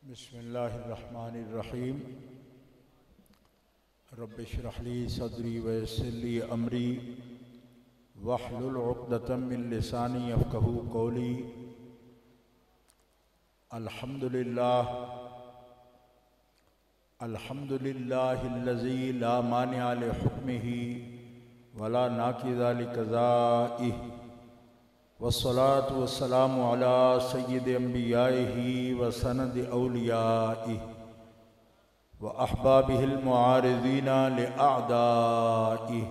बिस्मिल्लाहिर्रहमानिर्रहीम। रब्बि इश्रह ली सदरी व यस्सिर ली अमरी वहलुल उक़दतम मिन लिसानी यफ़क़हू क़ौली। अल्हम्दुलिल्लाहिल्लज़ी ला मानिअ लि हुक्मिही वला नाक़िज़ा लि क़ज़ाइही वस्सलातु वस्सलामु अला सय्यिदि अंबियाइही व सनदि औलियाइही व अहबाबिहिल मुआरिज़ीना लि अअदाइही।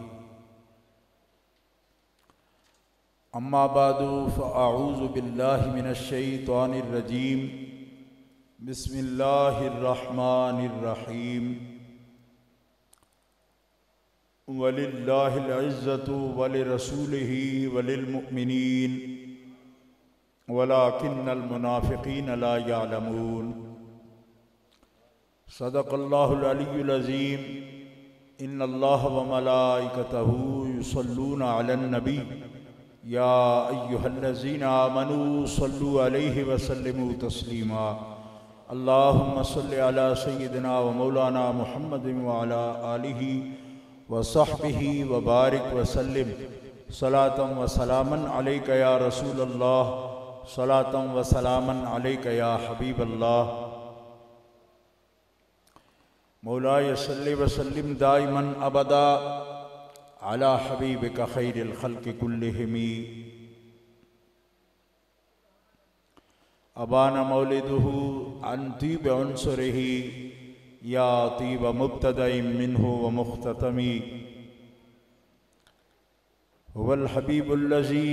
अम्मा बादु फ़अऊज़ु बिल्लाहि मिनश शैतानिर रजीम। बिस्मिल्लाहिर्रहमानिर्रहीम। वलिल्लाहिल इज़्ज़तु वलिरसूलिही वलिलमुअ्मिनीन वलाकिन्नल मुनाफ़िक़ीन ला यअलमून। सदक़ल्लाहुल अलियुल अज़ीम। इन्नल्लाह व मलाइकतहू युसल्लूना अलन नबी या अय्युहल्लज़ीना आमनू सल्लु अलैहि व सल्लिमू तस्लीमा। अल्लाहुम्मा सल्लि अला सय्यिदिना व मौलाना मुहम्मदिन व अला आलिहि व सहबिही व बारिक व सल्लिम। सलातम व सलामन अलैका या रसूल अल्लाह, सलातम व सलामन अलैका या हबीब अल्लाह। मौलाय सल्लि व सल्लिम दाइमन अबदा अला हबीबिका खैरिल खल्क़ि कुल्लिहिम। अबाना मौलिदुहु अन तीब उन्सुरिही या तीब मुब्तदइन मिन्हु व मुख्ततमी। हुवल हबीबुल्लज़ी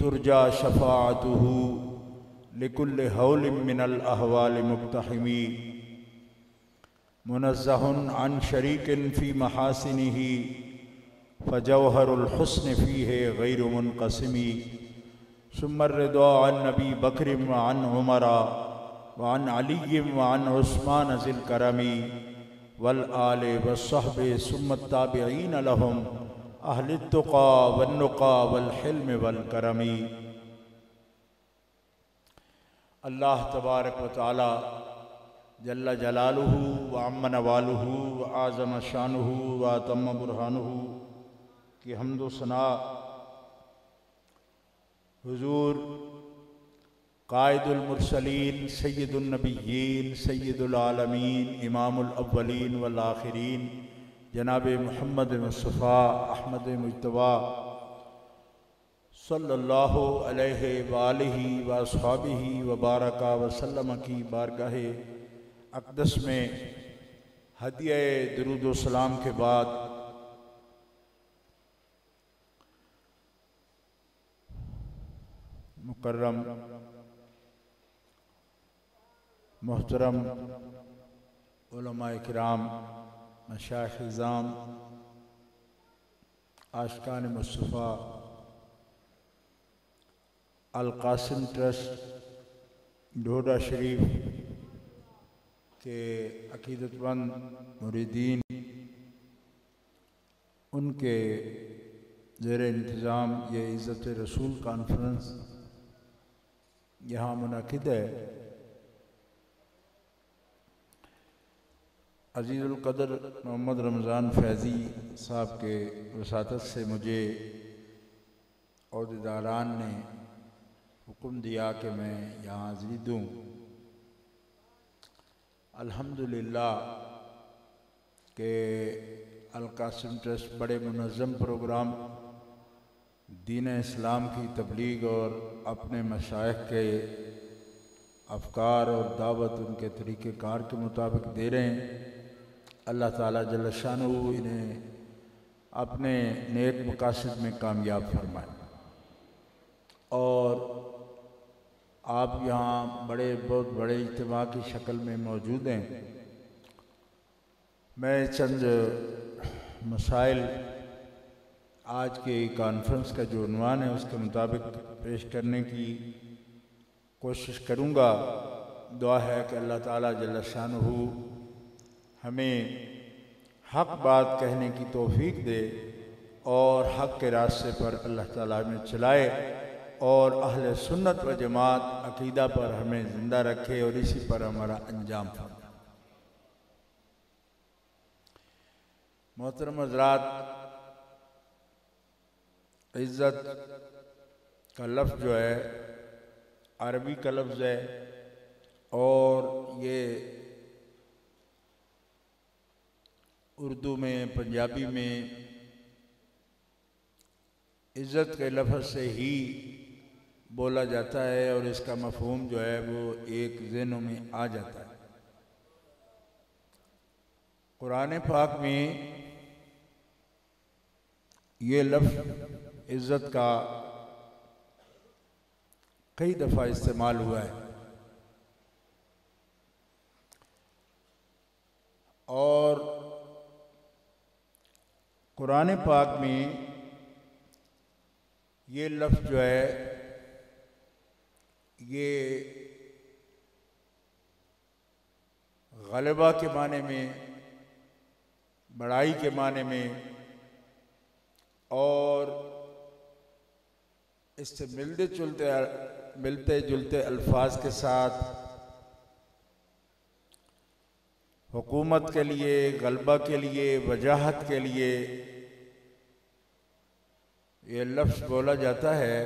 तुरजा शफ़ाअतुहु लिकुल्लि हौलिन मिनल अहवालि मुक़्तहिमी। मुनज़्ज़हुन अन शरीकिन फ़ी महासिनिही फ़जौहरुल हुस्न फ़ीहि गैरु मुनक़सिमी। सुम्मा रिदा अन नबी बकरिम व अन उमरा व अन अलिय्यिम व अन उस्मान ज़िल करमी वल आले व सहबे सुम्मा ताबिईन लहुम अहलित तुक़ा वन नुक़ा वल हिल्म वल करमी। अल्लाह तबारक व तआला जल्ल जलालुहु व अम्म नवालुहु व आज़म शानुहु व अतम्म बुरहानुहु की हम्द व सना हुज़ूर क़ाइदुल मुरसलीन सय्यिदुन नबिय्यीन सय्यिदुल आलमीन इमामुल अव्वलीन वल आखिरीन जनाब मुहम्मद मुस्तफ़ा अहमद मुज्तबा सल्लल्लाहु अलैहि व आलिहि व अस्हाबिहि व बारका व सल्लम की बारगाहे अक़दस में हदिया दुरूद व सलाम के बाद मुकर्रम मोहतरम उलमाए किराम, मशाइख़ इज़ाम, आशिक़ान मुस्तफ़ा, अल क़ासिम ट्रस्ट डोडा शरीफ के अक़ीदतमंद मुरीदीन, उनके ज़ेर इंतज़ाम ये इज़्ज़त रसूल कॉन्फ्रेंस यहाँ मुनक़िद है। अज़ीज़ुल क़द्र मोहम्मद रमज़ान फैज़ी साहब के वसातत से मुझे औहदेदारान ने हुक्म दिया कि मैं यहाँ हाज़िरी दूँ। अल्हम्दुलिल्लाह के अल क़ासिम ट्रस्ट बड़े मुनज़्ज़म प्रोग्राम दीन इस्लाम की तबलीग और अपने मशाइख़ के अफ़कार और दावत उनके तरीक़ेकार के मुताबिक दे रहे हैं। अल्लाह ताला जल्ल शानुहु इन्हें अपने नेक मकासद में कामयाब फरमाए। और आप यहाँ बहुत बड़े इज्तिमा की शक्ल में मौजूद हैं। मैं चंद मसाइल आज के कॉन्फ्रेंस का जो उन्वान है उसके मुताबिक पेश करने की कोशिश करूँगा। दुआ है कि अल्लाह ताला जल्ल शानुहु हमें हक़ बात कहने की तौफ़ीक दे और हक़ के रास्ते पर अल्लाह ताला हमें चलाए और अहले सुन्नत व जमात अकीदा पर हमें ज़िंदा रखे और इसी पर हमारा अंजाम फरमाए। मोहतरम हज़रात, इज़्ज़त का लफ्ज़ जो है अरबी का लफ्ज़ है और ये उर्दू में, पंजाबी में इज़्ज़त के लफ्ज़ से ही बोला जाता है और इसका मफ़हूम जो है वो एक ज़हनों में आ जाता है। कुरान पाक में ये लफ्ज़ इज़्ज़त का कई दफ़ा इस्तेमाल हुआ है और कुरान पाक में ये लफ्ज़ जो है ये ग़लबा के माने में, बड़ाई के माने में और इससे मिलते जुलते अल्फाज के साथ हुकूमत के लिए, ग़लबा के लिए, वजाहत के लिए ये लफ्ज़ बोला जाता है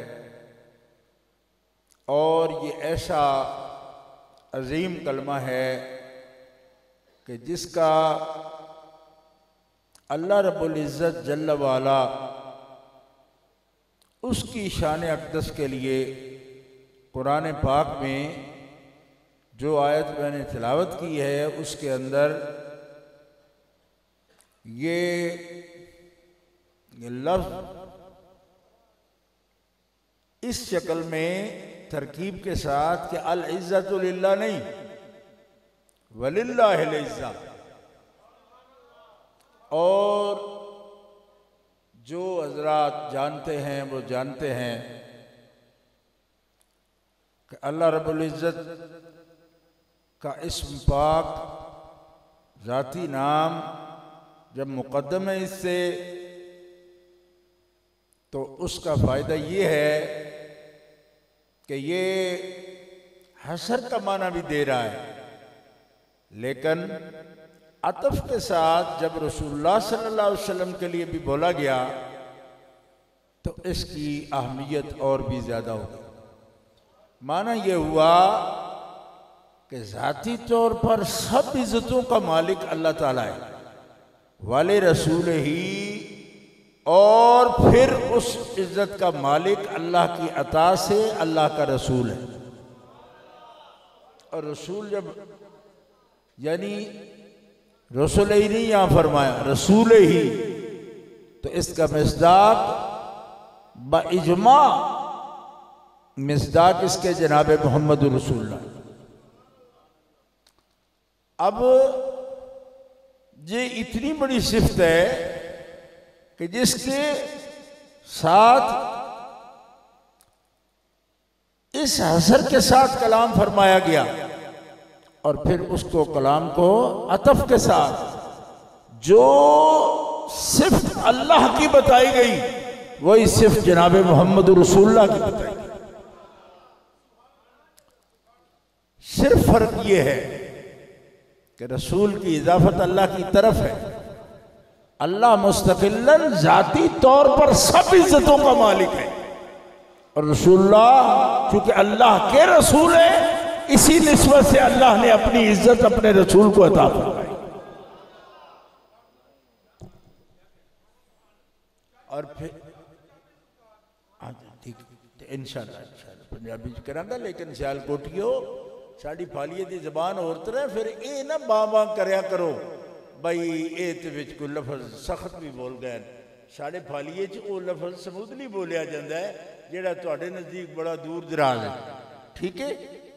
और ये ऐसा अजीम कलमा है कि जिसका अल्लाह रब्बुल इज़्ज़त जल्ल वाला उसकी शान अक़दस के लिए कुरान पाक में जो आयत मैंने तिलावत की है उसके अंदर ये लफ्ज़ इस शक्ल में तरकीब के साथ कि अल इज़्ज़तु लिल्लाह नहीं वलिल्लाहिल इज़्ज़ा, और जो हज़रात जानते हैं वो जानते हैं कि अल्लाह रब्बुल इज़्ज़त का इस्म पाक, ज़ाती नाम जब मुक़द्दम है इससे तो उसका फ़ायदा ये है कि ये हसर का माना भी दे रहा है, लेकिन अतफ के साथ जब रसूलुल्लाह सल्लल्लाहु अलैहि वसल्लम के लिए भी बोला गया तो इसकी अहमियत और भी ज़्यादा होगी। माना ये हुआ कि ज़ाती तौर पर सब इज़्ज़तों का मालिक अल्लाह ताला है, वाले रसूल ही, और फिर उस इज़्ज़त का मालिक अल्लाह की अता से अल्लाह का रसूल है। और रसूल जब यानी रसूल ही नहीं यहाँ फरमाया, रसूल ही, तो इसका मिस्दाक बइजमा मिस्दाक इसके जनाब मोहम्मद रसूलुल्लाह। अब ये इतनी बड़ी सिफ्त है कि जिसके साथ इस हसर के साथ कलाम फरमाया गया और फिर उसको कलाम को अतफ के साथ जो सिर्फ अल्लाह की बताई गई वही सिर्फ जनाब मोहम्मद रसूलुल्लाह की बताई गई। सिर्फ फर्क ये है कि रसूल की इजाफत अल्लाह की तरफ है। अल्लाह मुस्तकिलन जाती तौर पर सब इज्जतों का मालिक है और रसूलुल्लाह चूंकि अल्लाह के रसूल है इसी निस्बत से अल्लाह ने अपनी इज्जत अपने रसूल को अता फरमाई। और फिर ठीक इंशाअल्लाह पंजाबी च करांगा, लेकिन सियालकोटियो साड़ी फालिए की जबान होर तरह फिर ये ना बां करया करो बई ये कोई लफज सख्त भी बोल गए। साढ़े फालिए च वो लफज समूदली बोलिया जाता है जोड़ा तुहाडे नज़दीक बड़ा दूर दराज है। ठीक है,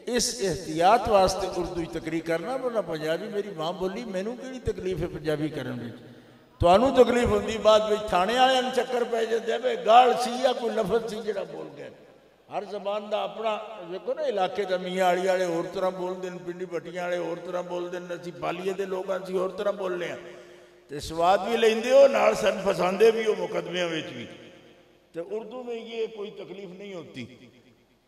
इस एहतियात वास्ते उर्दू तकरीर करना, वरना पंजाबी मेरी मां बोली, मैनू किहड़ी तकलीफ है पंजाबी करन दी, तुहानू तकलीफ होंदी बाद में थाने वाले चक्कर पै जाते भाई गाल सी या कोई लफज सी जोड़ा बोल गए। हर जबान का अपना देखो ना, इलाके का मियाँ आली वाले होर तरह बोलते हैं, पिंडी भट्टियां वाले होर तरह बोलते हैं, असीं पालीए के लोग असीं होर तरह बोलने तो स्वाद भी लेंदे हो नाल सन फसांदे भी हो मुकदमियां विच भी। तो उर्दू में ये कोई तकलीफ नहीं होती,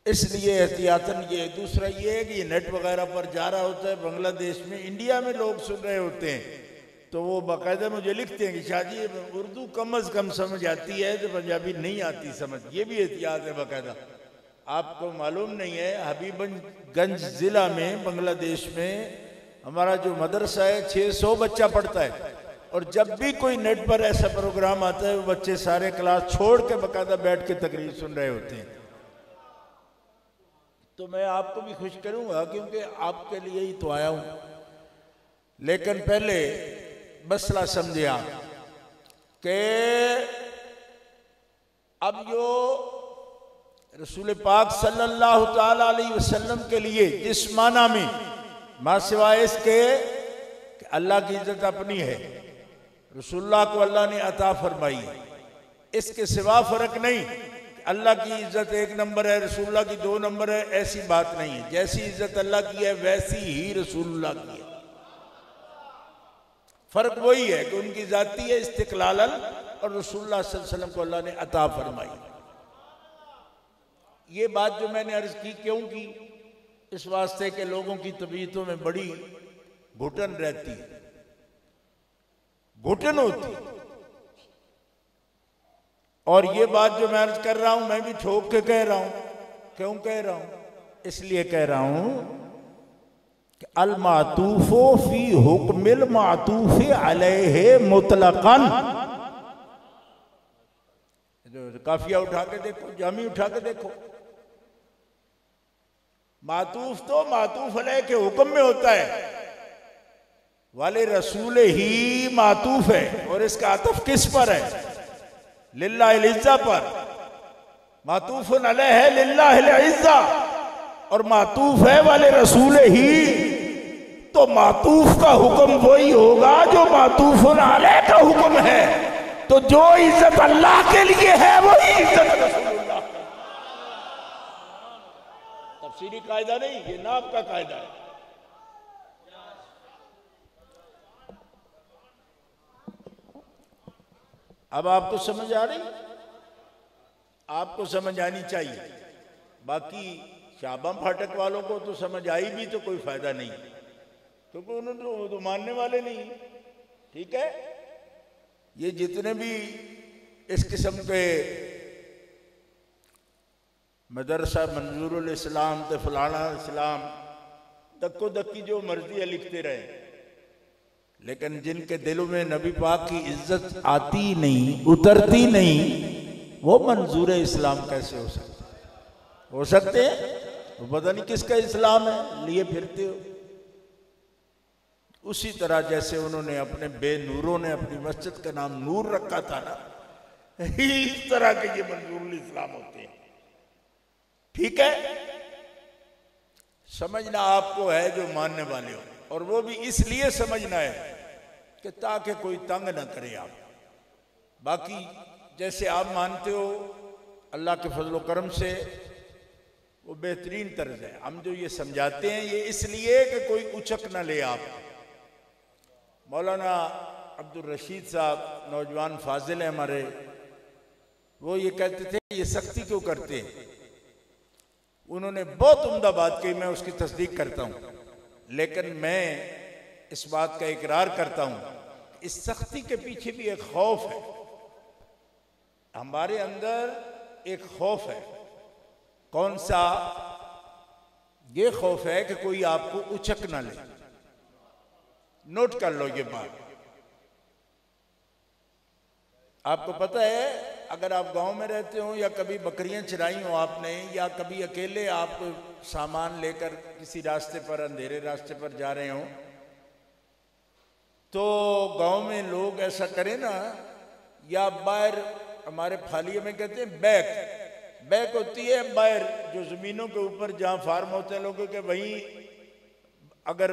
इसलिए एहतियातन। ये दूसरा ये है कि ये नेट वगैरह पर जा रहा होता है बांग्लादेश में, इंडिया में लोग सुन रहे होते हैं, तो वो बाकायदा मुझे लिखते हैं कि शाहजी उर्दू कम अज़ कम समझ आती है तो पंजाबी नहीं आती समझ। ये भी एहतियात है बाकायदा। आपको मालूम नहीं है, हबीबगंज ज़िला में बांग्लादेश में हमारा जो मदरसा है 600 बच्चा पढ़ता है, और जब भी कोई नेट पर ऐसा प्रोग्राम आता है वो बच्चे सारे क्लास छोड़ के बाकायदा बैठ के तकरीर सुन रहे होते हैं। तो मैं आपको भी खुश करूंगा क्योंकि आपके लिए ही तो आया हूं। लेकिन पहले मसला समझे आप कि अब जो रसूल पाक सल्लल्लाहु ताला अलैहि वसल्लम के लिए जिस माना में मां सिवाय इसके कि अल्लाह की इज्जत अपनी है, रसूलुल्लाह को अल्लाह ने अता फरमाई, इसके सिवा फर्क नहीं। अल्लाह की इज्जत 1 नंबर है, रसूलुल्लाह की 2 नंबर है, ऐसी बात नहीं है। जैसी इज्जत अल्लाह की है वैसी ही रसूलुल्लाह की है। फर्क वही है कि उनकी जाती है इस्तिकलालन और रसूलुल्लाह सल्लल्लाहु अलैहि वसल्लम को अल्लाह ने अता फरमाई। ये बात जो मैंने अर्ज की क्यों की? इस वास्ते के लोगों की तबीयतों में बड़ी घुटन रहती, घुटन होती। और ये बात जो मैं अर्ज कर रहा हूं मैं भी ठोक के कह रहा हूं। क्यों कह रहा हूं? इसलिए कह रहा हूं कि अल मातूफो फी हुक्मिल मातूफे अलैहि मुतलकन। काफिया उठा के देखो, जामी उठा के देखो। मातूफ तो मातूफ अलैहि के हुक्म में होता है, वाले रसूल ही मातूफ है। और इसका आतफ किस पर है? लिल्लाहिल इज्जा पर। मातूफुन अलैहि है लिल्लाहिल इज्जा, और मातूफ है वाले रसूल ही। तो मातूफ का हुक्म वही होगा जो मातूफुन अलैहि का हुक्म है। तो जो इज्जत अल्लाह के लिए है वही इज्जत रसूलुल्लाह। तफसीरी कायदा नहीं, ये नाम का कायदा है। अब आपको समझ आ रही? आपको समझ आनी चाहिए। बाकी शाबा फाटक वालों को तो समझ आई भी तो कोई फायदा नहीं, क्योंकि उन्होंने तो मानने वाले नहीं। ठीक है, ये जितने भी इस किस्म के मदरसा मंजूरुल इस्लाम तो फलाना इस्लाम तक्को दक्की जो मर्जी है लिखते रहे, लेकिन जिनके दिलों में नबी पाक की इज्जत आती नहीं, उतरती नहीं, वो मंजूर इस्लाम कैसे हो सकते? हो सकते हैं? वो पता नहीं किसका इस्लाम है, लिए फिरते हो। उसी तरह जैसे उन्होंने अपने बेनूरों ने अपनी मस्जिद का नाम नूर रखा था ना, इस तरह के ये मंजूरुल इस्लाम होते हैं। ठीक है, समझना आपको है जो मानने वाले हो, और वो भी इसलिए समझना है कि ताकि कोई तंग ना करे आप। बाकी जैसे आप मानते हो अल्लाह के फजल करम से वो बेहतरीन तर्ज है। हम जो ये समझाते हैं ये इसलिए कि कोई उचक ना ले आप। मौलाना अब्दुल रशीद साहब नौजवान फाजिल है हमारे, वो ये कहते थे ये सख्ती क्यों करते हैं। उन्होंने बहुत उम्दा बात कही, मैं उसकी तस्दीक करता हूँ, लेकिन मैं इस बात का इकरार करता हूँ इस सख्ती के पीछे भी एक खौफ है। हमारे अंदर एक खौफ है। कौन सा? ये खौफ है कि कोई आपको उचक ना ले। नोट कर लो ये बात। आपको पता है, अगर आप गांव में रहते हो या कभी बकरियां चराई हो आपने, या कभी अकेले आप सामान लेकर किसी रास्ते पर, अंधेरे रास्ते पर जा रहे हो, तो गांव में लोग ऐसा करें ना, या बाहर हमारे फालिये में कहते हैं बैक होती है बाहर, जो जमीनों के ऊपर जहां फार्म होते हैं लोगों के, वहीं अगर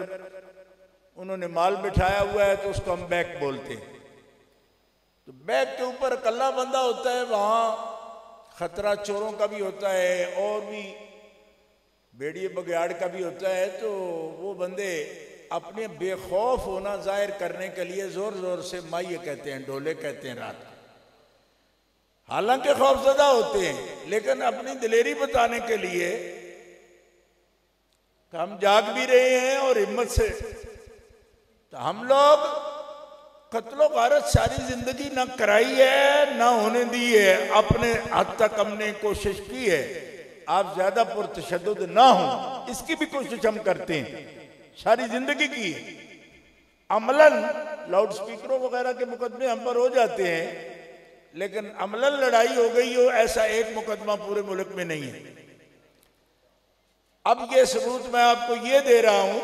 उन्होंने माल बिठाया हुआ है तो उसको हम बैक बोलते हैं। तो बैक के ऊपर कल्ला बंदा होता है, वहां खतरा चोरों का भी होता है और भी भेड़िए बघियाड़ का भी होता है। तो वो बंदे अपने बेखौफ होना जाहिर करने के लिए जोर जोर से माइये कहते हैं, ढोले कहते हैं रात को। हालांकि खौफजदा होते हैं, लेकिन अपनी दिलेरी बताने के लिए कि हम जाग भी रहे हैं और हिम्मत से। तो हम लोग कत्लो गारत सारी जिंदगी ना कराई है ना होने दी है, अपने हद तक हमने कोशिश की है। आप ज्यादा पुरतशद्दुद ना हो इसकी भी कोशिश हम करते हैं, सारी जिंदगी की है। अमलन लाउड स्पीकरों वगैरह के मुकदमे हम पर हो जाते हैं, लेकिन अमलन लड़ाई हो गई हो ऐसा एक मुकदमा पूरे मुल्क में नहीं है। अब ये सबूत मैं आपको ये दे रहा हूं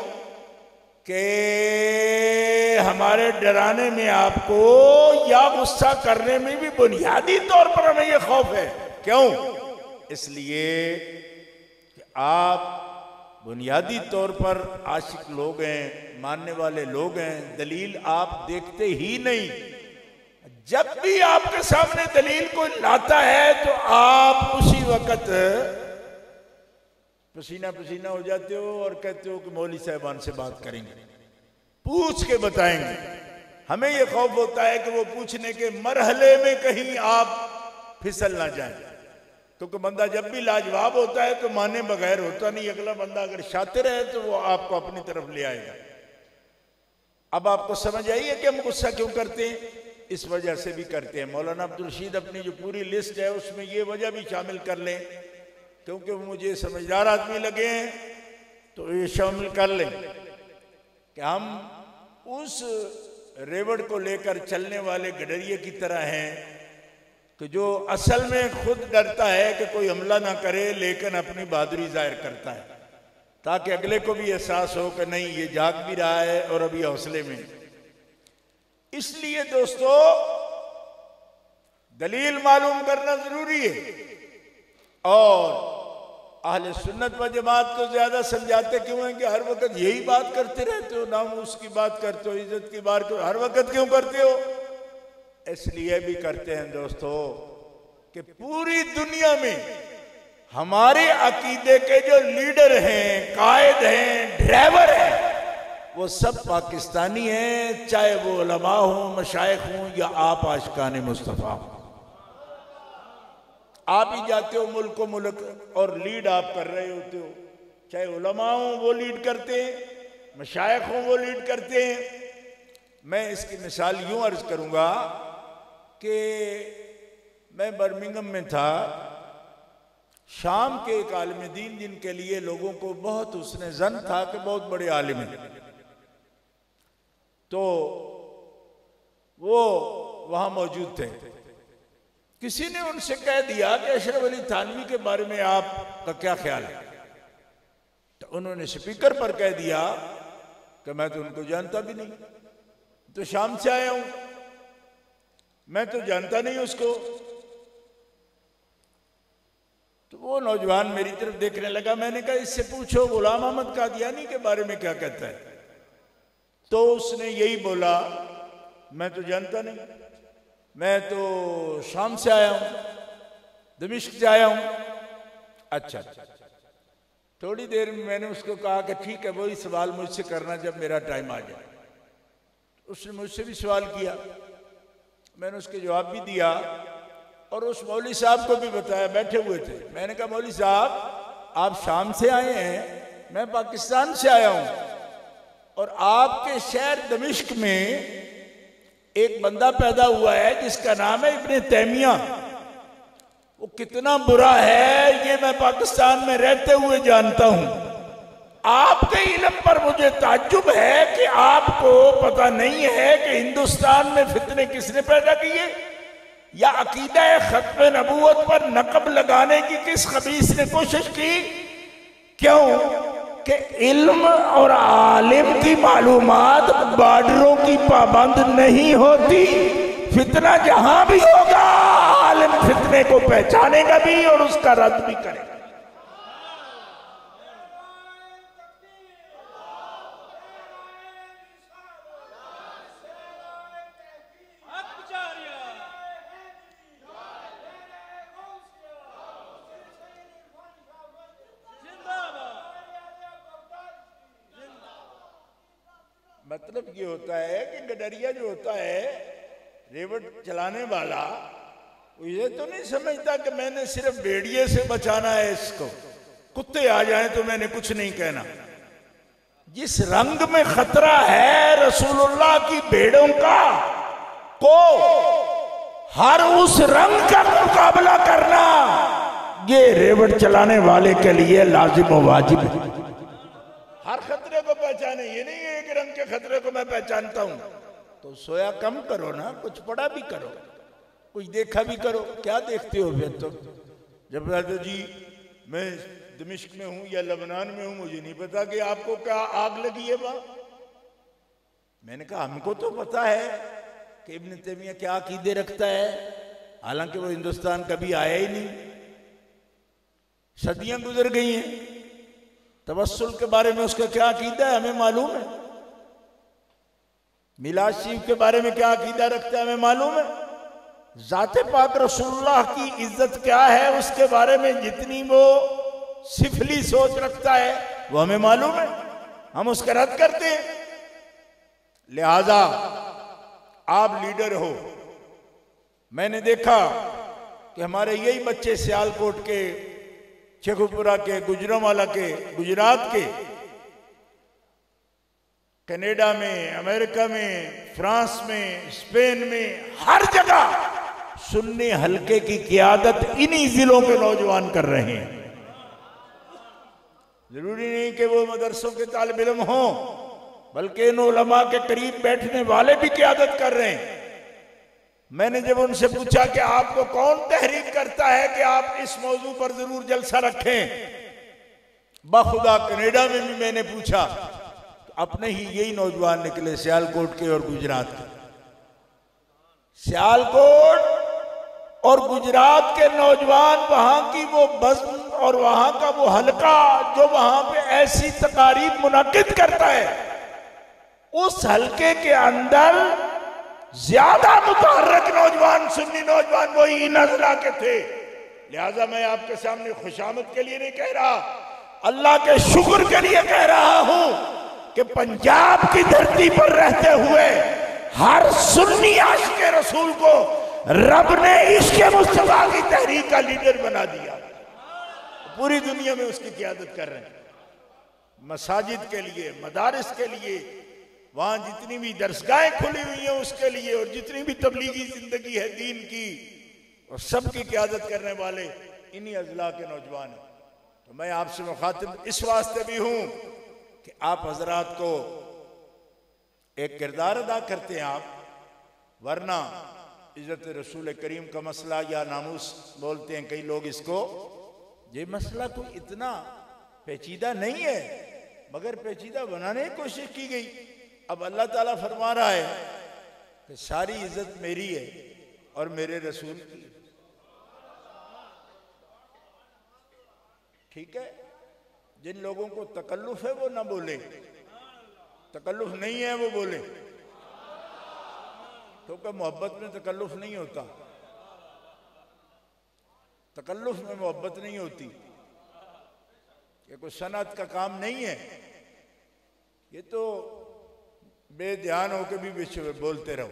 कि हमारे डराने में आपको या गुस्सा करने में भी बुनियादी तौर पर हमें ये खौफ है। क्यों? इसलिए कि आप बुनियादी तौर पर आशिक लोग हैं, मानने वाले लोग हैं, दलील आप देखते ही नहीं। जब भी आपके सामने दलील कोई लाता है तो आप उसी वक्त पसीना पसीना हो जाते हो और कहते हो कि मौलवी साहबान से बात करेंगे, पूछ के बताएंगे। हमें यह खौफ होता है कि वो पूछने के मरहले में कहीं आप फिसल ना जाएं, क्योंकि बंदा जब भी लाजवाब होता है तो माने बगैर होता नहीं। अगला बंदा अगर शातिर है तो वो आपको अपनी तरफ ले आएगा। अब आपको समझ आई है कि हम गुस्सा क्यों करते हैं? इस वजह से भी करते हैं। मौलाना अब्दुल रशीद अपनी जो पूरी लिस्ट है उसमें ये वजह भी शामिल कर लें, क्योंकि वो मुझे समझदार आदमी लगे हैं तो ये शामिल कर लें कि हम उस रेवड़ को लेकर चलने वाले गडरिए की तरह हैं कि जो असल में खुद डरता है कि कोई हमला ना करे, लेकिन अपनी बहादुरी जाहिर करता है ताकि अगले को भी एहसास हो कि नहीं ये जाग भी रहा है और अभी हौसले में। इसलिए दोस्तों दलील मालूम करना जरूरी है। और अहले सुन्नत व जमात को ज्यादा समझाते क्यों हैं कि हर वक्त यही बात करते रहते हो, नामूस की बात करते हो, इज्जत की बात हर वक्त क्यों करते हो? इसलिए भी करते हैं दोस्तों कि पूरी दुनिया में हमारे अकीदे के जो लीडर हैं, कायद हैं, ड्राइवर हैं, वो सब पाकिस्तानी हैं, चाहे वो उलमा हो, मशाइख हों या आप आशिकाने मुस्तफा हो। आप ही जाते हो मुल्क को मुल्क और लीड आप कर रहे होते हो, चाहे उलमा हो वो लीड करते हैं, मशाइख हो वो लीड करते हैं। मैं इसकी मिसाल यूं अर्ज करूंगा कि मैं बर्मिंघम में था, शाम के एक आलिम दीन जिनके लिए लोगों को बहुत उसने जन था कि बहुत बड़े आलिम हैं, तो वो वहां मौजूद थे। किसी ने उनसे कह दिया कि अशरफ अली थानवी के बारे में आपका क्या ख्याल है? तो उन्होंने स्पीकर पर कह दिया कि मैं तो उनको जानता भी नहीं, तो शाम से आया हूं, मैं तो जानता नहीं उसको। तो वो नौजवान मेरी तरफ देखने लगा। मैंने कहा इससे पूछो गुलाम अहमद कादियानी के बारे में क्या कहता है। तो उसने यही बोला मैं तो जानता नहीं, मैं तो शाम से आया हूं, दमिश्क से आया हूं। अच्छा, थोड़ी देर में मैंने उसको कहा कि ठीक है वही सवाल मुझसे करना जब मेरा टाइम आ जाए। उसने मुझसे भी सवाल किया, मैंने उसके जवाब भी दिया और उस मौलवी साहब को भी बताया, बैठे हुए थे। मैंने कहा मौलवी साहब आप शाम से आए हैं, मैं पाकिस्तान से आया हूं, और आपके शहर दमिश्क में एक बंदा पैदा हुआ है जिसका नाम है इब्ने तैमिया। वो कितना बुरा है ये मैं पाकिस्तान में रहते हुए जानता हूं। आपके इल्म पर मुझे ताज्जुब है कि आपको पता नहीं है कि हिंदुस्तान में फितने किसने पैदा किए, या अकीदा खत्म नबूवत पर नकब लगाने की किस खबीस ने कोशिश की। क्यों कि इल्म और आलिम की मालूमात बॉर्डरों की पाबंद नहीं होती। फितना जहां भी होगा आलिम फितने को पहचानेगा भी और उसका रद्द भी करेगा। मतलब ये होता है कि गडरिया जो होता है रेवड़ चलाने वाला, ये तो नहीं समझता कि मैंने सिर्फ भेड़िए से बचाना है इसको, कुत्ते आ जाएं तो मैंने कुछ नहीं कहना। जिस रंग में खतरा है रसूलुल्लाह की भेड़ों का, को हर उस रंग का मुकाबला करना ये रेवड़ चलाने वाले के लिए लाजिम और वाजिब है। हर खतरे को पहचाने, ये नहीं है एक रंग के खतरे को मैं पहचानता हूं। तो सोया कम करो ना, कुछ पढ़ा भी करो, कुछ देखा भी करो। क्या देखते हो फिर? तो जब कहते जी मैं दमिश्क में हूं या लबनान में हूं, मुझे नहीं पता कि आपको क्या आग लगी है वहां। मैंने कहा हमको तो पता है कि इब्न तैमिया क्या अकीदे रखता है, हालांकि वो हिंदुस्तान कभी आया ही नहीं, सदियां गुजर गई हैं। तवस्सुल के बारे में उसका क्या अकीदा है हमें मालूम है, मिलाद शरीफ के बारे में क्या अकीदा रखता है हमें मालूम है, ज़ाते पाक रसूलुल्लाह की इज्जत क्या है उसके बारे में जितनी वो सिफली सोच रखता है वो हमें मालूम है, हम उसका रद्द करते हैं। लिहाजा आप लीडर हो। मैंने देखा कि हमारे यही बच्चे सियालकोट के, शेखुपुरा के, गुजरांवाला के, गुजरात के, कनाडा में, अमेरिका में, फ्रांस में, स्पेन में, हर जगह सुन्नी हलके की क़ियादत इन्हीं जिलों के नौजवान कर रहे हैं। जरूरी नहीं कि वो मदरसों के तालिब इल्म हों, बल्कि इन उलमा के करीब बैठने वाले भी क़ियादत कर रहे हैं। मैंने जब उनसे पूछा कि आपको कौन तहरीक करता है कि आप इस मौजू पर जरूर जलसा रखें, बखुदा कनाडा में भी मैंने पूछा, तो अपने ही यही नौजवान निकले सियालकोट के और गुजरात के। सियालकोट और गुजरात के नौजवान, वहां की वो बज़्म और वहां का वो हलका जो वहां पे ऐसी तकारीब मुनक्किद करता है, उस हलके के अंदर ज्यादा मुतहर्रिक नौजवान, सुन्नी नौजवान वही नजला के थे। लिहाजा मैं आपके सामने खुशामद के लिए नहीं कह रहा, अल्लाह के शुक्र के लिए कह रहा हूं कि पंजाब की धरती पर रहते हुए हर सुन्नी आशिक़े रसूल को रब ने इश्क़े मुस्तफ़ा की तहरीक का लीडर बना दिया। पूरी दुनिया में उसकी क़ियादत कर रहे हैं। मसाजिद के लिए, मदारिस के लिए, वहां जितनी भी दरसगाहें खुली हुई हैं उसके लिए, और जितनी भी तबलीगी जिंदगी है दीन की, और सबकी क़ियादत करने वाले इन्हीं अज़ला के नौजवान हैं। तो मैं आपसे मुखातिब इस वास्ते भी हूं कि आप हजरात को एक किरदार अदा करते हैं आप, वरना इज़्ज़त रसूल करीम का मसला या नामूस बोलते हैं कई लोग इसको, ये मसला कोई इतना पेचीदा नहीं है, मगर पेचीदा बनाने की कोशिश की गई। अब अल्लाह ताला फरमा रहा है कि सारी इज्जत मेरी है और मेरे रसूल की। ठीक है, जिन लोगों को तकल्लुफ है वो ना बोले, तकल्लुफ नहीं है वो बोले, क्योंकि मोहब्बत में तकल्लुफ नहीं होता, तकल्लुफ में मोहब्बत नहीं होती, ये कोई सनत का काम नहीं है। ये तो बेध्यान होकर भी बीच में बोलते रहो।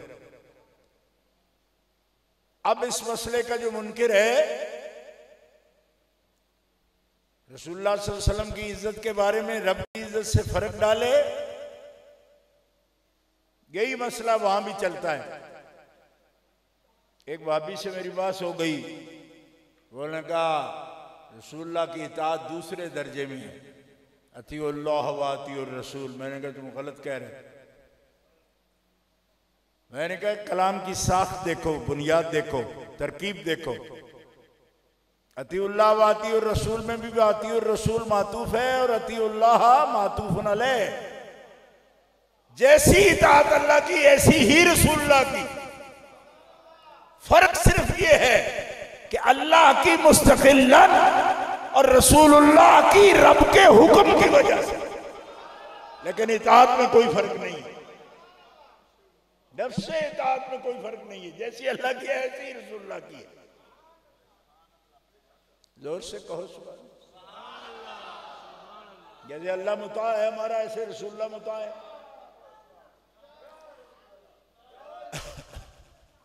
अब इस मसले का जो मुनकिर है, रसूलुल्लाह सल्लल्लाहु अलैहि वसल्लम की इज्जत के बारे में रब की इज्जत से फर्क डाले, यही मसला वहां भी चलता है। एक भाभी से मेरी बात हो गई, उन्होंने कहा रसूलुल्लाह की इताअत दूसरे दर्जे में है, अतीउल्लाह व अतीउर रसूल। मैंने कहा तुम गलत कह रहे। मैंने कहा कलाम की साख देखो, बुनियाद देखो, तरकीब देखो। अतीउल्लाह व अतीउर रसूल में भी अतीउर रसूल मातूफ है और अतीउल्लाह मातूफुन अलैह। जैसी इताअत अल्लाह की ऐसी ही रसूलुल्लाह की। फर्क सिर्फ ये है कि अल्लाह की मुस्तकिलन और रसूलुल्लाह की रब के हुक्म की वजह से, लेकिन इताअत में कोई फर्क नहीं है। नफ्स से इताअत में कोई फर्क नहीं है, जैसी अल्लाह की है ऐसी ही रसूलुल्लाह की है। जोर से कहो सुभान अल्लाह। जैसे अल्लाह मुता है हमारा, ऐसे रसूलुल्लाह मुता है।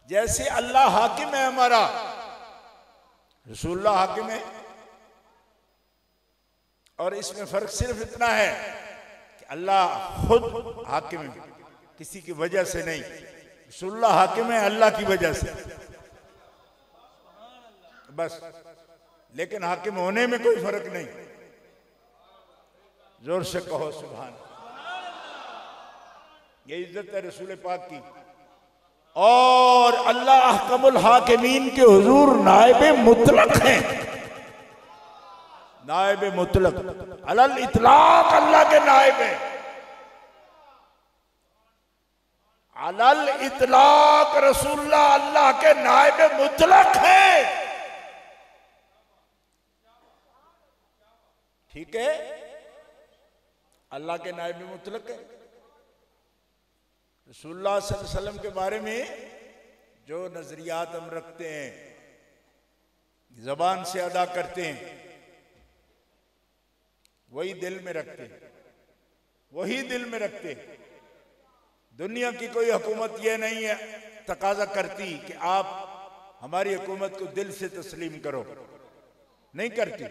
जैसे अल्लाह हाकिम है हमारा, रसूलुल्लाह हाकिम है। और इसमें फर्क सिर्फ इतना है कि अल्लाह खुद हाकिम है, किसी की वजह से नहीं। रसूलुल्लाह हाकिम है अल्लाह की वजह से बस, लेकिन हाकिम होने में कोई फर्क नहीं। जोर से कहो सुभान। ये इज्जत है रसूल पाक की। और अल्लाह अहकमुल हाकिमीन के हुजूर नायब मुतलक हैं, नायब मुतलक, अलल इतलाक अल्लाह के नायब है, अलल इतलाक रसूलुल्लाह अल्लाह के नायब मुतलक है। ठीक है, अल्लाह के नायब मुतलक है। रसूलुल्लाह सल्लल्लाहु अलैहि वसल्लम के बारे में जो नजरियात हम रखते हैं, जबान से अदा करते हैं, वही दिल में रखते हैं, वही दिल में रखते हैं। दुनिया की कोई हुकूमत ये नहीं है तकाजा करती कि आप हमारी हुकूमत को दिल से तस्लीम करो, नहीं करती।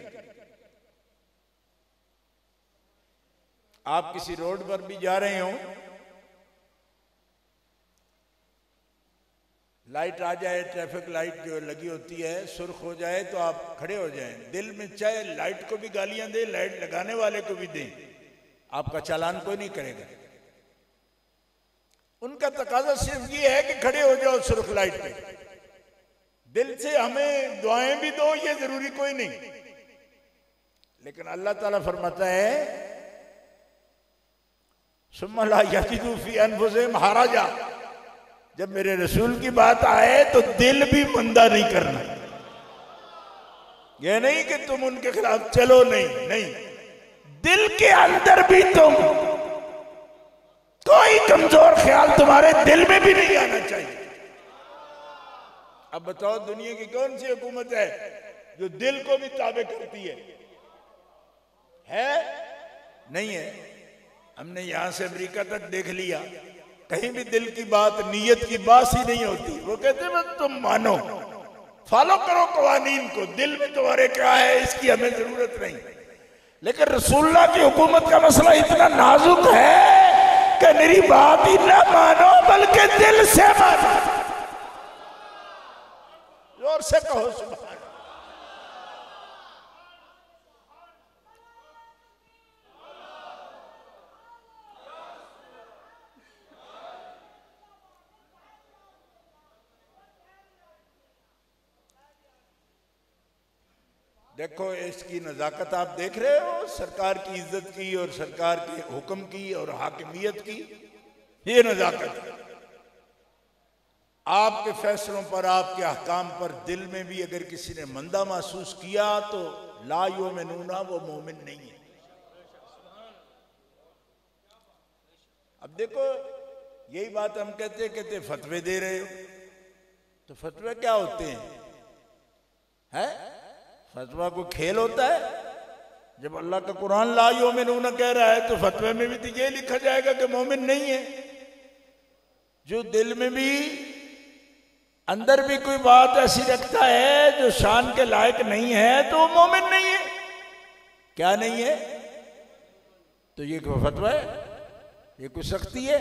आप किसी रोड पर भी जा रहे हो, लाइट आ जाए, ट्रैफिक लाइट जो लगी होती है सुर्ख हो जाए तो आप खड़े हो जाएं। दिल में चाहे लाइट को भी गालियां दे, लाइट लगाने वाले को भी दें, आपका चालान कोई नहीं करेगा। उनका तकाजा सिर्फ ये है कि खड़े हो जाओ सुर्ख लाइट पे। दिल से हमें दुआएं भी दो, ये जरूरी कोई नहीं। लेकिन अल्लाह ताला फरमाता है सुम्मा ला यजिदू फी अनफुसिहिम हरजा, जब मेरे रसूल की बात आए तो दिल भी मंदा नहीं करना। यह नहीं कि तुम उनके खिलाफ चलो, नहीं नहीं, दिल के अंदर भी तुम, कोई कमजोर ख्याल तुम्हारे दिल में भी नहीं आना चाहिए। अब बताओ दुनिया की कौन सी हुकूमत है जो दिल को भी ताबे करती है? नहीं है। हमने यहां से अमेरिका तक देख लिया, कहीं भी दिल की बात, नीयत की बात ही नहीं होती। वो कहते हैं बस तुम मानो, फॉलो करो कवानीन को, दिल में तुम्हारे क्या है इसकी हमें जरूरत नहीं। लेकिन रसूलुल्लाह की हुकूमत का मसला इतना नाजुक है कि मेरी बात ही ना मानो बल्कि दिल से मानो। जोर से कहो सुभान। देखो इसकी नजाकत आप देख रहे हो, सरकार की इज्जत की और सरकार के हुक्म की और हाकिमियत की, ये नजाकत है। आपके फैसलों पर, आपके अहकाम पर दिल में भी अगर किसी ने मंदा महसूस किया तो ला युमिनूना, वो मोमिन नहीं है। अब देखो यही बात हम कहते फतवे दे रहे हो, तो फतवे क्या होते हैं? फतवा को खेल होता है? जब अल्लाह का कुरान ला युमिनूना कह रहा है तो फतवे में भी तो ये लिखा जाएगा कि मोमिन नहीं है। जो दिल में भी, अंदर भी कोई बात ऐसी रखता है जो शान के लायक नहीं है तो वो मोमिन नहीं है। क्या नहीं है? तो ये कोई फतवा है? ये कोई सख्ती है?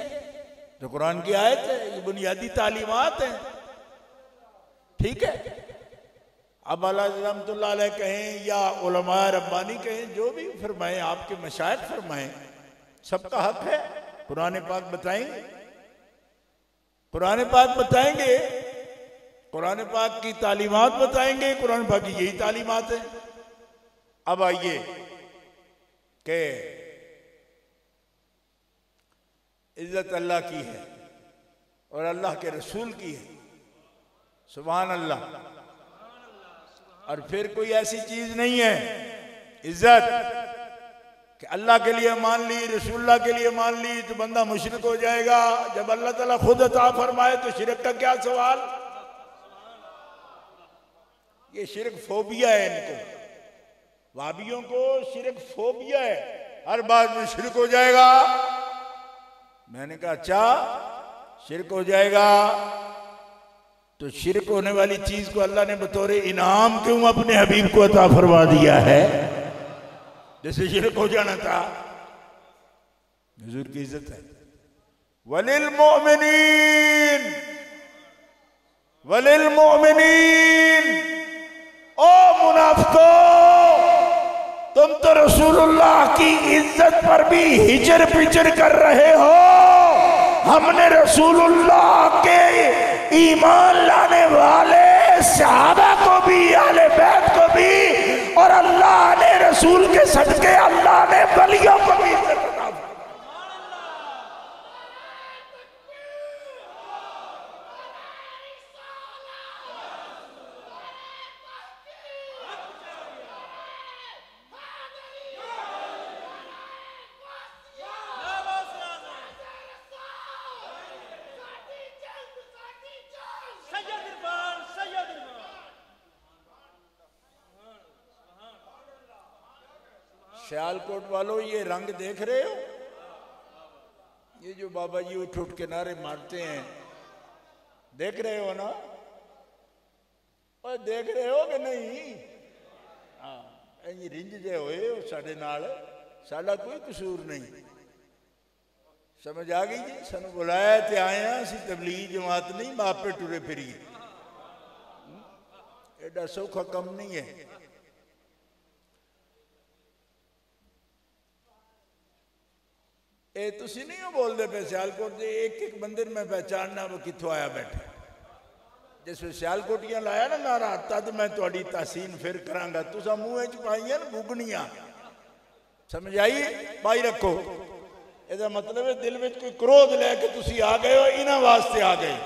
तो कुरान की आयत है, ये बुनियादी तालीमात है। ठीक है, अब अल्लाह रहमतुल्लाह अलैह कहें या उलमा रब्बानी कहें, जो भी फरमाएं, आपके मशाइख फरमाएं, सबका हक है। कुरान पाक बताएंगे, कुरान पाक बताएंगे, कुरान पाक की तालीमात बताएंगे। कुरान पाक की यही तालीमात है। अब आइए कि इज्जत अल्लाह की है और अल्लाह के रसूल की है, सुभान अल्लाह। और फिर कोई ऐसी चीज नहीं है इज्जत कि अल्लाह के लिए मान ली, रसूलुल्लाह के लिए मान ली तो बंदा मुशरिक हो जाएगा। जब अल्लाह ताला खुद अता फरमाए तो शिरक का क्या सवाल? ये शिरक फोबिया है इनको, वाबियों को शिरक फोबिया है, हर बात में शिरक हो जाएगा। मैंने कहा अच्छा शिरक हो जाएगा तो शिरक होने वाली चीज को अल्लाह ने बतौर इनाम क्यों अपने हबीब को अता फरमा दिया है? जैसे शिरक हो जाना था। हुजूर की इज्जत है। वलिल मोमिनीन, वलिल मोमिनीन, ओ मुनाफिको, तुम तो रसूलुल्लाह की इज्जत पर भी हिजर पिजर कर रहे हो। हमने रसूलुल्लाह के ईमान लाने वाले सहाबा को भी, आले बैत को भी, और अल्लाह ने रसूल के सदके अल्लाह ने वलियों को भी इज्जत अता फरमाई। सियालकोट वालों, ये रंग देख रहे हो? ये जो बाबा जी उठ उठ के नारे मारते हैं, देख रहे हो ना? और देख रहे हो कि नहीं? हाँ, रिंज जे होए साडे नाल, साडा कोई कसूर नहीं। समझ आ गई जी? सानू बुलाया ते आए हैं, असीं तबलीगी जमात नहीं मापे टुरे फिरिए। एडा सौखा कम नहीं है। ए तुसी नहीं हो बोलते पे सियालकोट के एक एक बंदे मैं पहचानना वो कितों आया बैठा। जिस सियालकोटियां लाया ना नारा, तद मैं थोड़ी तहसीन फिर करांगा। तुसा मुँह च पाइया ना बुगनियां, समझ आई? पाई रखो। ਇਹਦਾ मतलब है दिल में कोई क्रोध लैके तुसी आ गए हो, इन्हां वास्ते आ गए।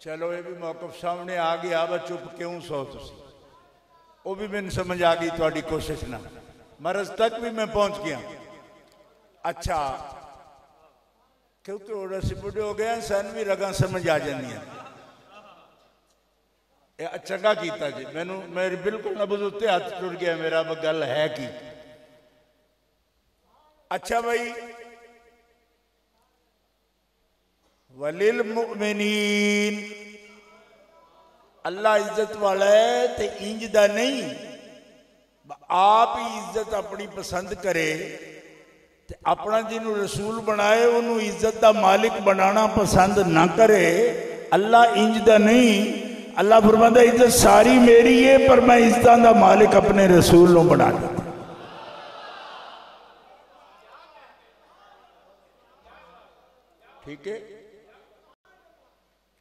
चलो ये भी मौकफ सामने आ गया, अब चुप क्यों सो तुसी? वो भी मैंने समझ आ गई थोड़ी कोशिश ना, मरज तक भी मैं पहुंच गया। अच्छा, क्योंकि और असी बुढ़े हो गए, सन भी रगा समझ आ जानिया। चंगा कीता जी, मैनू मेरी बिल्कुल नबज उत्ते हाथ टुट गया मेरा, गल है की। अच्छा भाई, वलिल मुमिनीन, अल्लाह इज्जत वाला है ते इंज दा नहीं। आप ही इज्जत अपनी पसंद करे ते अपना जिन्हों रसूल बनाए उन्होंने इज्जत दा मालिक बनाना पसंद ना करे। अल्लाह इंज दा नहीं। अल्लाह फरमाता इज्जत सारी मेरी है, पर मैं इज्जत दा मालिक अपने रसूल नूं बना देता। ठीक है,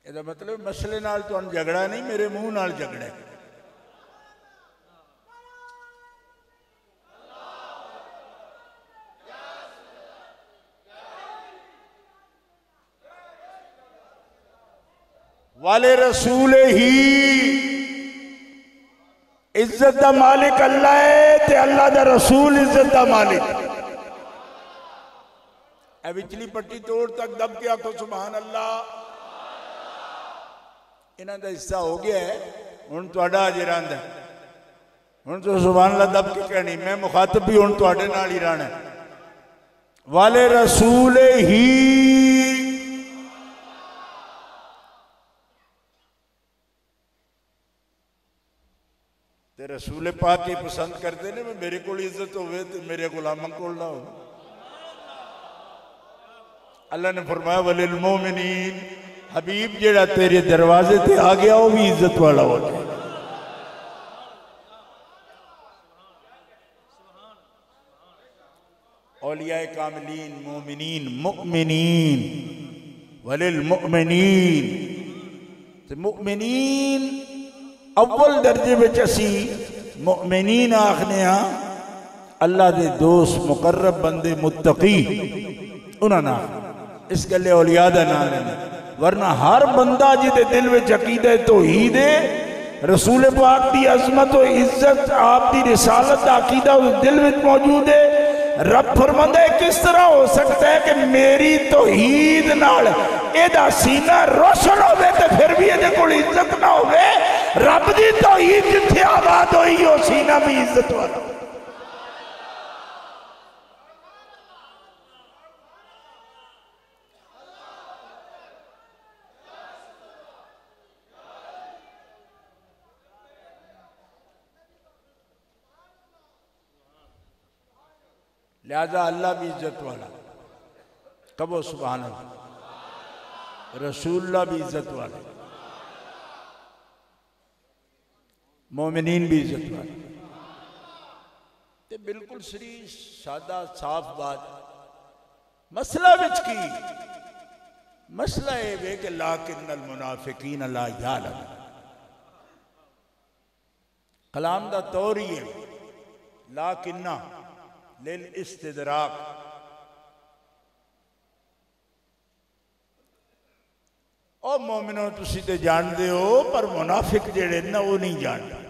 ਇਹਦਾ मतलब मसले नाल तुहानू झगड़ा नहीं, मेरे मुंह नाल झगड़ा है। वाले रसूल ही इज्जत दा मालिक अल्लाह है ते अल्लाह दा रसूल इज्जत दा मालिक। ए विचली पट्टी तोड़ तक दब के आखो सुभान अल्लाह। इन्हां दा हिस्सा हो गया है, हुण तुहाडा अजे रंदा है। हुण तो सुभान अल्लाह दब के कहनी, मैं मुखातब भी हुण तुहाडे नाल ही रहना है। वाले रसूल ही ते रसूल पाक ही पसंद करते ने, मेरे को इज्जत होवे ते मेरे गुलामां कोल ना हो। अल्लाह ने फरमाया वलिल मोमिनीन, हबीब जेड़ा तेरे दरवाजे ते आ गया वो भी इज्जत वाला हो जाए। औलियाए कामिलीन मोमिनीन मुमिनीन वलिल मुमिनीन ते मुमिनीन अव्वल दर्जे में असी मुमिनीन आखने अल्लाह दे दोस्त मुकर्रब बंदे मुत्तकी उन्होंने इस गले औलिया दा नाम लेना, वरना हर बंदा जिदे दिल में अकीदा तौहीद है, रसूल पाक की अजमत और इज्जत आप दी रिसालत दा अकीदा उस दिल में मौजूद है। रब फरमांदा है किस तरह हो सकता है कि मेरी तौहीद नाल एदा सीना रोशन होवे ते फिर भी एदे कोल इज्जत ना होवे। रब दी तौहीद जिथे आबाद होई हो सीना भी इज्जत वाला। लिहाजा अल्लाह भी इज्जत वाला, कबो सुभान अल्लाह। रसूलुल्लाह भी इज्जत वाले, मोमिनीन भी इज्जत वाले। ते बिल्कुल सरी सादा साफ बात मसला विच की मसला ये वे कि लाकिन्नल मुनाफिकीन ला यालम, कलाम दा तौर ही है लाकिन्ना लिल इस्तिदराक। ओ मोमिनो तुसी ते जानते हो पर मुनाफिक जेड़े ना वो नहीं जानते।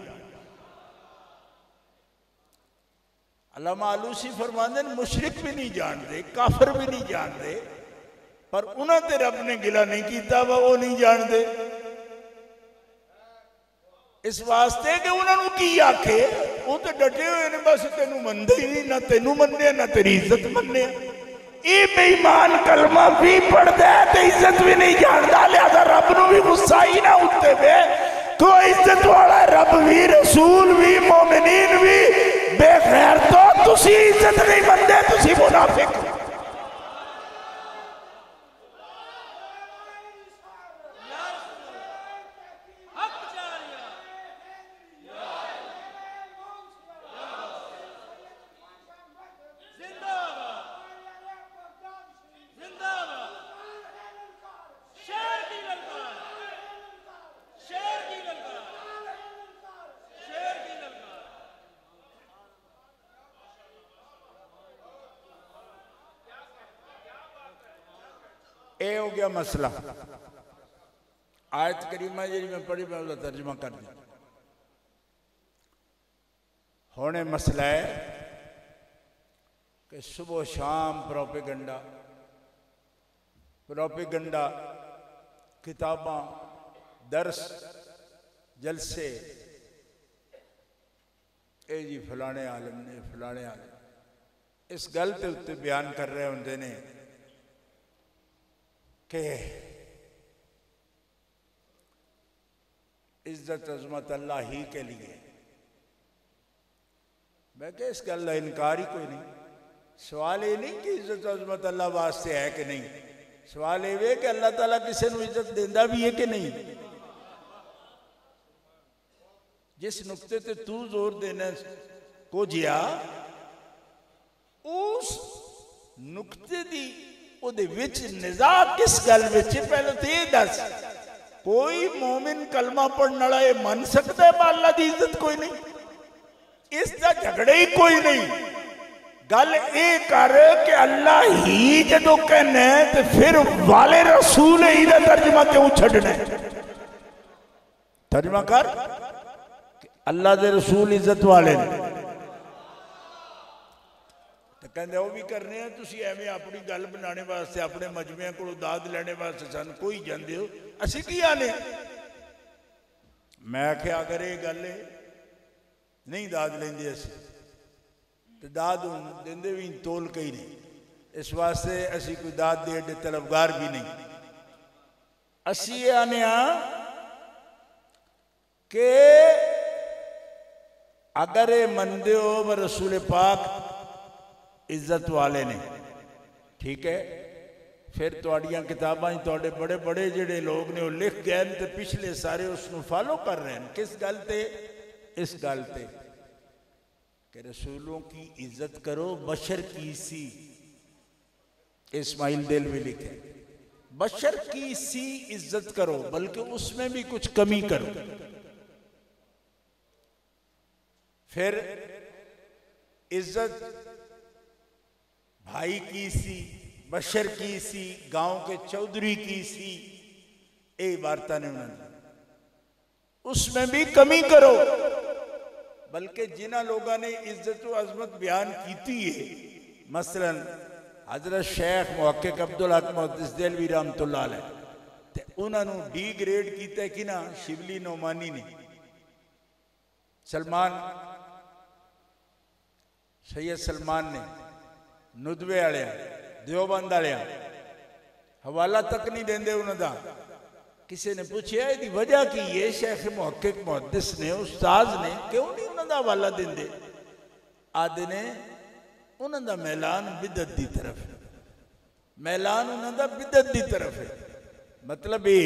अल्लामा आलूसी फरमाते हैं मुशरिक भी नहीं जानते, काफिर भी नहीं जानते, पर उन्होंने रब ने गिला नहीं किया वा वो नहीं जानते। इस वास्ते कि उन्होंने की आखे वो तो डटे हुए ने, बस तेनू मनते ही नहीं, ना तेनू मनने ना तेरी इज्जत मनने। ये बेईमान कलमा भी पढ़ता है तो इज्जत भी नहीं जानता, लिहाजा रब नू भी गुस्सा ही ना उत्ते वे। कोई इज्जत वाला रब भी रसूल भी मोमिनीन भी बेखैर तो तुसी इज्जत नहीं मनते, तुसी मुनाफिक। ये हो गया मसला। आयत करीमा जी मैं पढ़ी मैं उसका तर्जमा कर दिया। होने मसला है कि सुबह शाम प्रोपेगंडा किताबां दर्स जलसे ए जी फलाने आलम ने फलाने आलम इस गल के उत्ते बयान कर रहे होंगे ने कि इज्जत अजमत अल्लाह ही के लिए। मैं क्या इस गल का इनकार ही कोई नहीं। सवाल ये नहीं कि इज्जत अजमत अल्लाह वास्ते है कि नहीं, सवाल ये कि अल्लाह ताला किसी को इज्जत देंदा भी है कि नहीं। जिस नुक्ते ते तू जोर देना को जिया उस नुक्ते दी ओदे विच निज़ा किस गल विच, पहले तो ये दस कोई मोमिन कलमा पढ़ने वाला ये मन सकता है अल्लाह की इज्जत कोई नहीं, इसका झगड़े ही कोई नहीं। गल ये कर कि अल्लाह ही जो कहना है तो फिर वाले रसूल ही का तर्जमा क्यों छड़ना है। तर्जमा कर अल्लाह के रसूल इज्जत वाले ने कहते वो भी करने हैं, तुसी एवं अपनी गल बनाने वास्ते अपने मजमे को दाद लेने वास्ते सन कोई जाते हो, असी की आने। मैं आख्या अगर ये गल नहीं दाद लेंगे असी तो दाद देंदे भी तोल के ही नहीं, इस वास्ते असी कोई दाद दे एडे तलबगार भी नहीं। असी ये आने कि अगर ये मनते हो व रसूल पाक इज्जत वाले ने, ठीक है, फिर तुहाड़ियां किताबां तुहाडे बड़े बड़े जिहड़े लोग ने वो लिख गए तो पिछले सारे उसनूं फॉलो कर रहे हैं। किस गल ते? इस गल ते कि रसूलों की इज्जत करो, बशर की सी। इस्माइल देलवी लिखे बशर की सी इज्जत करो, बल्कि उसमें भी कुछ कमी करो। फिर इज्जत भाई की सी, बशर की सी, गांव के चौधरी की सी, ये इबारतां ने उन्होंने, उसमें भी कमी करो। बल्कि जिन्होंने लोगों ने इज्जत व अजमत बयान की है, मसलन हजरत शेख मुहक्किक अब्दुल हक मुहद्दिस देलवी रहमतुल्लाह अलैह, ते उन्होंने डी ग्रेड किया कि ना शिबली नोमानी ने, सलमान सैयद सलमान ने, नुदवे वाले देवबंद वाले हवाला तक नहीं देंदे उन्होंने। किसी ने पूछा इसकी वजह की है? शेख मुहक्किक मुहद्दिस ने, उस्ताद ने क्यों नहीं उन्होंने हवाला देंदे? आदे ने उन्होंने मैलान बिदत की तरफ है, मैलान उन्होंने बिदत की तरफ है। मतलब ये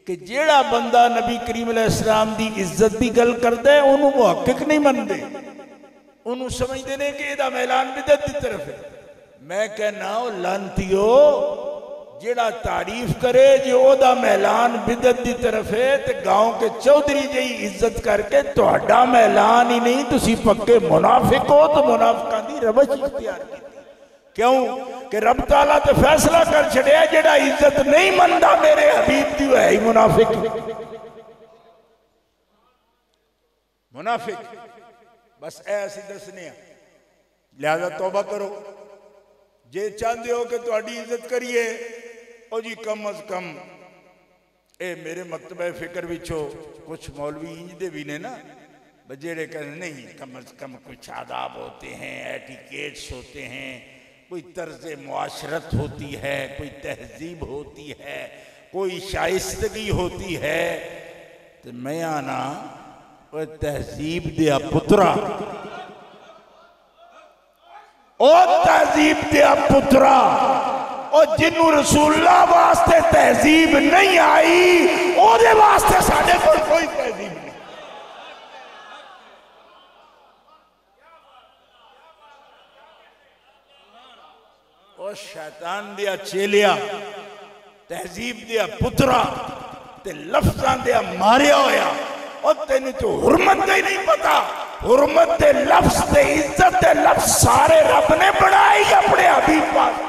कि जेड़ा बंदा नबी करीम अलैहिस्सलाम की इज्जत की गल करता है उन्होंने मुहक्किक नहीं मनते, उन्होंने समझते हैं कि यदा मैलान बिदत की तरफ है। मैं कहना लानतियो, जेड़ा तारीफ करे जो ओदा मैलान बिदत की तरफ है, तो गांव के चौधरी जी इज्जत करके तुहाडा मैलान ही नहीं, तुसी पक्के मुनाफिक हो। तो मुनाफिकां दी रवश इख्तियार की। क्यों कि रब ताला तो फैसला कर छड़िया, जेड़ा इज्जत नहीं मनदा मेरे हबीब दी है ही मुनाफिक। मुनाफिक बस ऐसी दसने, लिहाजा तौबा करो। जे चाहते हो कि तुहाडी इज्जत करिए, ओ जी कम अज कम ए मेरे मकतबे फिक्र विचो कुछ मौलवी इंजदे भी ने ना, जेड़े कहते नहीं कम अज कम कुछ आदाब होते हैं, एटिकेट्स होते हैं, कोई तर्ज मुआशरत होती है, कोई तहजीब होती है, कोई शाइस्तगी होती है। तो मैं आना वो तहजीब दिया पुत्रा, ओ तहजीब दिया पुत्रा, और जिन्हों रसूलुल्लाह वास्ते तहजीब नहीं आई ओदे वास्ते साडे कोल कोई तहजीब नहीं। ओ शैतान दिया चेलिया, तहजीब दिया पुत्रा, ते लफ्जां दिया मारिया होया। और तेन तो हुरमत का ही नहीं पता, हुरमत दे लफ्ज दे इज्जत दे लफ्ज सारे रब ने बनाए अपने हबीब पास।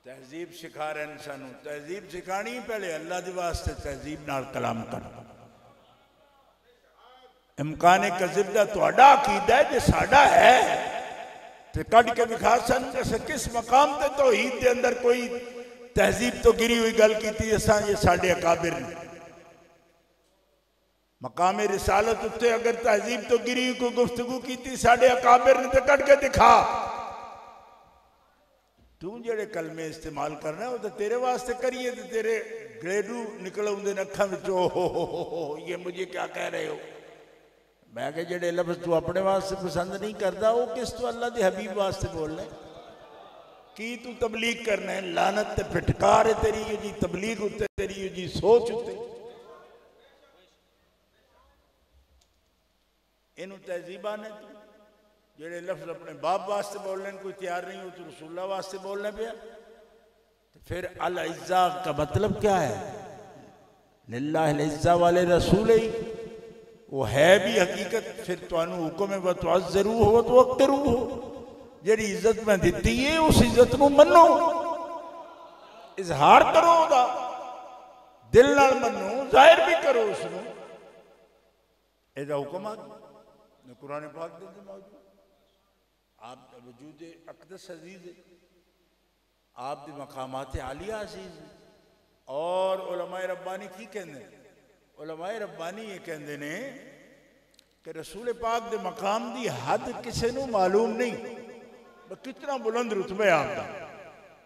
तहजीब सिखा रहे हैं सानू, तहजीब सिखानी पहले अल्लाह के वास्ते तहजीब नाल कलाम कर। इमकान कज़िब दा तुहाडा अकीदा है, जे साडा है तो कट के विखा सन किस मकाम ते तौहीद दे अंदर कोई तहजीब तो गिरी हुई गल की असां ये साडे अकाबिर ने। मकाम रिसालत उत्ते अगर तहजीब तो गिरी हुई कोई गुफ्तगू की साडे अकाबिर ने तो कट के दिखा। तू जेड़े कलमे इस्तेमाल करना है वो तो तेरे वास्ते करिए, तो तेरे ग्रेडू निकल आउंदे ने अखां विचों, हो ये मुझे क्या कह रहे हो। मैं कहा जेड़े लफ्ज तू अपने वास्ते पसंद नहीं करता वो किस तू अल्लाह के हबीब वास्ते बोलना है? की तू तबलीग करना है? लानत ते फिटकार है तेरी जी तबलीग उत्ते, तेरी जी सोच उत्ते। इनू तहजीबा ने तू जेड़े लफ्ज अपने बाप वास्ते बोलने कोई तैयार नहीं हो, तो रसूलुल्लाह वास्ते बोलने पे। तो फिर अल इज़्ज़ा का मतलब क्या है? लिल्लाह अल इज़्ज़ा वाले रसूल ही वो है भी हकीकत। फिर तुहानू हुक्म है वतअज़्ज़रू हो तो वक़्तरू हो, जेड़ी इज्जत मैं दी है उस इज्जत को मनो, इजहार करो, ओदा दिल नाल मनो, जाहिर भी करो उसनू। एदा हुक्म आ कुरान पाक दे अंदर मौजूद। आप वजूद अक़दस अजीज है, आप दी मकामात आलिया अजीज है। और उलमाए रब्बानी की कहते हैं? उलमाए रब्बानी ये कहते हैं कि रसूल पाक दे मकाम दी हद किसी नूं मालूम नहीं, कितना बुलंद रुतबा है आपका।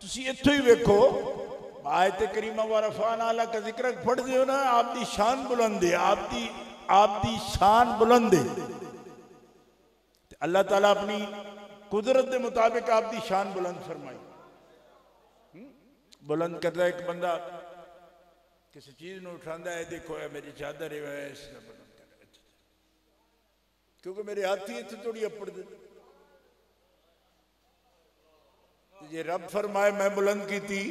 तुसी इत्थों ही वेखो, आयत करीमा व रफ़अना लका ज़िक्रक पढ़ दियो ना, आपकी शान बुलंद है, आपकी शान बुलंद है। अल्लाह ताला अपनी कुदरत के मुताबिक आपकी शान बुलंद फरमाई। बुलंद करता एक बंदा किसी चीज में उठाता है, देखो है मेरी चादर है, इसने बुलंद कर, क्योंकि मेरे हाथ ही इतनी थोड़ी अपड़ दे। जे रब फरमाए मैं बुलंद की थी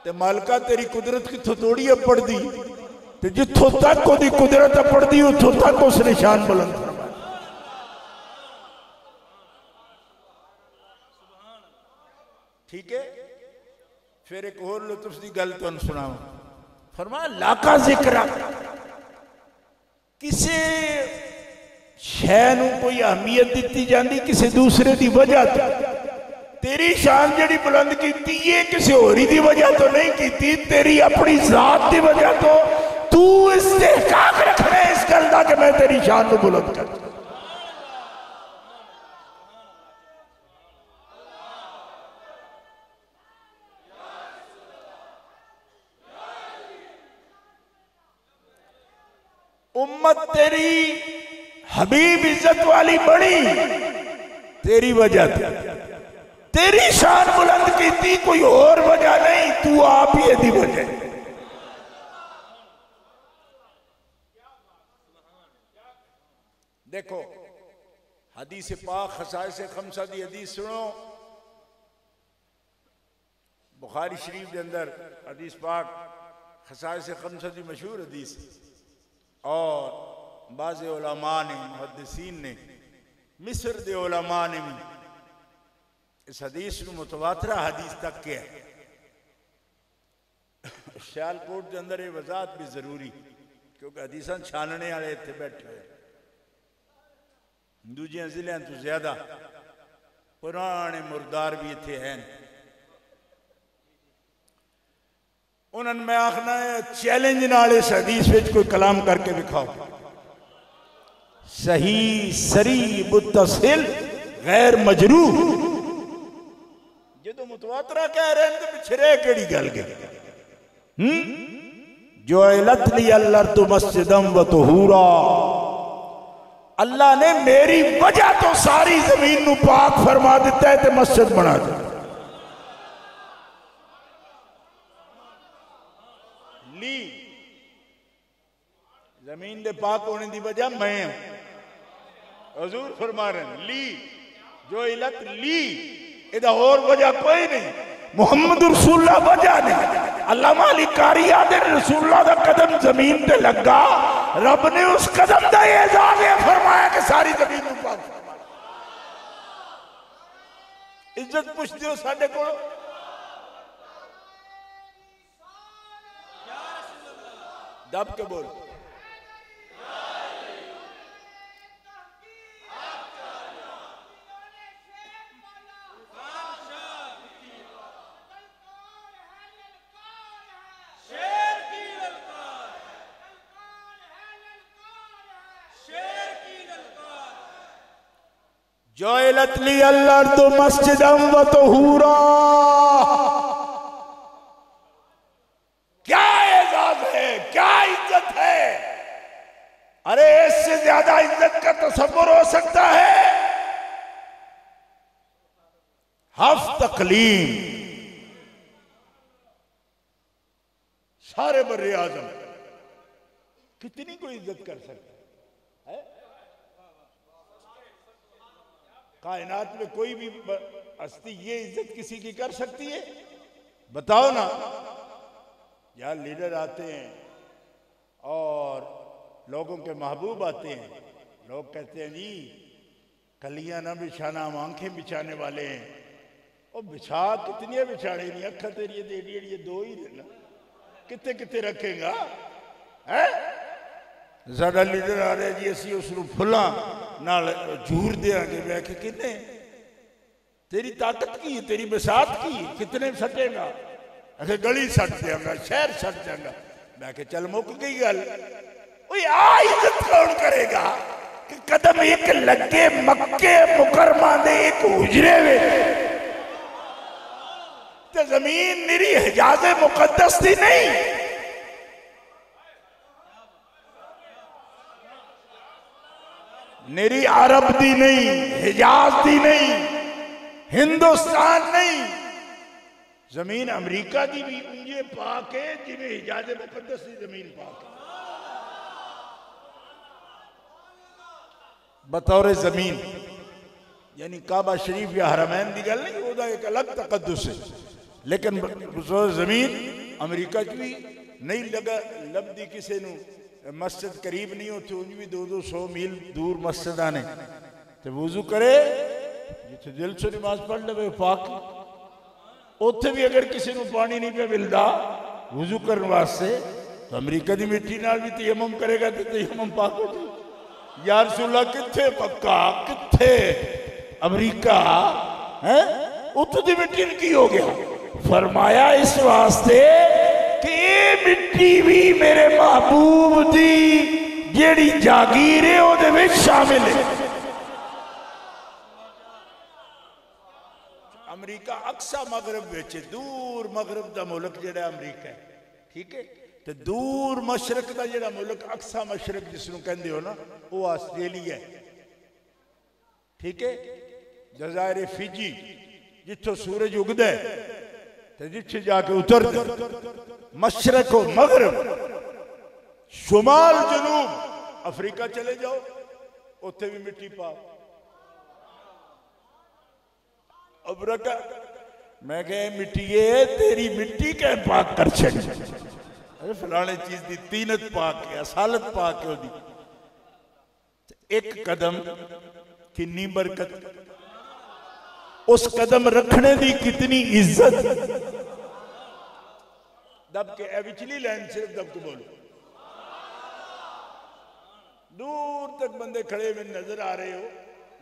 ते मालका तेरी कुदरत कितों थोड़ी अपड़ दी, ते जिथों तक ओदी कुदरत अपड़ दी उथों तक उसने शान बुलंद फरमाई। ठीक है, फिर एक और लुत्फ की गल तुहानू सुनावां। फरमाया लाका जिक्र, किसी शै नूं कोई अहमियत दी जाती किसी दूसरे की वजह तो। तेरी शान जिहड़ी बुलंद की है किसी होरी की वजह तो नहीं की, तेरी अपनी जात की वजह तो। तू इस्तेहकाक रखना इस गल का कि मैं तेरी शान को बुलंद कर। उम्मत तेरी हबीब इज्जत वाली बनी तेरी वजह से। तेरी शान बुलंद की थी, कोई और वजह नहीं, तू आप ही दी वजह। देखो हदीस पाक खसाइस खमसा दी हदीस सुनो। बुखारी शरीफ के अंदर हदीस पाक खसाइस खमसा दी मशहूर हदीस, और बाज़ उलमा ने मुहद्दिसीन ने मिस्र दे उलमा ने भी इस हदीस को मुतवातिरा हदीस तक किया है। सियालकोट के अंदर ये वजाहत भी जरूरी, क्योंकि हदीसा छानने वाले इतने बैठे हुए दूजिया जिलों तो ज्यादा पुराने मुर्दार भी इतने हैं। उन्होंने मैं आखना है चैलेंज नाल इस हदीस में कोई कलाम करके दिखाओ, सही सरी मुत्तसिल गैर मजरूह। जो मुतवातिरा कह रहे हैं तो पिछे रह केड़ी गल गई। जो इलत ली अल्लाह तो मस्जिदम व तुहूरा, अल्लाह ने मेरी वजह तो सारी जमीन नू पाक फरमा दिता है ते मस्जिद बना दी। ली जमीन दे पाक होने की वजह मैं हूं। हजूर फरमा रहे हैं ली, जो इलत ली, इदा और वजह कोई नहीं। मुहम्मद रसूलुल्लाह वजह नहीं। अल्लामा अली कारी आदे रसूलुल्लाह दा कदम जमीन पे लगा, रब ने उस कदम का एजाज फरमाया कि सारी जमीन नूं पाक फरमा। इज्जत पुछते हो साडे कोल, दब के बोल। जोइलत ली अल्लाह तो मस्जिदम व तुहूरा, क्या एजाज है, क्या इज्जत है। अरे इससे ज्यादा इज्जत का तसव्वुर हो सकता है। हफ तकलीम सारे बर्रे आजम कितनी कोई इज्जत कर सकता है। कायनात में कोई भी हस्ती ये इज्जत किसी की कर सकती है? बताओ ना। यार लीडर आते हैं और लोगों के महबूब आते हैं, लोग कहते हैं जी कलियां ना बिछाना, हम आंखें बिछाने वाले हैं। और बिछा कितनी बिछाने नहीं, अखा तेरी ये दो ही ना, कितने कितने रखेगा है। साडा लीडर आ रहा जी, असी उसनू फुलां नाल झूर देंगे। मैं कि कितने, तेरी ताकत की है, तेरी बसात की है, कितने सटेगा? अखे गली सट देंगा, शहर सट देंगा। मैं कि चल मुक गई गल। आ इज्जत कौन करेगा? कि कदम एक लगे मक्के मुकरमा दे एक हुजरे वे ते जमीन निरी हिजाज़े मुकद्दस दी नहीं, निरी अरब दी नहीं, हिजाज दी नहीं, हिंदुस्तान नहीं, जमीन अमेरिका की भी उंजे पाक है जिमें हिजाज़े मुकद्दस की जमीन पाक है बतौर जमीन। यानी काबा शरीफ या हरमैन की गल नहीं, वो एक अलग तकद्दुस है, लेकिन बतौर जमीन अमेरिका च भी नहीं लगा लभदी किसी नूं मस्जिद करीब नहीं, उत्थे उंज भी 200 मील दूर मस्जिद ने, तो वुजू करे जिथे दिल से नमाज पढ़ ले पाक। उत्थे भी अगर किसी को पानी नहीं पे मिलता वुजू करने वास्ते तो अमेरिका की मिट्टी नाल भी तयम्मुम करेगा तो तयम्मुम पाक हो जाए। या रसूलल्लाह किथे मक्का किथे अमेरिका है, उत्थे की मिट्टी की हो गया। फरमाया इस वास्ते कि ये मिट्टी भी मेरे महबूब दी जेड़ी जागीर है ओदे विच शामिल है। अमरीका अक्सा मगरब विच दूर मगरब दा मुल्क जेड़ा अमरीका है, ठीक है, ते दूर मशरक दा जेड़ा मुल्क अक्सा मशरक जिसनू कहंदे हो ना वो आस्ट्रेलिया है, ठीक है। जजायर फिजी जिथों सूरज उगदा है ते जिथे जाके उतरदा, मशरक और मगरब शुमाल जनूब अफ्रीका चले जाओ उत्थे भी मिट्टी पाओ। अबरका मैं कहे मिट्टी है तेरी मिट्टी क्या पाक कर छड़ी, अरे फलाने चीज की तीनत पाक है असालत पाक है ओदी। एक कदम कितनी बरकत, उस कदम रखने की कितनी इज्जत। दब के विचली लाइन सिर्फ दब के बोलो, दूर तक बंदे खड़े हुए नजर आ रहे हो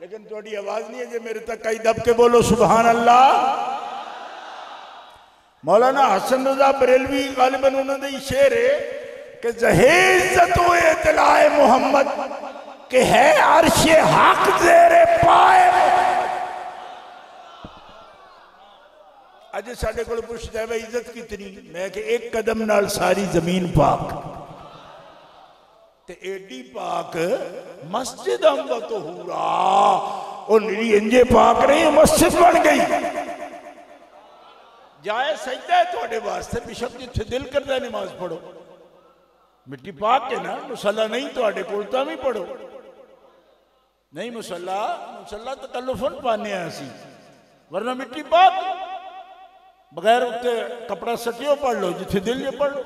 लेकिन थोड़ी आवाज नहीं है जो मेरे तक कई। दब के बोलो सुभान अल्लाह। मौलाना हसन रजा बरेलवी गालिबन उन्होंने शेर है कि जहेज़त व इत्लाए मोहम्मद के है अर्शे हक ज़ेरे पाए। अज साडे कोल पुछदा है इज्जत कितनी, मैं कि एक कदम नाल सारी जमीन पाक ते एडी पाक मस्जिद अम्बतहुरा और निरी इंजे पाक नहीं मस्जिद बन गई। जाए सजदा है थोड़े वास्ते बेशक जिथे दिल करता नमाज पढ़ो, मिट्टी पाक है ना। मुसल्ला नहीं थोड़े कोल तां भी पढ़ो, नहीं मुसल्ला मुसल्ला तकल्लुफन पाने असी, वरना मिट्टी पाक बगैर उत्ते कपड़ा सटियो पढ़ लो जिथे दिल ये पढ़ लो।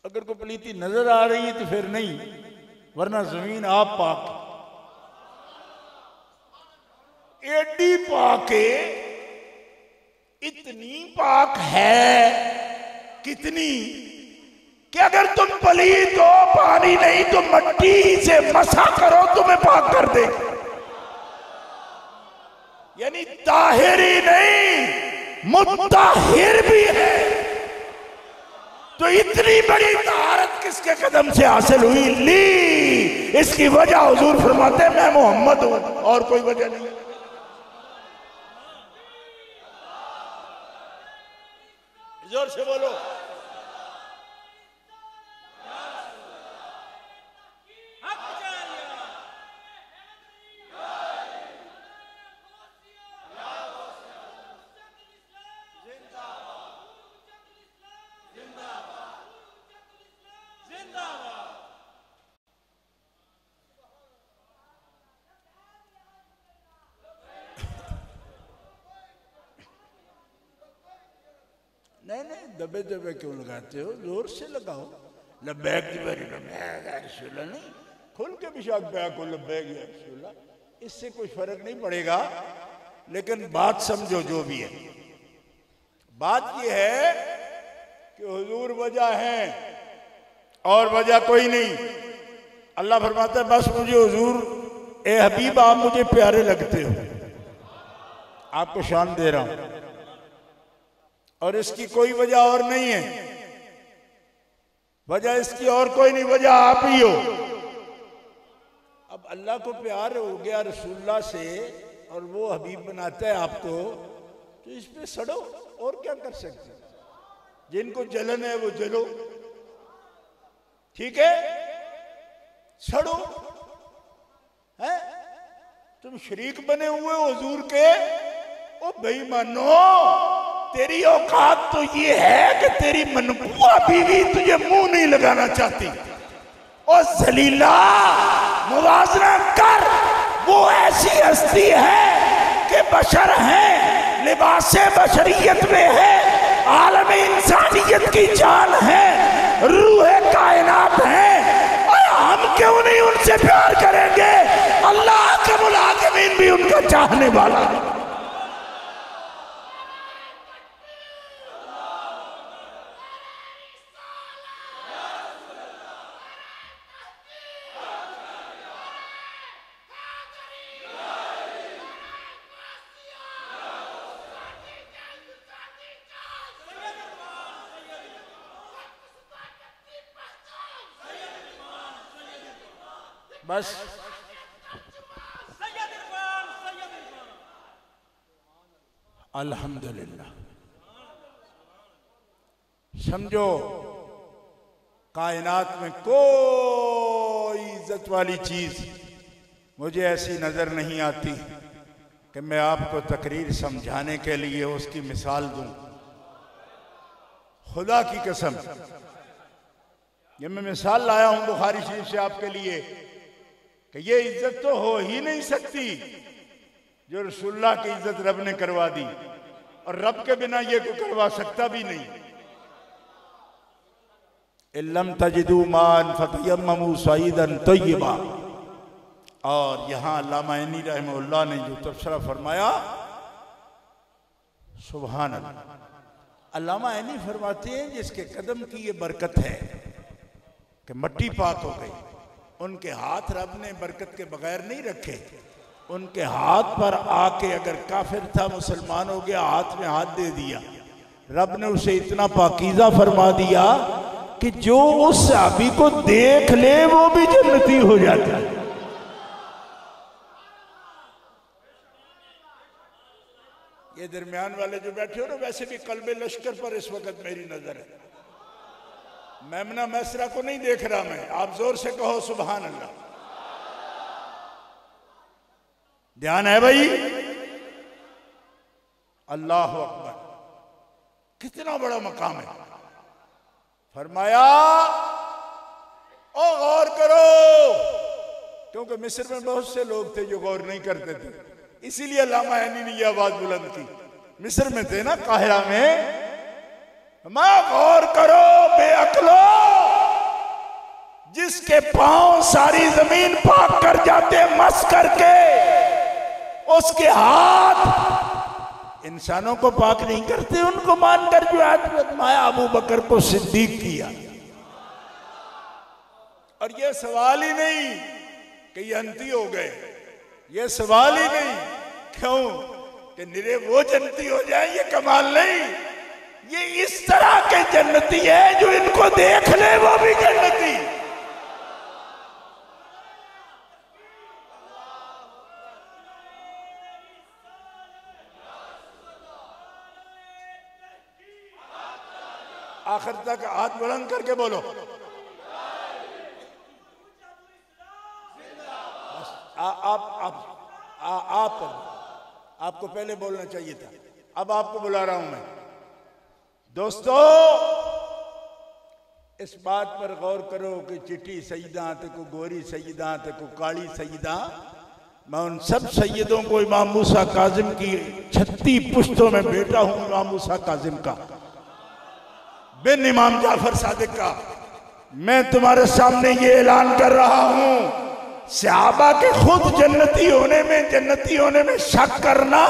अगर कोई पलीती नजर आ रही है तो फिर नहीं, वरना जमीन आप पाक एडी पाक है, इतनी पाक है कितनी कि अगर तुम पलीत हो पानी नहीं तो मट्टी से मसा करो तुम्हें पाक कर दे। यानी ताहिरी नहीं मुत्ताहिर भी है। तो इतनी बड़ी तारत किसके कदम से हासिल हुई ली, इसकी वजह हुजूर फरमाते मैं मोहम्मद हूं और कोई वजह नहीं। जोर से बोलो नहीं नहीं दबे दबे क्यों लगाते हो, जोर से लगाओ। लब्बैक की बारी रसूलल्लाह नहीं, खुल के बेशक बैक हो लब्बैक या रसूलल्लाह, इससे कोई फर्क नहीं पड़ेगा। लेकिन बात समझो जो भी है, बात यह है कि हुजूर वजह है और वजह कोई नहीं। अल्लाह फरमाता है बस मुझे हुजूर ए हबीब आप मुझे प्यारे लगते हो, आपको शान दे रहा हूं और इसकी कोई वजह और नहीं है। वजह इसकी और कोई नहीं, वजह आप ही हो। अल्लाह को प्यार हो गया रसूलुल्लाह से और वो हबीब बनाता है आपको, तो इस पे सड़ो, और क्या कर सकते। जिनको जलन है वो जलो, ठीक है, सड़ो। है तुम शरीक बने हुए हो हुजूर के, ओ बेईमानो, तेरी औकात तो ये है कि तेरी मनबूआ बीवी तुझे मुंह नहीं लगाना चाहती। और जलीला मुवाजना कर, वो ऐसी हस्ती है कि बशर है, लिबासे बशरियत में है, आलम इंसानियत की जान है, रूह कायनात है, और हम क्यों नहीं उनसे प्यार करेंगे। अल्लाह के मुलाज़िमीन भी उनका चाहने वाला है। बस अल्हम्दुलिल्लाह। समझो कायनात में कोई इज्जत वाली चीज मुझे ऐसी नजर नहीं आती कि मैं आपको तकरीर समझाने के लिए उसकी मिसाल दूं। खुदा की कसम, ये मैं मिसाल लाया हूं बुखारी शरीफ से आपके लिए कि ये इज्जत तो हो ही नहीं सकती जो रसूलुल्लाह की इज्जत रब ने करवा दी, और रब के बिना ये कोई करवा सकता भी नहीं। इल्लम तजिदू मान फतयम्ममू सईदन तय्यबा। और यहां अल्लामा ऐनी रहमहुल्लाह ने जो तबसरा फरमाया, सुभान अल्लाह। अल्लामा ऐनी फरमाते हैं जिसके कदम की ये बरकत है कि मट्टी पाक हो गई, उनके हाथ रब ने बरकत के बगैर नहीं रखे। उनके हाथ पर आके अगर काफिर था, मुसलमान हो गया, हाथ में हाथ दे दिया, रब ने उसे इतना पाकीज़ा फरमा दिया कि जो उस सहाबी को देख ले वो भी जन्नती हो जाता है। ये दरमियान वाले जो बैठे हो ना, वैसे भी कल्बे लश्कर पर इस वक्त मेरी नजर है। मेमना मैसरा को नहीं देख रहा मैं, आप जोर से कहो सुभान अल्लाह। ध्यान है भाई, अल्लाह अकबर, कितना बड़ा मकाम है। फरमाया ओ गौर करो, क्योंकि मिस्र में बहुत से लोग थे जो गौर नहीं करते थे, इसीलिए अल्लामा ऐनी ने यह आवाज बुलंद की। मिस्र में थे ना, काहिरा में। मैं गौर करो बेअक्लो, जिसके पांव सारी जमीन पाक कर जाते मस करके, उसके हाथ इंसानों को पाक नहीं करते, उनको मानकर जो आजमाया अबू बकर को सिद्दीक किया। और यह सवाल ही नहीं कि ये अंती हो गए, यह सवाल ही नहीं क्यों कि निरे वो जन्नती हो जाए, ये कमाल नहीं। ये इस तरह के जन्नती है जो इनको देख ले वो भी जन्नती। आखिर तक हाथ बुलंद करके बोलो। आपको पहले बोलना चाहिए था, अब आपको बुला रहा हूं मैं। दोस्तों, इस बात पर गौर करो कि चिट्टी सईदा ते को गोरी सईदा ते को काली सईदा, मैं उन सब सैयदों को इमाम मूसा काजिम की 36 पुश्तों में बेटा हूं, इमाम मूसा काजिम का बिन इमाम जाफर सादिक का। मैं तुम्हारे सामने ये ऐलान कर रहा हूं, सहाबा के खुद जन्नती होने में शक करना,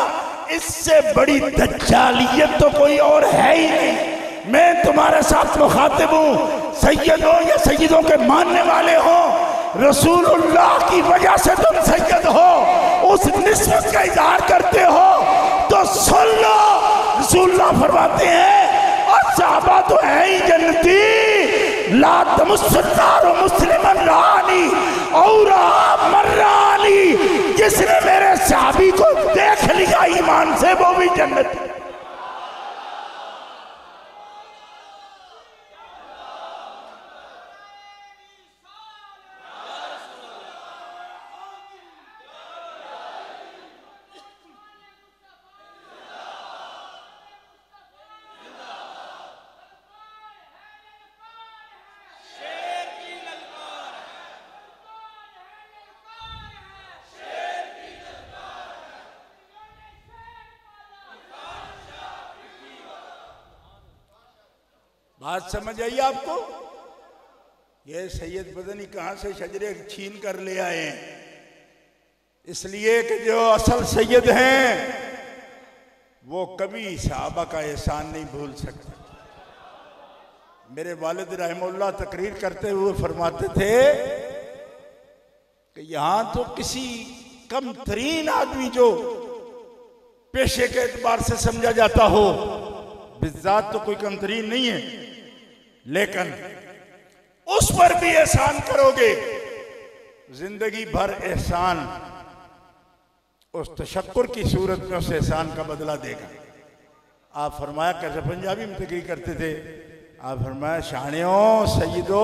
इससे बड़ी दज्जालियत तो कोई और है ही नहीं। मैं तुम्हारे साथ मुखातिब हूं, सैयद हो या सैयदों के मानने वाले हो, रसूलुल्लाह की वजह से तुम सैयद हो, उस निस्बत का इजहार करते हो तो सुन लो। रसूलुल्लाह फरमाते हैं और सहाबा तो है ही जन्नती, ला तमुस्सन्नार मुस्लिमन रानी और मर्रानी, जिसने मेरे सहाबी को देख लिया ईमान से वो भी जन्नत। बात समझ आई आपको? ये सैयद पता नहीं कहां से शजरे छीन कर ले आए हैं, इसलिए कि जो असल सैयद हैं वो कभी सहाबा का एहसान नहीं भूल सकते। मेरे वालिद रहमतुल्लाह तकरीर करते हुए फरमाते थे कि यहां तो किसी कम तरीन आदमी जो पेशे के एतबार से समझा जाता हो, बिज़ात तो कोई कम तरीन नहीं है, लेकिन उस पर भी एहसान करोगे, जिंदगी भर एहसान उस तशक्कुर की सूरत में उस एहसान का बदला देगा। आप फरमाया, कैसे पंजाबी में तकरीर करते थे, आप फरमाया, शानियो सैयदो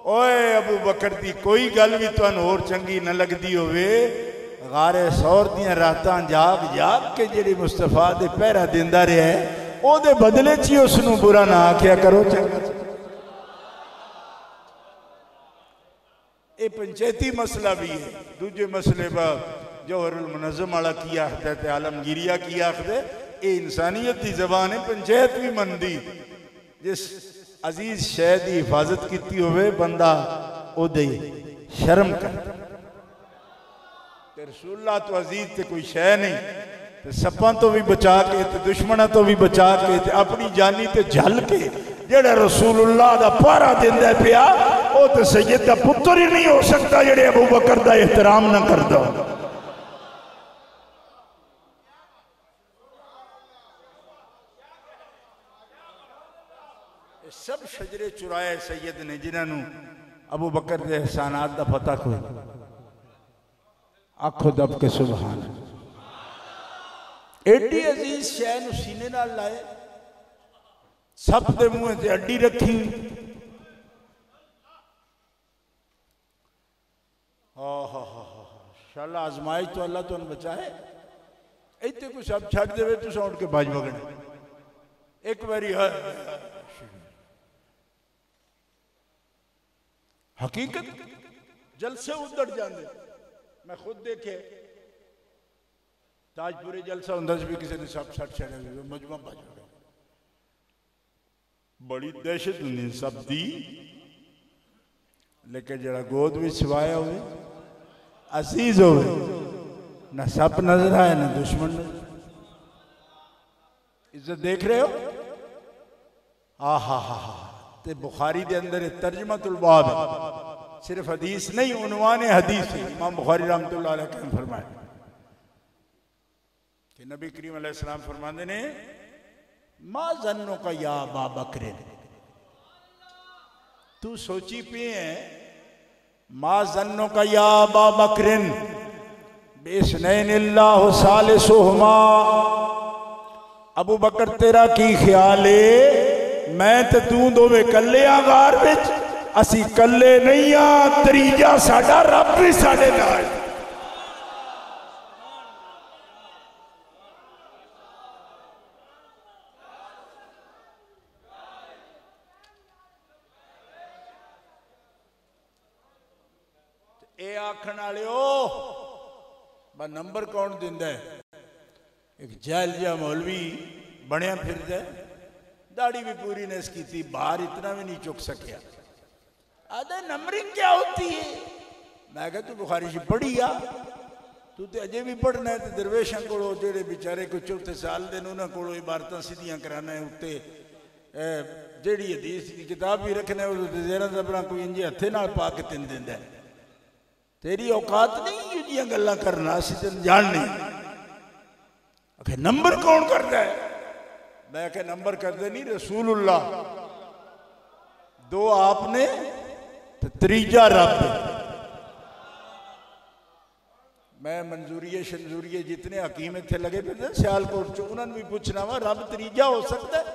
ओए अबू बकर दी कोई गल भी तुहानू होर चंगी न लगदी होवे, गारे सौर दियां रातां जाग जाग के जेड़ी मुस्तफा दे पहरा दिंदा रहा है, ओदे बदले च ही उसनू बुरा ना आख्या करो। चंगा ये पंचायती मसला भी है। दूजे मसले पर जौहरुल मुनज़्ज़म वाला की आखदे, आलमगीरिया की आखदे, ये इंसानियत की जबान है, पंचायत भी मनदी। जिस अजीज शै की हिफाजत की होवे बंदा ओदे शर्म कर। रसूलुल्लाह तो अजीज ते कोई शै नहीं, ते सप्पां तो भी बचा के, ते दुश्मनां तो भी बचा के, ते अपनी जानी ते झल के जेड़ा रसूलुल्लाह दा पहरा दिंदा पिया, वो तो सैयद दा पुत्र ही नहीं हो सकता जेड़े अबू बकर दा एहतराम ना करदा। सब शजरे चुराए सैयद ने जिन्होंने अबू बकर के एहसानात का पता कोई। आखो दब के सुभान। एडी अजीज शै नूं सीने नाल लाए, सब दे मुंह ते अड्डी रखी। शाला आजमाइश तो अल्लाह तुहानू बचाए। इत्थे कोई सब छड्ड देवे तुसां उठ के भज वगणे। एक बारी हकीकत जलसे उधड़ जाते। मैं खुद देखे ताजपुरे जलसा होंदा सी, किसी ने सब सट छड़े मजमा भज गया। बड़ी दहशत होंदी सब दी, लेकिन जरा गोद में छवाया हो, अजीज हो, ना सप नजर आए ना दुश्मन नजर। इज्जत देख रहे हो? हा ते बुखारी के अंदर तर्जमतुल बाब है, सिर्फ हदीस नहीं, उन्वान हदीस है। इमाम बुखारी रहमतुल्लाह अलैह ने फरमाया कि नबी करीम अलैहिस्सलाम फरमाते ने, मा जन्नो का या अबा बकर, तू सोची पे है, मा जन्नो का या अबा बकर बिस्नैनिल्लाहु सालिसुहुमा, अबू बकर तेरा की ख्याल है, मैं ते तू दोवे कल्ले आ गार विच, असी कल्ले नहीं आ, त्रीजा साडा रब भी साडे नाल। ए आखण वालिओ बा नंबर कौन दिंदा है? एक जैल जिहा मौलवी बनया फिरदा है, दाढ़ी भी पूरी ने इसकी, बाहर इतना भी नहीं चुक सकिया। आधे नंबरिंग क्या होती है? मैं कहा तू बुखारी से पढ़ी आ, तू तो अजे भी पढ़ना है। तो दरवेशों को जेडे बेचारे कोई चौथे साल दिन उन्होंने को इबारत सीधियां कराना है, उत्ते जेड़ी हदीस की किताब भी रखना है, जेरा जबरा कोई इंजे हथे नाल पा के तेन दिंदा है। तेरी औकात नहीं ये गल्लां करना, असीं तेन जान नहीं। आखे नंबर कौन करता है? मैं क्या नंबर करते नहीं, रसूलुल्लाह दो आपने तो त्रीजा रब। मैं मंजूरिये शंजूरिये जितने हकीम इतने लगे पे सियालकोट च उन्होंने भी पूछना वा रब त्रीजा हो सकता है?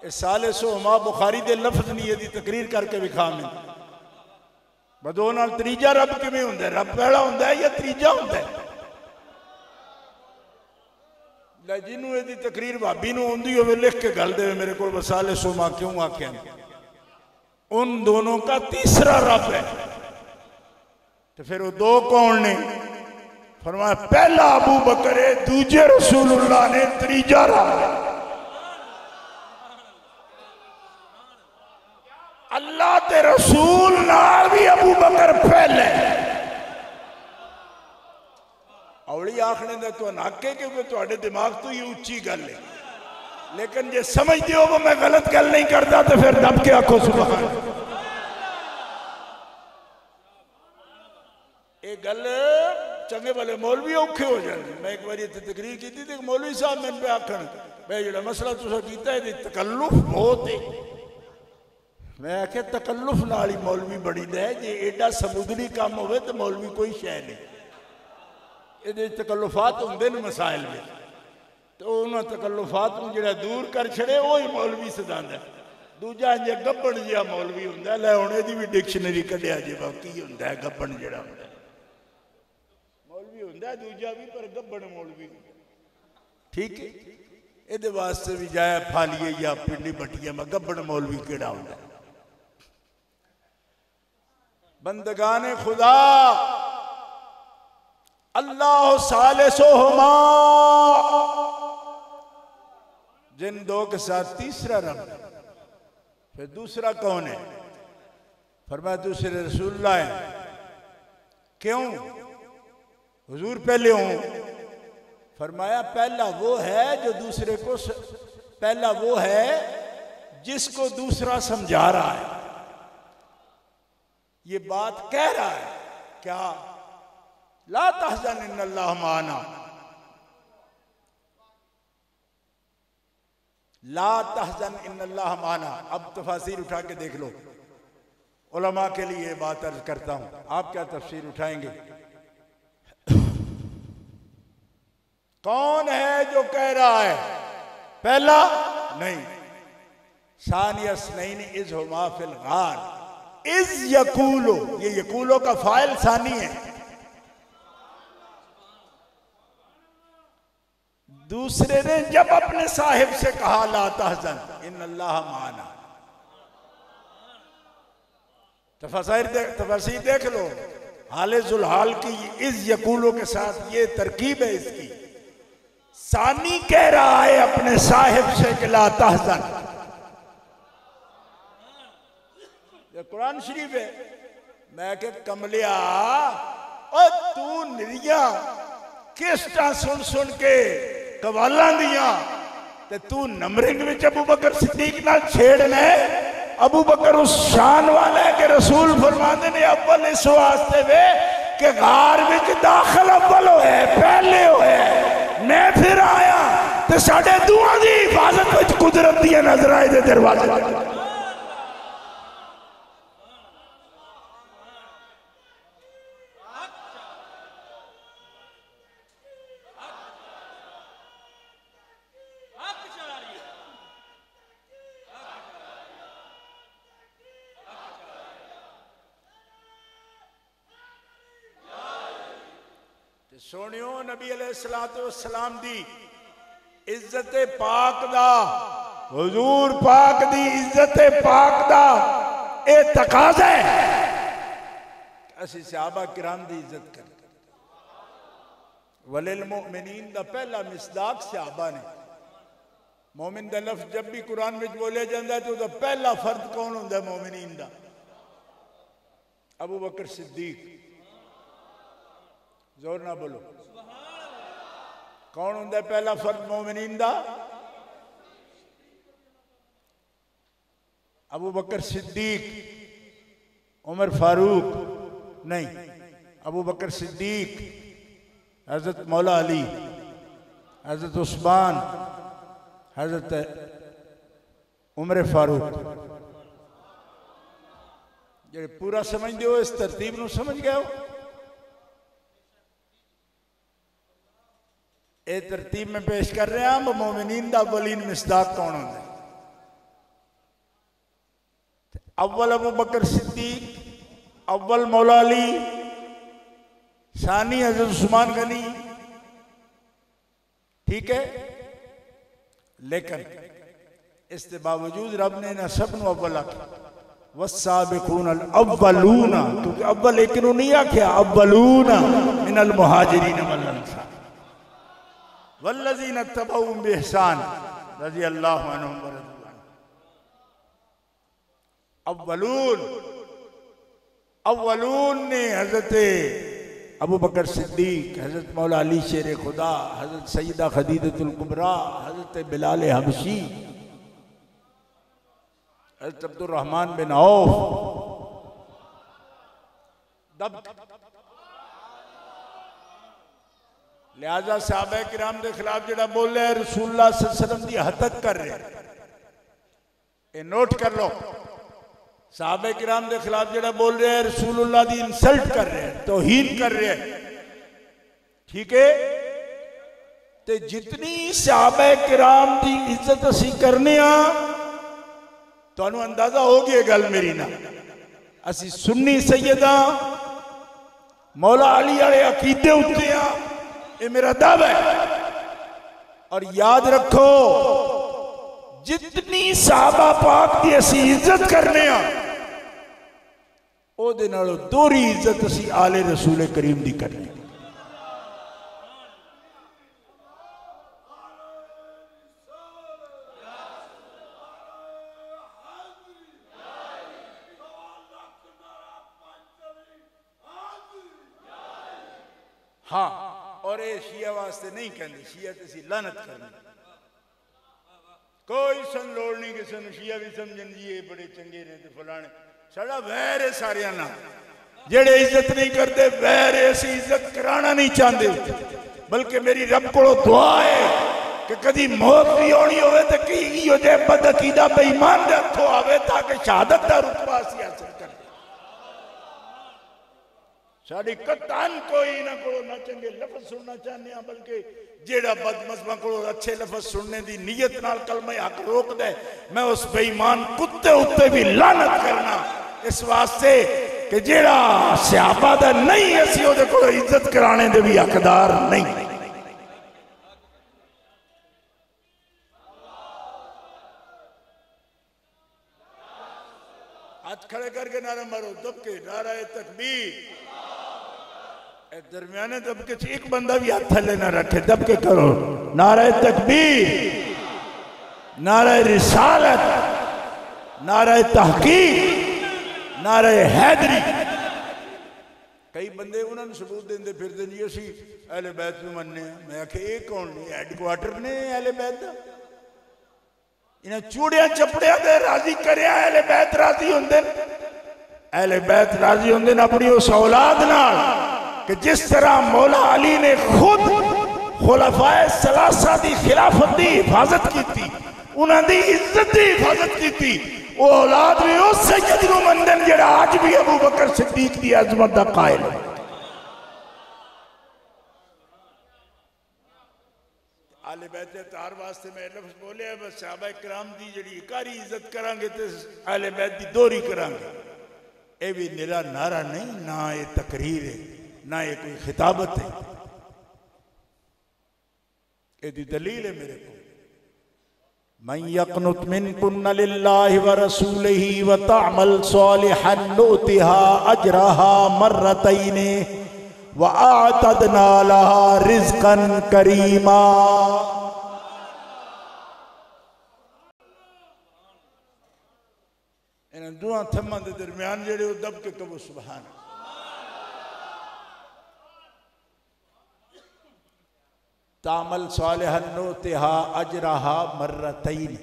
साले सोमा बुखारी दे लफ्ज नहीं यदि तकरीर करके विखा मैं बदो नाल त्रीजा रब किवें हुंदा है? रब पहला हुंदा है या त्रीजा हुंदा है? जिन्हों यदि तकरीर भाभी नूं आउंदी होवे लिख के गल दे मेरे को वसाले सोमा क्यों आख्या? उन दोनों का तीसरा रब है। तो फिर वो दो कौन ने? फरमाया पहला अबू बकर है, दूजे रसूलुल्लाह ने, त्रीजा रब है। अल्लाह ते रसूल नाल भी अबू बकर पहले। औली आखने दे तो नाके क्योंकि तुम्हारे दिमाग तो ही उच्ची गल है, लेकिन जे समझते हो वो मैं गलत गल नहीं करता तो फिर दब के आखो सुभान। एक गल चंगे वाले मौलवी औखे हो जाते। मैं एक बार इतने तकरीर की थी, मौलवी साहब मैंने पे आखन भाई जो मसला तुसा कीता है तकल्लुफ बहुत है। मैं आख्या तकल्लुफ नाल ही मौलवी बड़ी दा है, जे एडा समुद्री काम होवे तो मौलवी कोई शै नहीं। ये तकल्लुफात होंगे न मसाइल में, तो उन्होंने तकल्लुफात को जो दूर कर छड़े वो ही मौलवी सदांदा। दूजा जे गब्बन जिहा मौलवी हुंदा लै हुण इहदी भी डिक्शनरी कढ़िया जे बाकी हुंदा है गब्बन जिहड़ा हुंदा मौलवी हुंदा दूजा भी, पर गब्बन मौलवी ठीक है। इहदे वास्ते भी जाया फालिए या पिंडी बटिया में गब्बन मौलवी केड़ा हुंदा? बंदगाने खुदा अल्लाह सालिसुहुमा, जिन दो के साथ तीसरा रब। फिर दूसरा कौन है? फरमाया दूसरे रसूलुल्लाह है। क्यों हुजूर पहले हूं? फरमाया पहला वो है जो दूसरे को पहला वो है जिसको दूसरा समझा रहा है, ये बात कह रहा है। क्या? ला तहज़न इन्नल्लाह माना, ला तहज़न इन्नल्लाह माना। अब तफसीर उठा के देख लो, उलमा के लिए बात अर्ज करता हूं, आप क्या तफसीर उठाएंगे? कौन है जो कह रहा है? पहला नहीं, सानियस नहीं, इज हुमा फिल गार, इज यकूलो, ये यकूलो का फाइल सानी है। दूसरे ने जब अपने साहिब से कहा ला तहज़न इन्नल्लाह माना, तफसीर देख लो हाले जुलहाल की, इस यकूलो के साथ ये तरकीब है इसकी। सानी कह रहा है अपने साहिब से कि ला तहज़न, ये कुरान शरीफ है। मैं के कमलिया और तू निरिया किस्टा सुन सुन के कवाला दिया ते तू नमरिंग विच अबू बकर सिद्दीक नाल छेड़ना है। अबू बकर उस शान वाला है कि रसूल फरमाते ने अव्वल इस वास्ते वे कि गार विच दाखिल अव्वल होए, पहले होए। मैं फिर आया ते साडे दुआ दी हिफाजत विच कुदरत दी नजर आए दे दरवाजे। सोनियो नबी अलैहिस्सलाम दी इज्जत पाक दा, हुजूर पाक दी इज्जत पाक दा ए तकाजा है असी सहाबा किराम दी इज्जत कर। वलिल मुमिनीन दा पहला मिसदाक सहाबा ने। मोमिन दा लफ्ज जब भी कुरान में बोलिया जाता है तो उसका पहला फर्द कौन होंदा है मोमिनीन दा? अबू बकर सिद्दीक। जोर ना बोलो, कौन होंदा पहला फर्द मोमिनीन दा? अबू बकर सिद्दीक। उमर फारूक नहीं, अबू बकर सिद्दीक, हजरत मौला अली, हजरत उस्मान, हजरत उमर फारूक। जे पूरा समझते हो इस तरतीब नूं समझ गए हो। ये तरतीब में पेश कर रहे हैं मोमिनीन दा अव्वलीन मिसदाक कौन होंगे। अव्वल अबू बकर सिद्दीक, अव्वल मौला अली, सानी हजरत उस्मान गनी। ठीक है, लेकिन इसके बावजूद रब ने ना सब नूं अव्वल आख्या, वस्साबिकून अल अव्वलूना, क्योंकि अव्वल एक नूं नहीं आख्या, अव्वलूना मिनल मुहाजिरीन वल अंसार वल्लज़ीना तबऊहुम बिइहसान रज़ियल्लाहु अन्हुम व रज़ू अन्हुम। अव्वलून ने हजरत अबू बकर सिद्दीक, हजरत मौला अली शेर खुदा, हजरत सैयदा खदीजतुल कुबरा, हजरत बिलाल हबशी, हजरत अब्दुर्रहमान बिन औफ, लिहाजा सहाबा किराम के खिलाफ जो बोल रहे हैं रसूलुल्लाह सल्लल्लाहु अलैहि वसल्लम की हतक कर रहे हैं, ये नोट कर लो। सहाबा किराम के खिलाफ जो बोल रहे हैं रसूलुल्लाह की इंसल्ट कर रहे हैं, तौहीन कर रहे हैं। ठीक है, ते जितनी सहाबा किराम की इज्जत असी करने तो अंदाजा हो गया गल मेरी ना, असी सुन्नी सैयदा मौला अली वाले अकीदे उत्ते आ, ये मेरा दावा है। और याद रखो जितनी सहाबा पाक की असी इज्जत करने ओदे नालों दोहरी इज्जत असी आले रसूल करीम दी करनी। हाँ, और ये शिया वास्ते नहीं कहते, शिया ते लानत करनी, कोई सन लोड़ नहीं किसी ने शिया भी समझन जी ये बड़े चंगे ने ते फलाने। साडा वैर है सारिया ना, जेड़े इज्जत नहीं करते वैर है, असी इज्जत कराना नहीं चाहते। बल्कि मेरी रब को दुआ है कि कभी मौत भी आनी हो तो कि बदअकीदा बेईमान दे हथों आवे ताकि शहादत का रुतबा असी हासिल कर। साड़ी कतान कोई ना को ना चंगे लफ्ज सुनना चाहते हैं, बल्कि जेड़ा बदमज़हबां को अच्छे लफ्ज सुनने की नीयत नाल कलमा हक रोक दे, मैं उस बेईमान कुत्ते उत्ते भी लानत करना, इस वास्ते कि जेड़ा सहाबा दा नहीं असी उहदे कोल इज्जत कराने दे भी हकदार नहीं। हाथ खड़े करके नारा मारो, दबके नारा तकबीर। दरमियाने दबके एक बंदा भी हाथ थले ना रखे, दबके करो नारा तकबीर, नारा रिसालत, नारा तहकीक, नारा हैदरी। कई बंदे उन्होंने सबूत देंदे फिरदे जी असी अहले बैत नूं मनने। मैं आखे ये कौन नहीं, हैडक्वार्टर ने अहले बैत दा, इन्हें चूड़िया चपड़िया दे राजी करे अहले बैत राजी होंदे। अहले बैत राजी होंदे अपनी उस औलाद नाल कि जिस तरह मौला अली ने खुद खुलफाए सलासा दी खिलाफत की हिफाजत की थी, उन्होंने इज्जत की हिफाजत की थी, वो औलाद भी उस सैयद नूं मनदन जिहड़ा आज भी अबू बकर सिद्दीक की अजमत दा कायल है। आले बैत तार वास्ते मैं लफ्ज बोले बस सहाबा किराम दी जिहड़ी इकारी इज्जत करांगे ते आले बैत दी दोहरी करांगे। ये भी निरा नारा नहीं, ना ये तकरीर है, ना ये कोई खिताबत है, ये दलील है मेरे को। मन यक़नुत मिनकुन्न लिल्लाहि व रसूलिही व तअमल सालिहन नुतिहा अजरहा मर्रतैन व अअतदना लहा रिज़्क़न करीमा। इन दुआ थम्मा दे दरमियान जेड़े दब के कबो सुभान तामल सालिहन नुतिहा अजरहा मर्रतैन।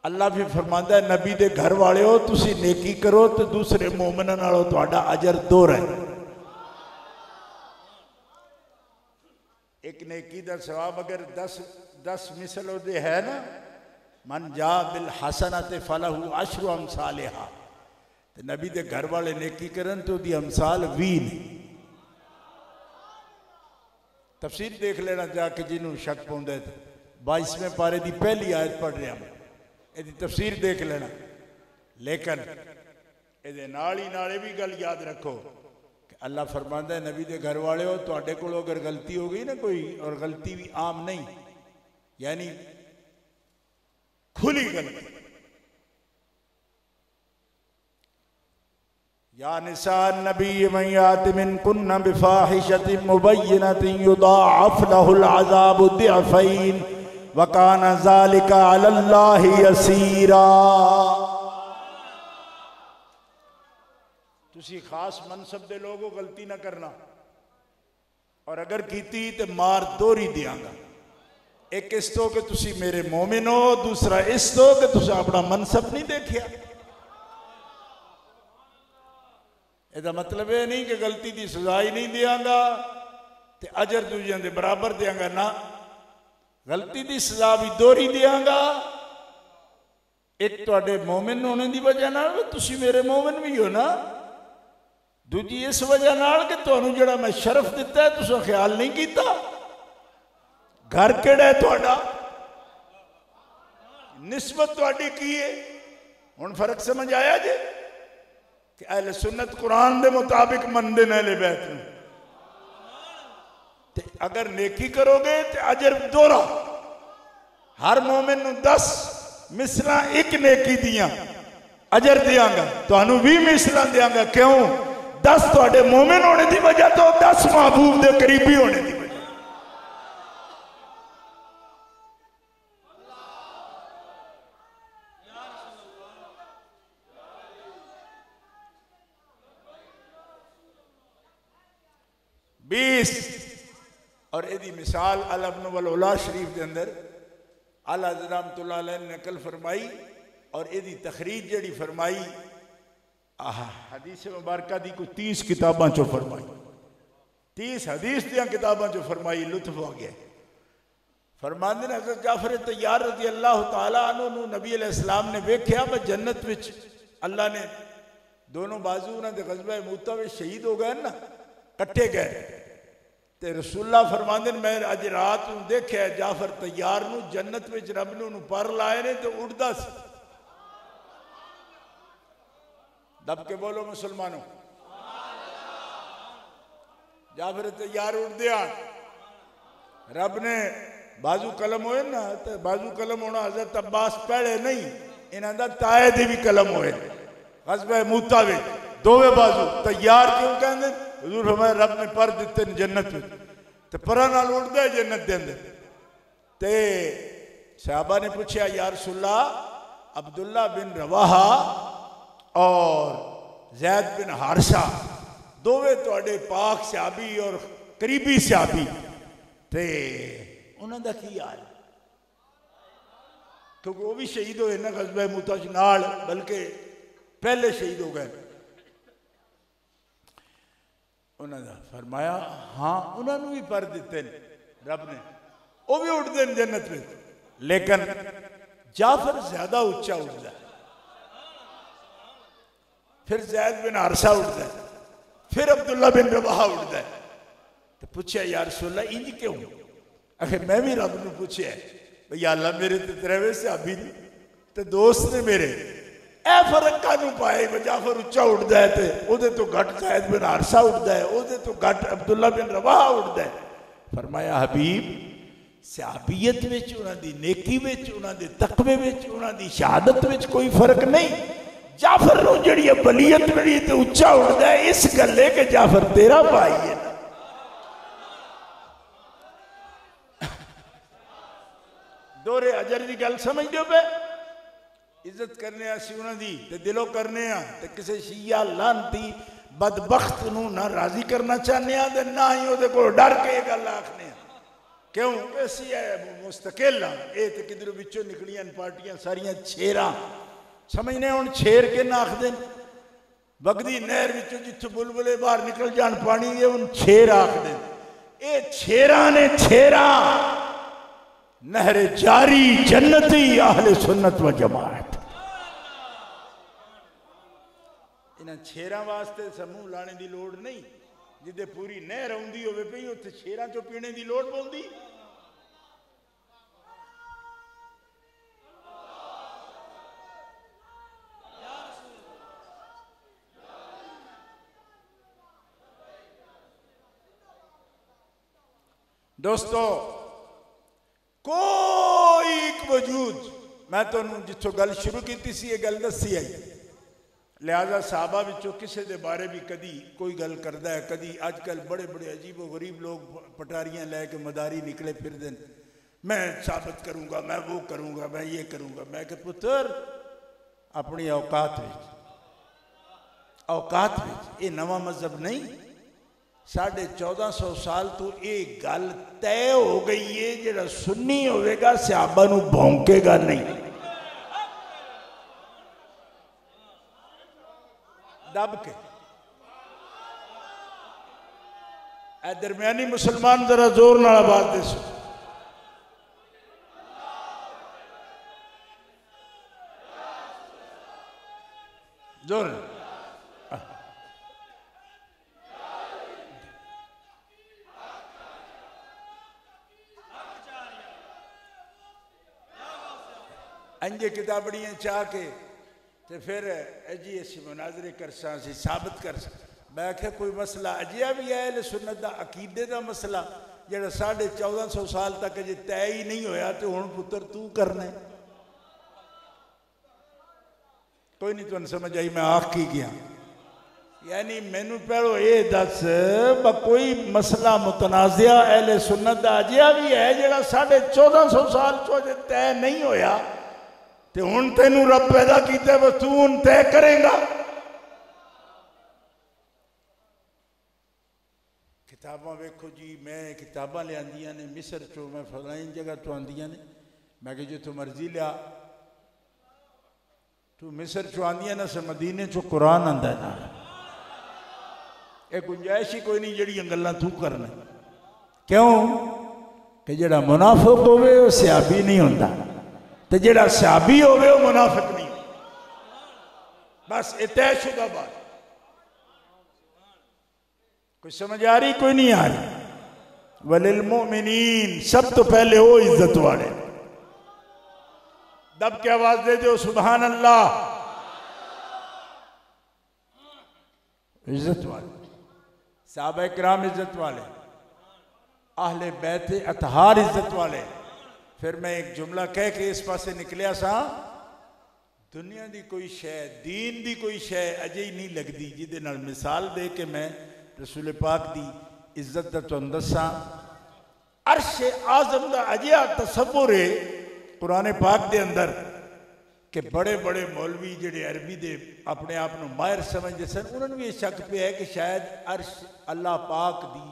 अल्लाह भी फरमांदा है नबी दे घर वाले हो तुसी नेकी करो तो दूसरे मोमिनां नालों तुहाडा अजर दोहरा है। एक नेकी दा सवाब अगर 10 मिसल ओदे है ना मन जा बिल हसनत फलहु अशरु अमसालिहा, ते नबी दे घर वाले नेकी करन तो दी अमसाल 20 ने। तफसीर देख लेना जाके जिन्हों शक पाउंदा है। 22वें पारे की पहली आयत पढ़ रहा मैं, यदि तफसीर देख लेना। लेकिन ये नाल ही नाले भी गल याद रखो कि अल्लाह फरमांदा है नबी दे घर वाले हो, तुहाडे कोलों अगर गलती हो गई ना कोई, और गलती भी आम नहीं, यानी खुली गलती। या निसा नबी मन याति मिनकुन्न बिफाहिशतिन मुबय्यनतिन युदाअफ लहुल अज़ाबु दिअफ़ैन व काना ज़ालिका अलल्लाहि यसीरा। तुसी खास मनसब दे लोगों गलती ना करना, और अगर कीती तो मार दोहरी दियांगा। एक इस तो कि तुसी मेरे मोमिन हो, दूसरा इस तो कि तुसी अपना मनसब नहीं देखिया। ਇਹਦਾ मतलब ये नहीं कि गलती की सजा ही नहीं देंगा तो अजर दूजिया के बराबर देंगा ना, गलती की सजा भी दोहरी देंगा। एक तुहाडे मोमिन होने की वजह नाल तुसी मेरे मोमिन भी हो ना, दूजी इस वजह नाल कि तुहानू जिहड़ा मैं शरफ दिता है तुसीं ख्याल नहीं किया। घर किहड़ा है तुहाडा, निस्बत तुहाडी की है, हुण फर्क समझ आया जे कि अहले सुन्नत कुरान के मुताबिक मनते हैं अहले बैत में। अगर नेकी करोगे तो अजर दोहरा, हर मोमिन नूं 10 मिसला एक नेकी दियां अजर देंगा, तुहानू 20 मिसला देंगा। क्यों? 10 तुहाडे मोमिन होने की वजह तो 10 महबूब के करीबी होने की वजह। और यदी मिसाल अल-इब्न वल-उला शरीफ के अंदर आला हज़रत रहमतुल्लाह अलैह ने नकल फरमाई, और यदी तखरीज जड़ी फरमाई हदीस मुबारका दी कोई 30 किताबों चो फरमाई, 30 हदीस दियां किताबों चो फरमाई। लुत्फ हो गया। फरमांदे ने हज़रत जाफर तैयार रज़ी अल्लाह तआला अन्हु नू नबी अलैहिस्सलाम ने वेख्या मैं जन्नत विच, अल्लाह ने दोनों बाजू उन्होंने ग़ज़वा मूता में शहीद हो गए ना, कट्टे गए। ते रसूलुल्लाह फरमांदे मैं अज रात नूं देखिया जाफर तैयार नूं जन्नत विच रब ने उन्होंने पर लाए ने तो उड़दा सी। दब के बोलो मुसलमानों, जाफर तैयार उड़दे आ, रब ने बाजू कलम होए ना, तो बाजू कलम होना हज़रत अब्बास पहले नहीं, इन्हां दा ताए दे भी कलम होए। ग़ज़वा मूता विच दोवें बाजू तैयार क्यों कहंदे? हुजूर फरमाया रब ने पर दिते जन्नत में, तो परा नाल उड़दा है जन्नत दे अंदर। ते सहाबा ने पूछा या रसूलल्लाह अब्दुल्ला बिन रवाहा और ज़ैद बिन हारिसा दोवें तुहाडे पाक सहाबी और करीबी सहाबी, ते उन्हां दा की हाल? क्योंकि वो भी शहीद होए ना ग़ज़वा मूता नाल, बल्कि पहले शहीद हो गए। उन्होंने फरमाया हाँ उन्होंने भी पर दिते रब ने, वो भी उड़ते हैं जन्नत में, लेकिन जाफर ज्यादा उच्चा उड़ता है, फिर ज़ैद बिन हारिसा उड़ता है, फिर अब्दुल्ला बिन रवाहा उड़ता है। तो पूछा या रसूलल्लाह इंज क्यों? आखिर मैं भी रब ने पूछा भाई अल्लाह मेरे तो त्रेवे सहाबी ने तो दोस्त ने मेरे, ए फर्क कानू पाए जाफर उच्चा उड़ता है तो उहदे तो घट ज़ैद बिन हारिसा उड़ता है, उहदे तो घट अब्दुल्ला बिन रवाहा उड़ता है। फरमाया हबीब सहाबियत विच उन्हां दी नेकी विच उन्हां दे तकवे विच उन्हां दी शहादत विच कोई फर्क नहीं। जाफर नूं जिहड़ी बलीयत मिली ते उच्चा उड़ता है, इस गल्ले के जाफर तेरा भाई है ना। दोहरे अजर की गल समझ दो पे, इज्जत करने असी उन्होंने ते दिलों करने ते किसी शिया लानती बदबख्त नूं ना राजी करना चाहने ते ना ही उहदे कोल डर के ये गल आखने। क्यों? असी मुस्तकिल हाँ, ये तो किधरों विचों निकलियां पार्टियां सारियां छेरा समझने। हुण छेर के ना आखदे बगदी नहर विचों जिथों बुलबुले बाहर निकल जान पानी ये हुण छेर आखदे। ये छेरा ने छेरा नहर जारी जन्नती अहले सुन्नत व जमात। इन्हां शेरां वास्ते समूह लाने की लोड़ नहीं, जिदे पूरी नहर आउंदी होवे पई उत्थे शेरां चों पीने की लोड़ पौंदी। दोस्तों, कोई एक वजूद, मैं तुहानूं जिथों गल शुरू की सी, ये गल दसी आई, लिहाजा साहबा विचों किसी के बारे भी कदी कोई गल करता है, कदी अजकल बड़े बड़े अजीबो गरीब लोग पटारियां लैके मदारी निकले फिरदे हैं, मैं साबित करूँगा, मैं वो करूँगा, मैं ये करूँगा। मैं कि पुत्र अपनी औकात विच ये नवा मजहब नहीं। 1450 साल तो ये गल तय हो गई है, जिहड़ा सुन्नी होवेगा सहाबा नूं भौंकेगा नहीं, दब के। ए दरमियानी मुसलमान जरा जोर नाल आवाज दसो। जोर अंजे किताबड़ियां चाह के तो फिर जी असी मुनाजरे कर सी साबित कर। मैं आख्या कोई मसला अजिया भी है अहले सुन्नत दा अकीदे का मसला जिहड़ा 1450 साल तक अजे तय ही नहीं होया, तो हुण पुत्र तू करना है। कोई नहीं, तुहानूं समझ आई मैं आख की गया। यानी मैनू पहलो ये दस कोई मसला मुतनाज़िया अहले सुन्नत दा अजिया भी है जिहड़ा 1450 साल चो अजे तय नहीं होया, तो हुण तेनू रब पैदा किया, बस तू हुण तय करेगा। किताबां वेखो जी, मैं किताबां लियांदियां ने मिस्र चो, मैं फलानी जगह तो आंदियां ने, मैं कि जिथों मर्जी लिया, तू मिस्र चो आंदियां ना से मदीने चो कुरान आंदा है ना। ये गुंजाइश ही कोई नहीं जड़ियां गल्लां तू करना। क्यों कि जिहड़ा मुनाफिक होवे वो सहाबी नहीं होंदा, तो जिहड़ा सहाबी होवे वो मुनाफिक नहीं। बस ये तयशुदा बात। कोई समझ आ रही, कोई नहीं आ रही। वलिल मोमिनीन, सब तो पहले वो इज्जत वाले। दब के आवाज दे दो सुभान अल्लाह। इज्जत वाले साहबा किराम, इज्जत वाले अहले बैत अतहार, इज्जत वाले। फिर मैं एक जुमला कह के इस पासे निकलिया सा, दुनिया की कोई शय, दीन की कोई शय अजे ही नहीं लगती जिहदे नाल मिसाल दे के मैं रसूल पाक की इज्जत का तुहानूं दसां। अर्श आज़म का अजिहा तसव्वुर है कुरान पाक के अंदर कि बड़े बड़े मौलवी जिहड़े अरबी दे अपने आप को माहिर समझते सन, उन्होंने भी शक पे है कि शायद अर्श अल्लाह पाक दी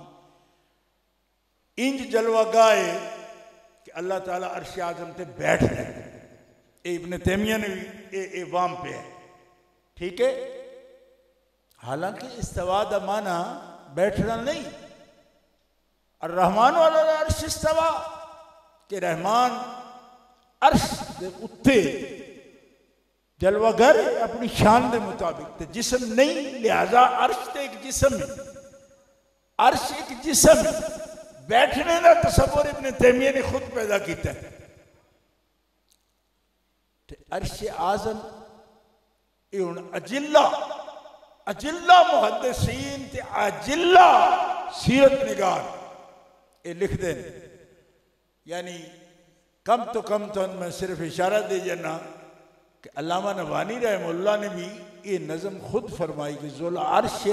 इंज जलवागाह है कि अल्लाह ताला अर्श आज़म ते बैठ रहे। इब्न तैमिया ने भी ये वाम पे है, ठीक है। हालांकि इस्तवा दा माना बैठना नहीं, और रहमान वाला अर्श इस्तवा कि रहमान अर्श दे उत्ते जलवागर अपनी शान के मुताबिक, तो जिसम नहीं, लिहाजा अर्श तो एक जिसम है, अर्श एक जिसम है। बैठने का तसव्वुर इब्न तैमिया ने खुद पैदा किया है। अर्श आज़म ये हुण अजिल्ला अजिल्ला मुहद्दिसीन ते अजिल्ला सीरत निगार ये लिखते हैं। यानी कम तो कम तो मैं सिर्फ इशारा दे जाना कि अल्लामा नवानी रहमुल्लाह ने भी ये नज़म खुद फरमाई कि ज़ुल अर्श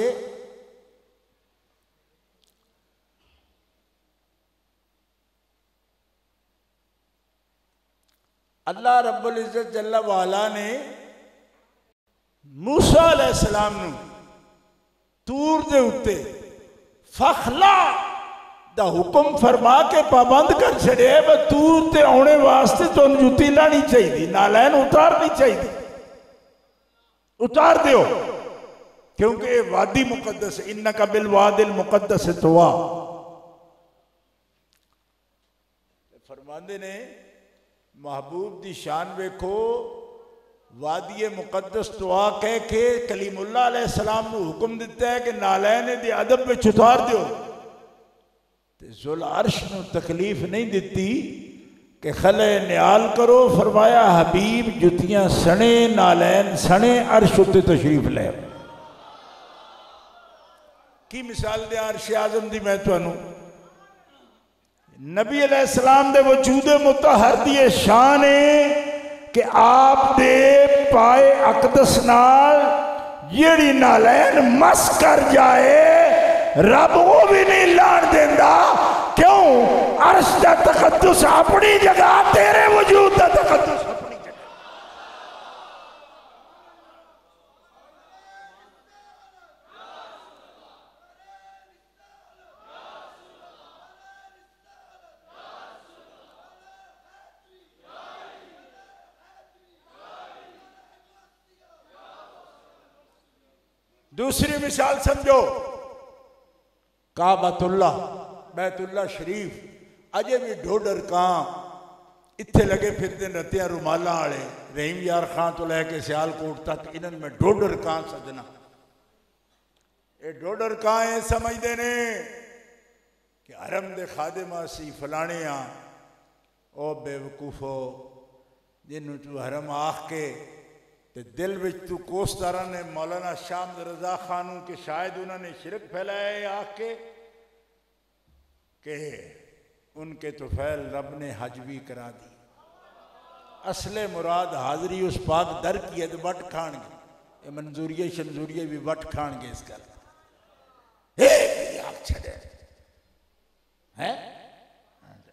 अल्लाह रब्बुल इज़्ज़त जल्ला वाला ने मूसा अलैहिस्सलाम नूं तूर दे उत्ते फखला दा हुक्म फरमा के पाबंद कर छड़े। तूर ते आने वास्ते तुहानूं जुत्ती लानी चाहिए, नालैन उतारनी चाहिए, उतार दियो, क्योंकि ये वादी मुकद्दस, इन्नका बिल वादिल मुकद्दस तुवा। फरमा फरमाते ने महबूब दी शान वेखो, वादी मुकद्दस तो आ कह के कलीमुल्लाह अलैहिस्सलाम को हुक्म दिता है कि नालैन दे अदब में उतार दो, ते जुल अर्श को तकलीफ नहीं दी कि खले न्याल करो। फरमाया हबीब जुतियां सने नालैन सने अर्श उत्ते तशरीफ ले। की मिसाल दे अर्श आजम दी मैं तुहानू नबी अलैहिस्सलाम दे वजूद मुतहर दी शान है कि आप दे पाए अकदस नाल जेड़ी नालैन मस कर जाए रब वो भी नहीं लान देंदा। क्यों? अर्श दा तकद्दुस अपनी जगह, तेरे वजूद दा तकद्दुस अपनी जगह। दूसरी मिसाल समझो, काबतुल्ला बैतुल्ला शरीफ अजे भी ढोडर कां इत्थे लगे फिरते रतिया रुमाला वाले रहीम यार खां तो लैके सियालकोट तक इन्होंने में ढोडर कां सजना। ये ढोडर कां ये समझते ने कि हरम दे खादिमा सी फलाने आ। ओ बेवकूफो, जिन्हों तू हरम आख के ते दिल विच तू कोसदारा ने मौलाना शाम रजा खानू के शायद उन्होंने शिरक फैलाया आख के उनके तो फैल रब ने हज भी करा दी। असले मुराद हाजरी उस पाक दर की है तो वट खाणगे, ये मंजूरिये शंजूरिये भी वट खाणगे। इस गल आग छड़े है,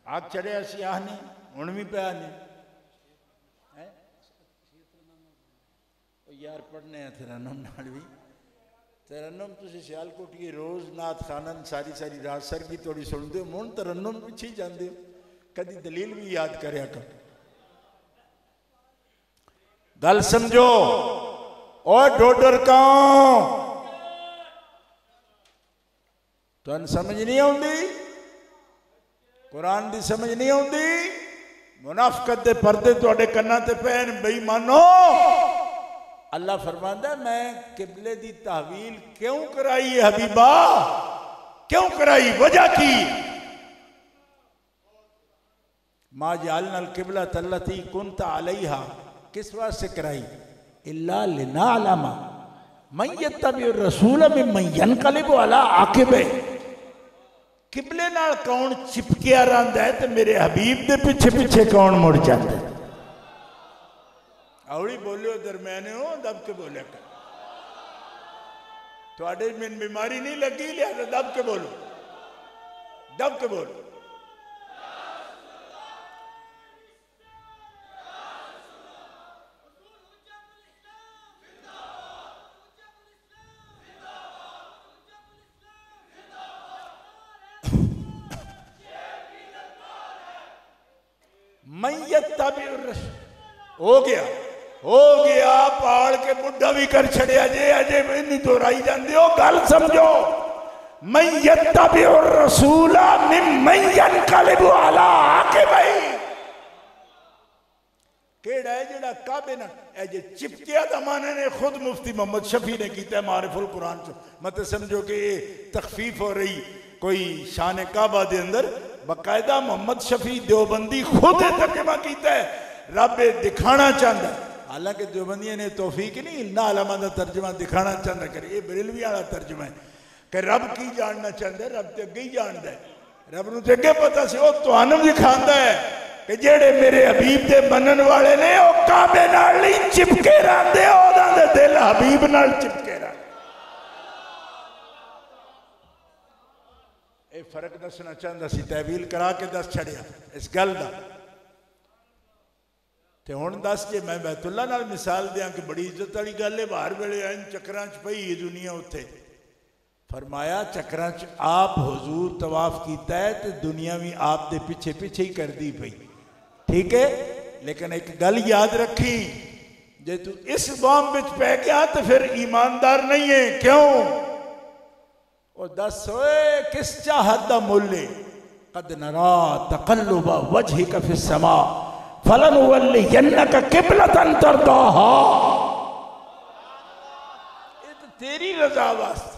आग चढ़े असी आहने हुण भी पे आने यार पढ़ने तरन्नुम नाल भी तरन्नुम तुसी सियालकोटिए रोज नाथ खानन सारी सारी रात सर की थोड़ी सुनते हो, मुन तरन्नुम पिछे जाते हो, कभी दलील भी याद करया कर। गल समझो, और डोडर कां तुहानू समझ नहीं आउंदी, कुरान दी समझ नहीं आउंदी, मुनाफिकत दे पर्दे तुहाडे कन्नां ते पैन। बेईमानो, अल्लाह फरमांदा मैं किबले दी तहवील क्यों कराई है हबीबा, क्यों कराई, वजह की? मा जालनल किबला तल्लती कुंता अलैहा, किस वास्ते कराई? इल्ला लिनाअलमा मन यत्तबि रसूल मिम्मन यनकलिबु अला आकिबे। किबले नाल कौन चिपकिया रहिंदा है ते मेरे हबीब दे पिछे पिछे कौन मुड़ जाता है। औड़ी बोलियो दरम्याने हो, दब के बोलिया कर। थोड़े में बीमारी नहीं लगी, लिहाजा दब के बोलो, दब के बोलो। मैयत तभी हो गया पाल के बुढ़ा भी कर छड़िया जे, अजे नहीं दोहराई जाते हो। गल समझो, मैयत तभी रसूला मिम्मन यनकलिबु अला आकिबैहि, केड़ा है जेड़ा काबे ना जे चिपकिया दा माने ने खुद मुफ्ती मोहम्मद शफी ने कीता है मारिफुल कुरान च। मत समझो कि तखफीफ हो रही कोई शान काबा दे अंदर, बाकायदा मोहम्मद शफी देवबंदी खुद तर्जमा कीता है, रब दिखाना चाहता है। हालांकि देवबंदियों ने तौफीक नहीं ना आलमा का तर्जमा दिखाना चाहता करे, ये बरेलवी वाला तर्जमा है कि रब की जानना चाहता है, रब तो अगे ही जानता है, रब नूं ते अगे पता सी, वो तुहानू दिखाता है कि जेड़े मेरे हबीब दे मनन वाले ने वो काबे नाल नहीं चिपके रहंदे, उहदां दे दिल हबीब नाल चिपके रहंदे। ये फर्क दसना चाहता सी, तहवील करा के दस छड़िया इस गल का। तो हुण दस जे मैं बैतुल्ला नाल मिसाल दियां कि बड़ी इज्जत वाली गल है, बाहर वेले इन चक्रां च पई है दुनिया। उत्थे फरमाया चक्रां च आप हुजूर तवाफ कीता है तो दुनिया भी आप दे पिछे पिछे ही करदी पई, ठीक है। लेकिन एक गल याद रखी, जे तू इस बॉम्ब विच पै गया तो फिर ईमानदार नहीं है। क्यों? और दस होए किस चाहत दा मुल है? कद नरा तक़ल्लुब वजहिक फिस्समा फलनुवल्लियन्नका क़िबलतन तर्दाहा। ये तो तेरी रजा वास्ते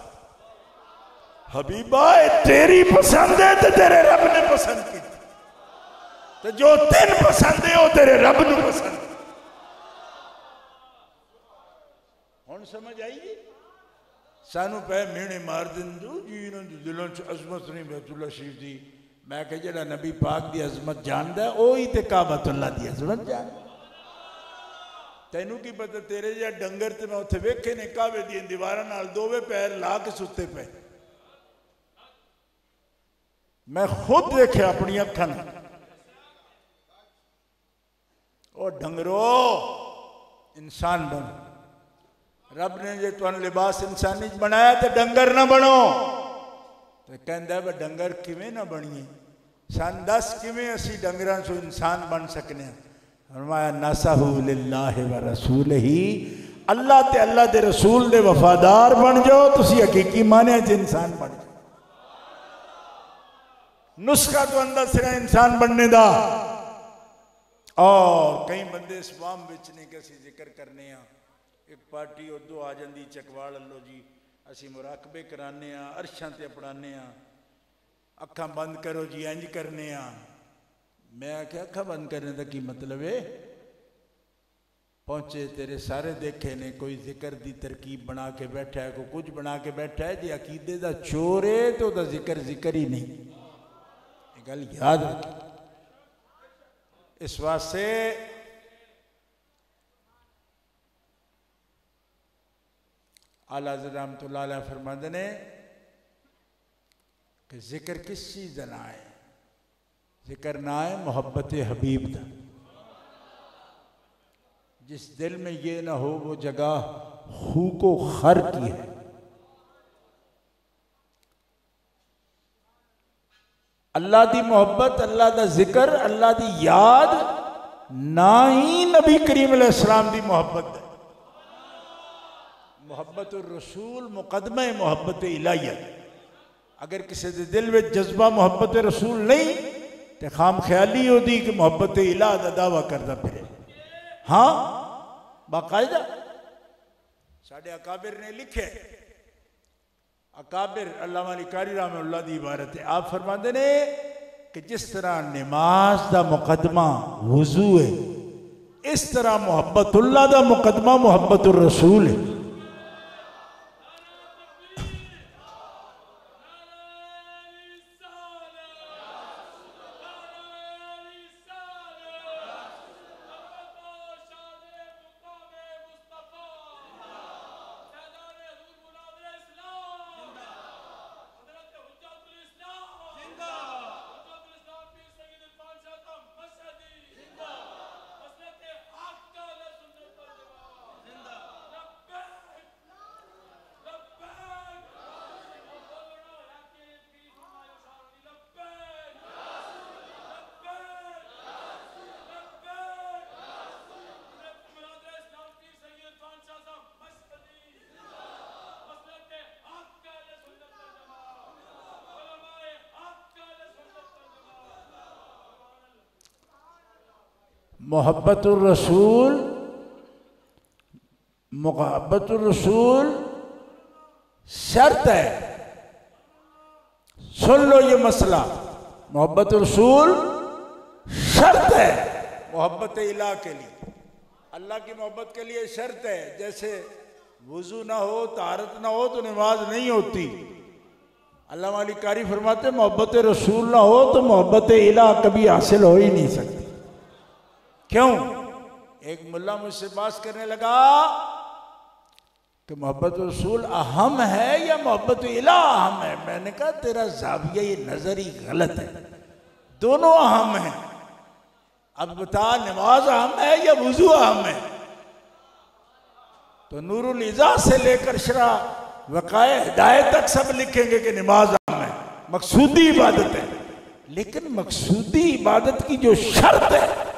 हबीबा, तेरी पसंद है तो तेरे रब ने पसंद की, तो जो तेन पसंद है वो तेरे रब ने पसंद। हुण समझ आई? सानू पै मेहने मार दिंदू जी इन्हां दे दिलों च अजमत नहीं बैतुल्ला शरीफ दी। मैं कह जिहड़ा नबी पाक दी अजमत जानदा ओही ते काबतुल्ला दी अजमत जानदा। तैनू की पता, तेरे जिहा डंगर ते मैं उत्थे वेखे ने काबे दी दीवारां नाल दोवे पैर ला के सुते पे। मैं खुद देखे अपनी अखां नाल। ओ डंगरो इंसान बन। रब ने जे तुहानू लिबास इंसानी बनाया तो डंगर ना बनो। तो कहता है डंगर किवें ना बनीए, सन दस किवें असी डंगरां चों इंसान बन सकने। फरमाया नसहु लिल्लाहि व रसूलिही, अल्लाह ते अल्लाह दे रसूल दे वफादार बन जाओ, तुसी हकीकी माने च इंसान बन जाओ। नुस्खा तो अंदर सिरा इंसान बनने दा। और कई बंदे स्वाम विच ने कि असी जिक्र करने आ, एक पार्टी उदो आ जाती चकवाल लो जी असी मुराकबे कराने अरशां ते अपनाने अखां बंद करो जी इंज करने। मैं आख्या अखां बंद करने का की मतलब है? पहुंचे तेरे सारे देखे ने, कोई जिक्र दी तरकीब बना के बैठा है, कोई कुछ बना के बैठा है। जी अकीदे का चोर है तो वह जिक्र ही नहीं। ये गल याद रख। इस वास्ते आला हज़रत रहमतुल्लाह अलैह फरमाते ने कि जिक्र किस चीज़ का ना है? जिक्र ना है मोहब्बत हबीब का। जिस दिल में ये ना हो वो जगह खू को खर की है। अल्लाह की मोहब्बत, अल्लाह का जिक्र, अल्लाह की याद ना ही नबी करीम अलैहिस्सलाम की मोहब्बत है। मोहब्बत रसूल मुकदमे मोहब्बत इलाहिया। अगर किसी के दिल में जज्बा मोहब्बत रसूल नहीं तो खाम ख्याली होती कि मोहब्बत इलाह का दावा करता फिरे। हाँ बाकायदा साढ़े अकाबिर ने लिखे, अकाबिर अल्लामा अली कारी रहमतुल्लाह दी इबारत है। आप फरमाते ने कि जिस तरह नमाज का मुकदमा वुजू है, इस तरह मोहब्बतुल्लाह का मुकदमा मोहब्बत रसूल है। मोहब्बतुर रसूल शर्त है। सुन लो ये मसला, मोहब्बतुर रसूल शर्त है मोहब्बत इलाह के लिए। अल्लाह की मोहब्बत के लिए शर्त है। जैसे वुजू ना हो, तारत ना हो तो नमाज नहीं होती। अल्लामा अली कारी फरमाते मोहब्बत रसूल ना हो तो मोहब्बत इलाह कभी हासिल हो ही नहीं सकती। क्यों? एक मुल्ला मुझसे बात करने लगा कि मोहब्बत रसूल अहम है या मोहब्बत इलाह अहम है। मैंने कहा तेरा जाविया ये नजर ही गलत है, दोनों अहम है। अब बता नमाज अहम है या वुजू अहम है? तो नूरुल इज़ा से लेकर शरा वक़ाए हिदायत तक सब लिखेंगे कि नमाज अहम है, मकसूदी इबादत है। लेकिन मकसूदी इबादत की जो शर्त है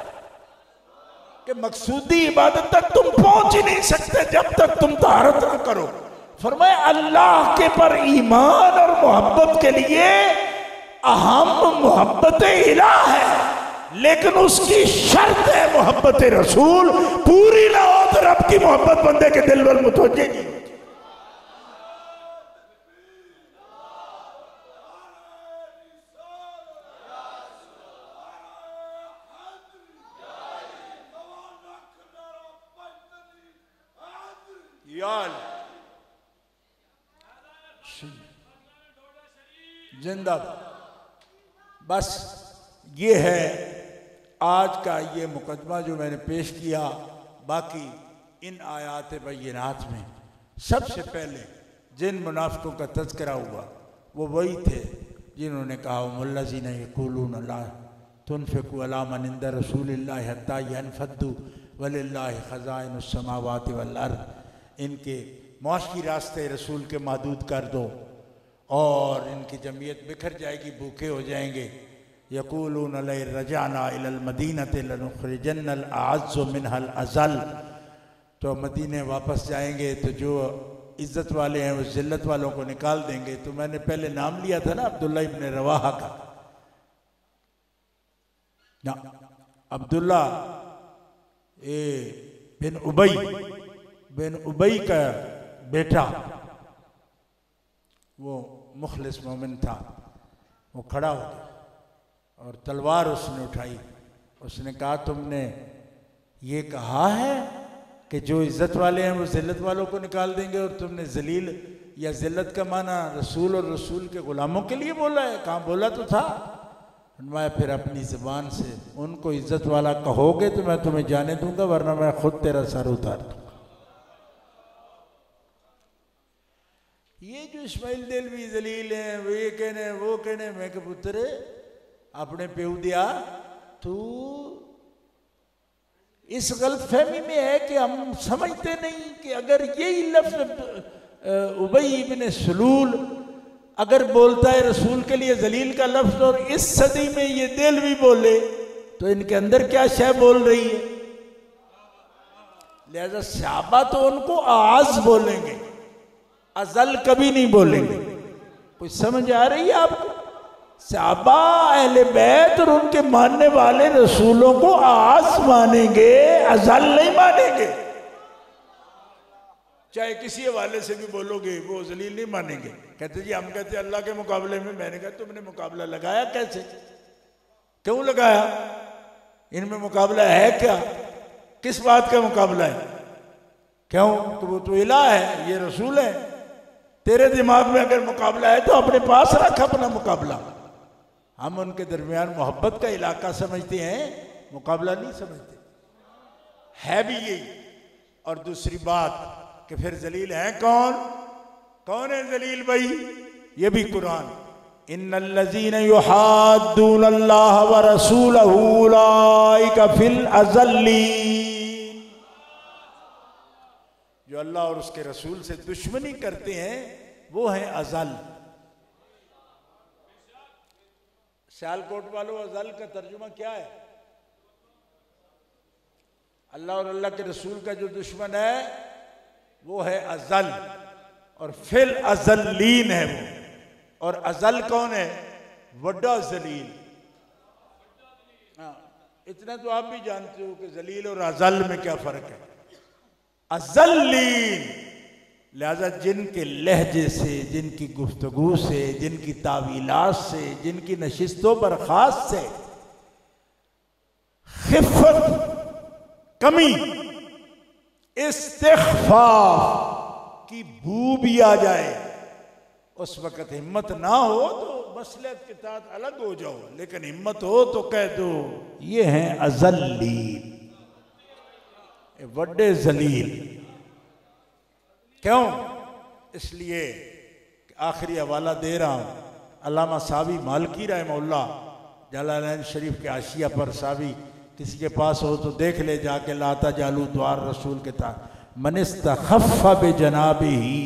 कि मकसूदी इबादत तक तुम पहुंच ही नहीं सकते जब तक तुम तारत ना करो। फरमाया अल्लाह के पर ईमान और मोहब्बत के लिए अहम मोहब्बत इलाह है, लेकिन उसकी शर्त है मोहब्बत रसूल पूरी ना हो तो रब की मोहब्बत बंदे के दिल पर मुतवज्जे नहीं होती। जिंदाबाद। बस ये है आज का ये मुकदमा जो मैंने पेश किया। बाकी इन आयात बय्यिनात में सबसे पहले जिन मुनाफिकों का तज़किरा हुआ वो वही थे जिन्होंने कहा वल्लज़ीना यक़ूलूना ला तुनफ़िक़ू अला मन इंद रसूलिल्लाहि हत्ता यनफ़द्दू वलिल्लाहि ख़ज़ाइनुस समावाति वल अर्ज़। इनके मुआशी रास्ते रसूल के महदूद कर दो और इनकी जमीयत बिखर जाएगी, भूखे हो जाएंगे। यक़ूलूना ला रजाना इलल मदीनति लनुख़रिजन्नल अअज़्ज़ु मिनहल अज़ल। तो मदीने वापस जाएंगे तो जो इज़्ज़त वाले हैं वो ज़िल्लत वालों को निकाल देंगे। तो मैंने पहले नाम लिया था ना अब्दुल्ला इब्न रवाहा का ना, अब्दुल्ला बिन उबई का बेटा, वो मुखलिस मोमिन था। वो खड़ा हो गया और तलवार उसने उठाई। उसने कहा तुमने ये कहा है कि जो इज़्ज़त वाले हैं वो ज़िल्लत वालों को निकाल देंगे, और तुमने जलील या ज़िल्लत का माना रसूल और रसूल के ग़ुलामों के लिए बोला है? कहाँ बोला तो था। मैं फिर अपनी ज़बान से उनको इज़्ज़त वाला कहोगे तो मैं तुम्हें जाने दूंगा, वरना मैं खुद तेरा सर उतार दूंगा। ये जो इस्माइल देलवी जलील हैं, वो ये कहने वो कहने, मैं के पुत्र अपने प्यो दिया तू इस गलत फहमी में है कि हम समझते नहीं कि अगर यही लफ्ज़ उबई इब्न सलूल अगर बोलता है रसूल के लिए जलील का लफ्ज़, और इस सदी में ये देलवी बोले तो इनके अंदर क्या शय बोल रही है। लिहाजा सहाबा तो उनको आज़ बोलेंगे, अज़ल कभी नहीं बोलेंगे। कुछ समझ आ रही है आपको? सहाबा अहले बैत और उनके मानने वाले रसूलों को आज़ मानेंगे, अज़ल नहीं मानेंगे। चाहे किसी हवाले से भी बोलोगे वो जलील नहीं मानेंगे। कहते जी हम कहते अल्लाह के मुकाबले में। मैंने कहा तुमने मुकाबला लगाया कैसे, क्यों लगाया? इनमें मुकाबला है क्या? किस बात का मुकाबला है? क्यों? तो वो तो इलाह है, ये रसूल है। तेरे दिमाग में अगर मुकाबला है तो अपने पास रख अपना मुकाबला। हम उनके दरमियान मोहब्बत का इलाका समझते हैं, मुकाबला नहीं समझते। है भी यही। और दूसरी बात कि फिर जलील है कौन? कौन है जलील भाई? ये भी कुरान, इन्नल्लज़ीना युहाद्दूनल्लाह व रसूलहू उलाइका फिल अज़ल्लीन। जो अल्लाह और उसके रसूल से दुश्मनी करते हैं वो हैं अज़ल। सियालकोट वालों, अज़ल का तर्जुमा क्या है? अल्लाह और अल्लाह के रसूल का जो दुश्मन है वो है अज़ल, और फिल अज़ल्लीन है वो। और अज़ल कौन है? वड्डा जलील। हाँ, इतना तो आप भी जानते हो कि जलील और अज़ल में क्या फर्क है। अज़ल्लीन, लिहाजा जिनके लहजे से, जिनकी गुफ्तगू से, जिनकी तावीलात से, जिनकी नशिस्तों बर्खास्त से खिफ़्फ़त, कमी, इस्तिग़फ़ाफ़ की बू भी आ जाए, उस वक़्त हिम्मत ना हो तो मसलहत के साथ अलग हो जाओ, लेकिन हिम्मत हो तो कह दो ये हैं अज़ल्लीन, वड्डे जलील। क्यों? इसलिए आखिरी हवाला दे रहा हूँ, अल्लामा सावी मालकी रहमहुल्लाह जलालैन शरीफ के आशिया पर, सावी किसी के पास हो तो देख ले जाके, लाता जालू द्वार रसूल के ता मनिस्तख़फ़्फ़ बिजनाबिही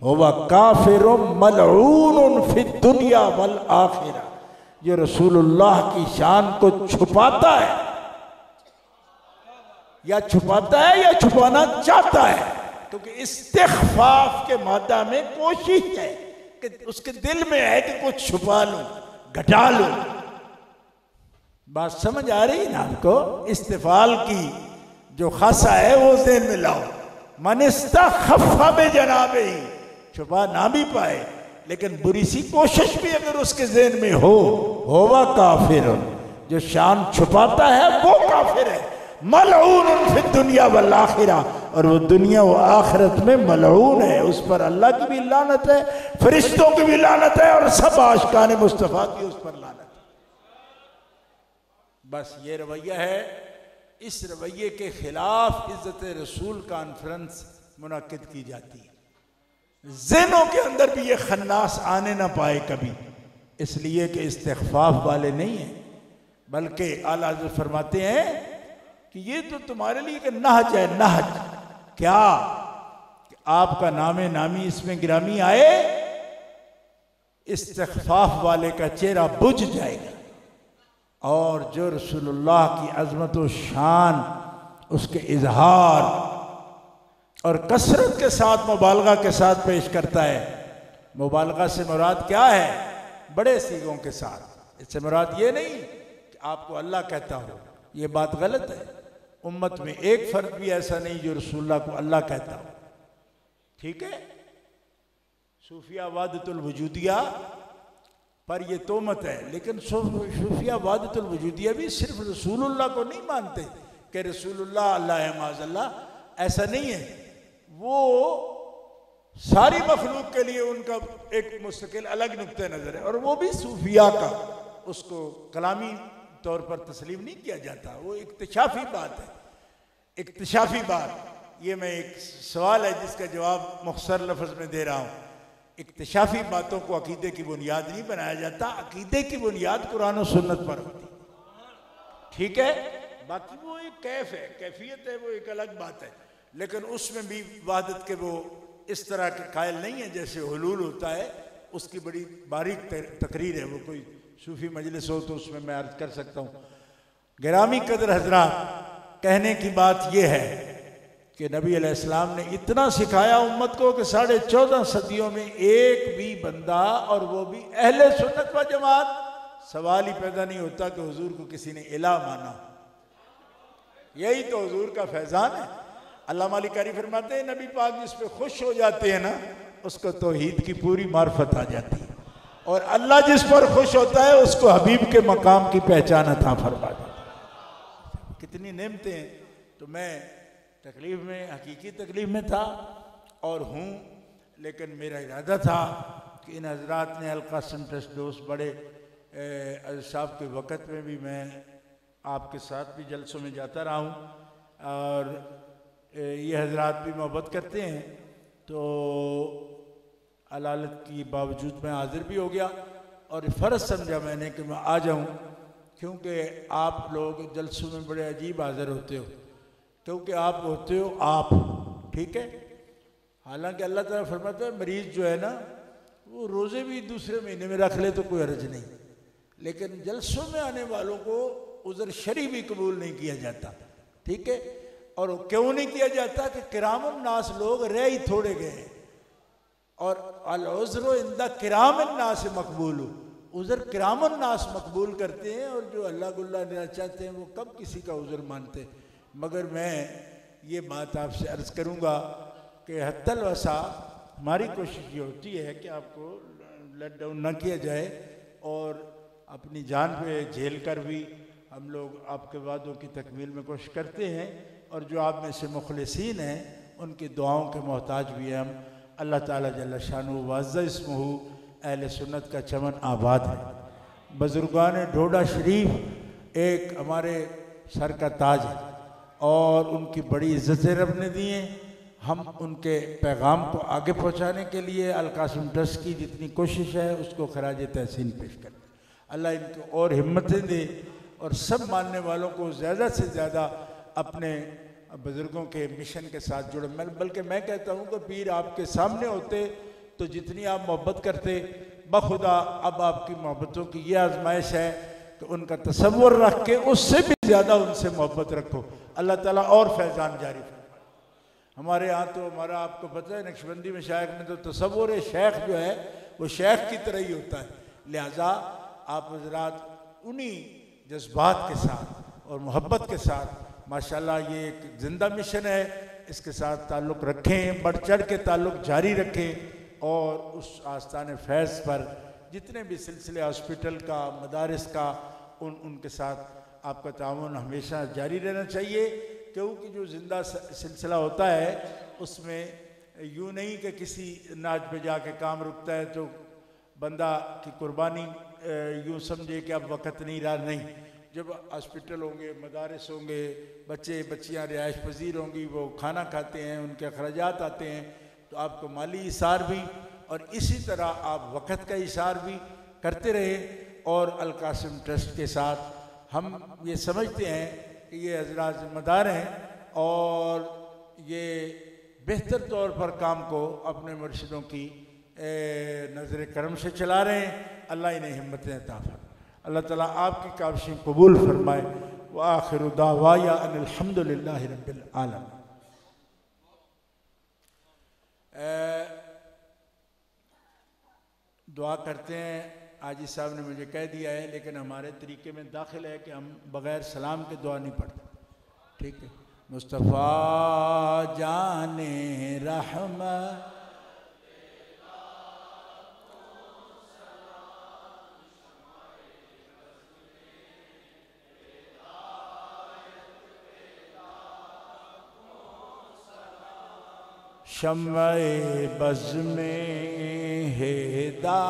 हुवा काफ़िरुम मलऊनुन फिद दुनिया वल आखिरा। जो रसूलुल्लाह की शान को छुपाता है, या छुपाता है या छुपाना चाहता है, क्योंकि इस्तिग़फ़ाफ़ के मादा में कोशिश है कि उसके दिल में है कि कुछ छुपा लूं, घटा लो। बात समझ आ रही ना आपको? इस्तिफाल की जो खासा है वो ज़हन में लाओ। मनिस्ता खफ़ा बे जनाबे ही, छुपा ना भी पाए लेकिन बुरी सी कोशिश भी अगर उसके ज़हन में हो, होवा काफिर। जो शान छुपाता है वो काफिर है। मलऊन फिद दुनिया वल आखिरा, और वो दुनिया व आखिरत में मलऊन है। उस पर अल्लाह की भी लानत है, फरिश्तों की भी लानत है, और सब आशिकाने मुस्तफ़ा की उस पर लानत है। बस ये रवैया है। इस रवैये के खिलाफ इज्जत रसूल कॉन्फ्रेंस मुनक्किद की जाती है। ज़हनों के अंदर भी ये खन्नास आने ना पाए कभी, इसलिए कि इस्तिग़फ़ाफ़ वाले नहीं हैं, बल्कि आला हज़रत फरमाते हैं कि ये तो तुम्हारे लिए कि नहज है। नहज क्या? कि आपका नामे नामी इसमें गिरामी आए, इस्तिग़फ़ाफ़ वाले का चेहरा बुझ जाएगा, और जो रसूलुल्लाह की अज़मत व शान, उसके इजहार और कसरत के साथ, मुबालगा के साथ पेश करता है। मुबालगा से मुराद क्या है? बड़े सीगों के साथ। इससे मुराद ये नहीं कि आपको अल्लाह कहता हो, ये बात गलत है। उम्मत में एक फर्द भी ऐसा नहीं जो रसूलुल्लाह को अल्लाह कहता हो। ठीक है, सूफिया वादतुल वजूदिया पर ये तोमत है, लेकिन सूफिया वादतुल वजूदिया भी सिर्फ रसूलुल्लाह को नहीं मानते कि रसूलुल्लाह अल्लाह है माज़अल्लाह, ऐसा नहीं है। वो सारी मखलूक के लिए उनका एक मुस्तकिल अलग नुक्ते नज़र है, और वो भी सूफिया का, उसको कलामी तौर पर तस्लीम नहीं किया जाता। वो इक्तिशाफी बात है, इक्तिशाफी बात। ये मैं एक सवाल है जिसका जवाब मुख्तसर लफ्ज़ में दे रहा हूँ। इक्तिशाफी बातों को अकीदे की बुनियाद नहीं बनाया जाता। अकीदे की बुनियाद कुरान और सुन्नत पर होती। ठीक है, बाकी वो एक कैफ है, कैफियत है, वो एक अलग बात है, लेकिन उसमें भी वहादत के वो इस तरह के कायल नहीं है जैसे हुलूल होता है। उसकी बड़ी बारीक तकरीर है। वो कोई सूफी मजलिस हो तो उसमें मैं अर्ज कर सकता हूँ। गिरामी कदर हजरात, कहने की बात यह है कि नबी अलैहिस्सलाम ने इतना सिखाया उम्मत को कि 14.5 सदियों में एक भी बंदा, और वो भी अहले सुन्नत व जमात, सवाल ही पैदा नहीं होता कि हुजूर को किसी ने इलाह माना। यही तो हुजूर का फैजान है। अल्लामा अली कारी फरमाते हैं, नबी पाक जिस पे खुश हो जाते हैं ना, उसको तौहीद की पूरी मार्फत आ जाती है, और अल्लाह जिस पर खुश होता है उसको हबीब के मकाम की पहचान अता फरमा देता है। कितनी नेमतें हैं। तो मैं तकलीफ में, हकीकी तकलीफ में था और हूँ, लेकिन मेरा इरादा था कि इन हजरात ने अलकासिम ट्रस्ट दोस्त बड़े साहब के वक़्त में भी मैं आपके साथ भी जलसों में जाता रहा हूँ, और ये हजरात भी मोहब्बत करते हैं, तो अलालत की बावजूद मैं हाजिर भी हो गया, और फ़र्ज़ समझा मैंने कि मैं आ जाऊँ, क्योंकि आप लोग जलसों में बड़े अजीब हाजिर होते हो, क्योंकि आप होते हो आप। ठीक है, हालांकि अल्लाह ताला फरमाता है मरीज़ जो है ना, वो रोज़े भी दूसरे महीने में रख ले तो कोई हर्ज नहीं, लेकिन जलसों में आने वालों को उज़र शरी भी कबूल नहीं किया जाता। ठीक है, और क्यों नहीं किया जाता कि किरामुन नास लोग रह ही थोड़े गए, और अल-उज़्रु इंदा किरामुन नास मकबूल, उज़र किरामुन नास मकबूल करते हैं, और जो अल्लाह गुल्ला देना चाहते हैं वो कब किसी का उज़र मानते हैं। मगर मैं ये बात आपसे अर्ज़ करूँगा कि हत्तल वसा हमारी कोशिश ये होती है कि आपको लेट डाउन ना किया जाए, और अपनी जान पे झेल कर भी हम लोग आपके वादों की तकमील में कोशिश करते हैं, और जो आप में से मुखलिसीन हैं उनकी दुआओं के मोहताज भी हैं हम। अल्लाह ताला जल्ल शानु वाज़्ज़ इस्मुहु अहले सुन्नत का चमन आबाद है। बुज़ुर्गान डोडा शरीफ एक हमारे सर का ताज है, और उनकी बड़ी इज़्ज़तें रब ने दी हैं। हम उनके पैगाम को आगे पहुँचाने के लिए अलकासिम ट्रस्ट की जितनी कोशिश है उसको खराज तहसीन पेश करते हैं। अल्लाह इनको और हिम्मतें दे, और सब मानने वालों को ज़्यादा से ज़्यादा अपने बुज़ुर्गों के मिशन के साथ जुड़े। बल्कि मैं कहता हूँ कि पीर आपके सामने होते तो जितनी आप मोहब्बत करते, बखुदा अब आपकी मोहब्बतों की ये आजमाइश है कि उनका तसव्वुर रख के उससे भी ज़्यादा उनसे मोहब्बत रखो। अल्लाह ताला और फैज़ान जारी फरमाए। हमारे यहाँ तो हमारा आपको पता है नक्शबंदी में शायख में तो तसव्वुर शेख जो है वो शेख की तरह ही होता है। लिहाजा आप हज़रात उन्हीं जज्बात के साथ और मोहब्बत के साथ माशाल्लाह ये एक ज़िंदा मिशन है, इसके साथ ताल्लुक़ रखें, बढ़ चढ़ के ताल्लुक़ जारी रखें और उस आस्ताने फैज़ पर जितने भी सिलसिले हॉस्पिटल का, मदारिस का, उनके साथ आपका ताउन हमेशा जारी रहना चाहिए। क्योंकि जो ज़िंदा सिलसिला होता है उसमें यूँ नहीं कि किसी नाच पे जाके काम रुकता है तो बंदा की कुर्बानी यूँ समझे कि अब वक़्त नहीं रहा, नहीं। जब हॉस्पिटल होंगे, मदारिस होंगे, बच्चे बच्चियाँ रिहाइश पजीर होंगी, वो खाना खाते हैं, उनके अखराजात आते हैं, तो आपको माली इसार भी और इसी तरह आप वक़्त का इसार भी करते रहे। और अल कासिम ट्रस्ट के साथ हम ये समझते हैं कि ये हज़रात ज़िम्मेदार हैं और ये बेहतर तौर पर काम को अपने मुर्शिदों की नज़र करम से चला रहे हैं। अल्लाह इन्हें हिम्मतें अता फरमाए, अल्लाह ताला आपकी काविशें कबूल फरमाए। व आखिरु दावाया अनिल हम्दुलिल्लाहि रब्बिल आलमीन। दुआ करते हैं। आजी साहब ने मुझे कह दिया है, लेकिन हमारे तरीके में दाखिल है कि हम बग़ैर सलाम के दुआ नहीं पढ़ते, ठीक है। मुस्तफ़ा जाने रहमत शम्मे बज़ में हेदा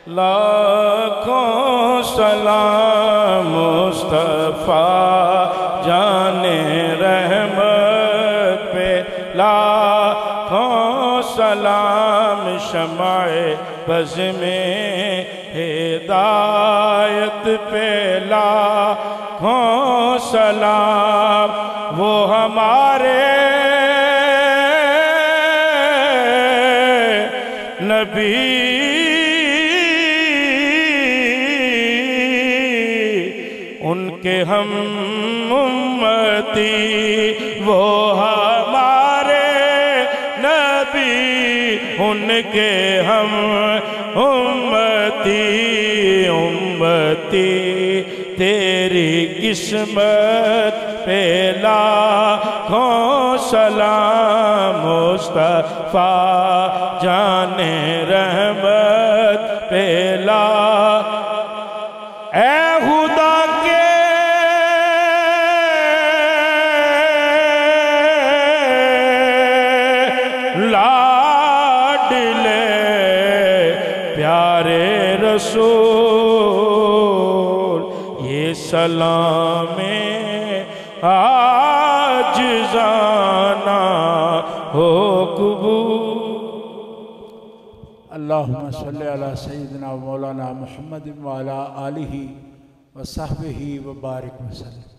लाखों सलाम मुस्तफ़ा जाने रहमत पे, लाखों सलाम शमाए बज़ में हिदायत पे, लाखों सलाम वो हमारे नबी उनके हम उम्मती, वो हमारे नबी उनके हम उम्मती। उम्मती तेरी किस्मत पे लाखों सलाम मुस्तफ़ा जाने रहमत पे, ला ए खुदा के लाडले प्यारे रसूल, ये सलामे आज जाना हो कबूल। अल्लाहुम्मा सल्ली अला सय्यिदिना मौलाना मुहम्मद व अला आलिहि व सहबिहि व बारिक वसल्लम।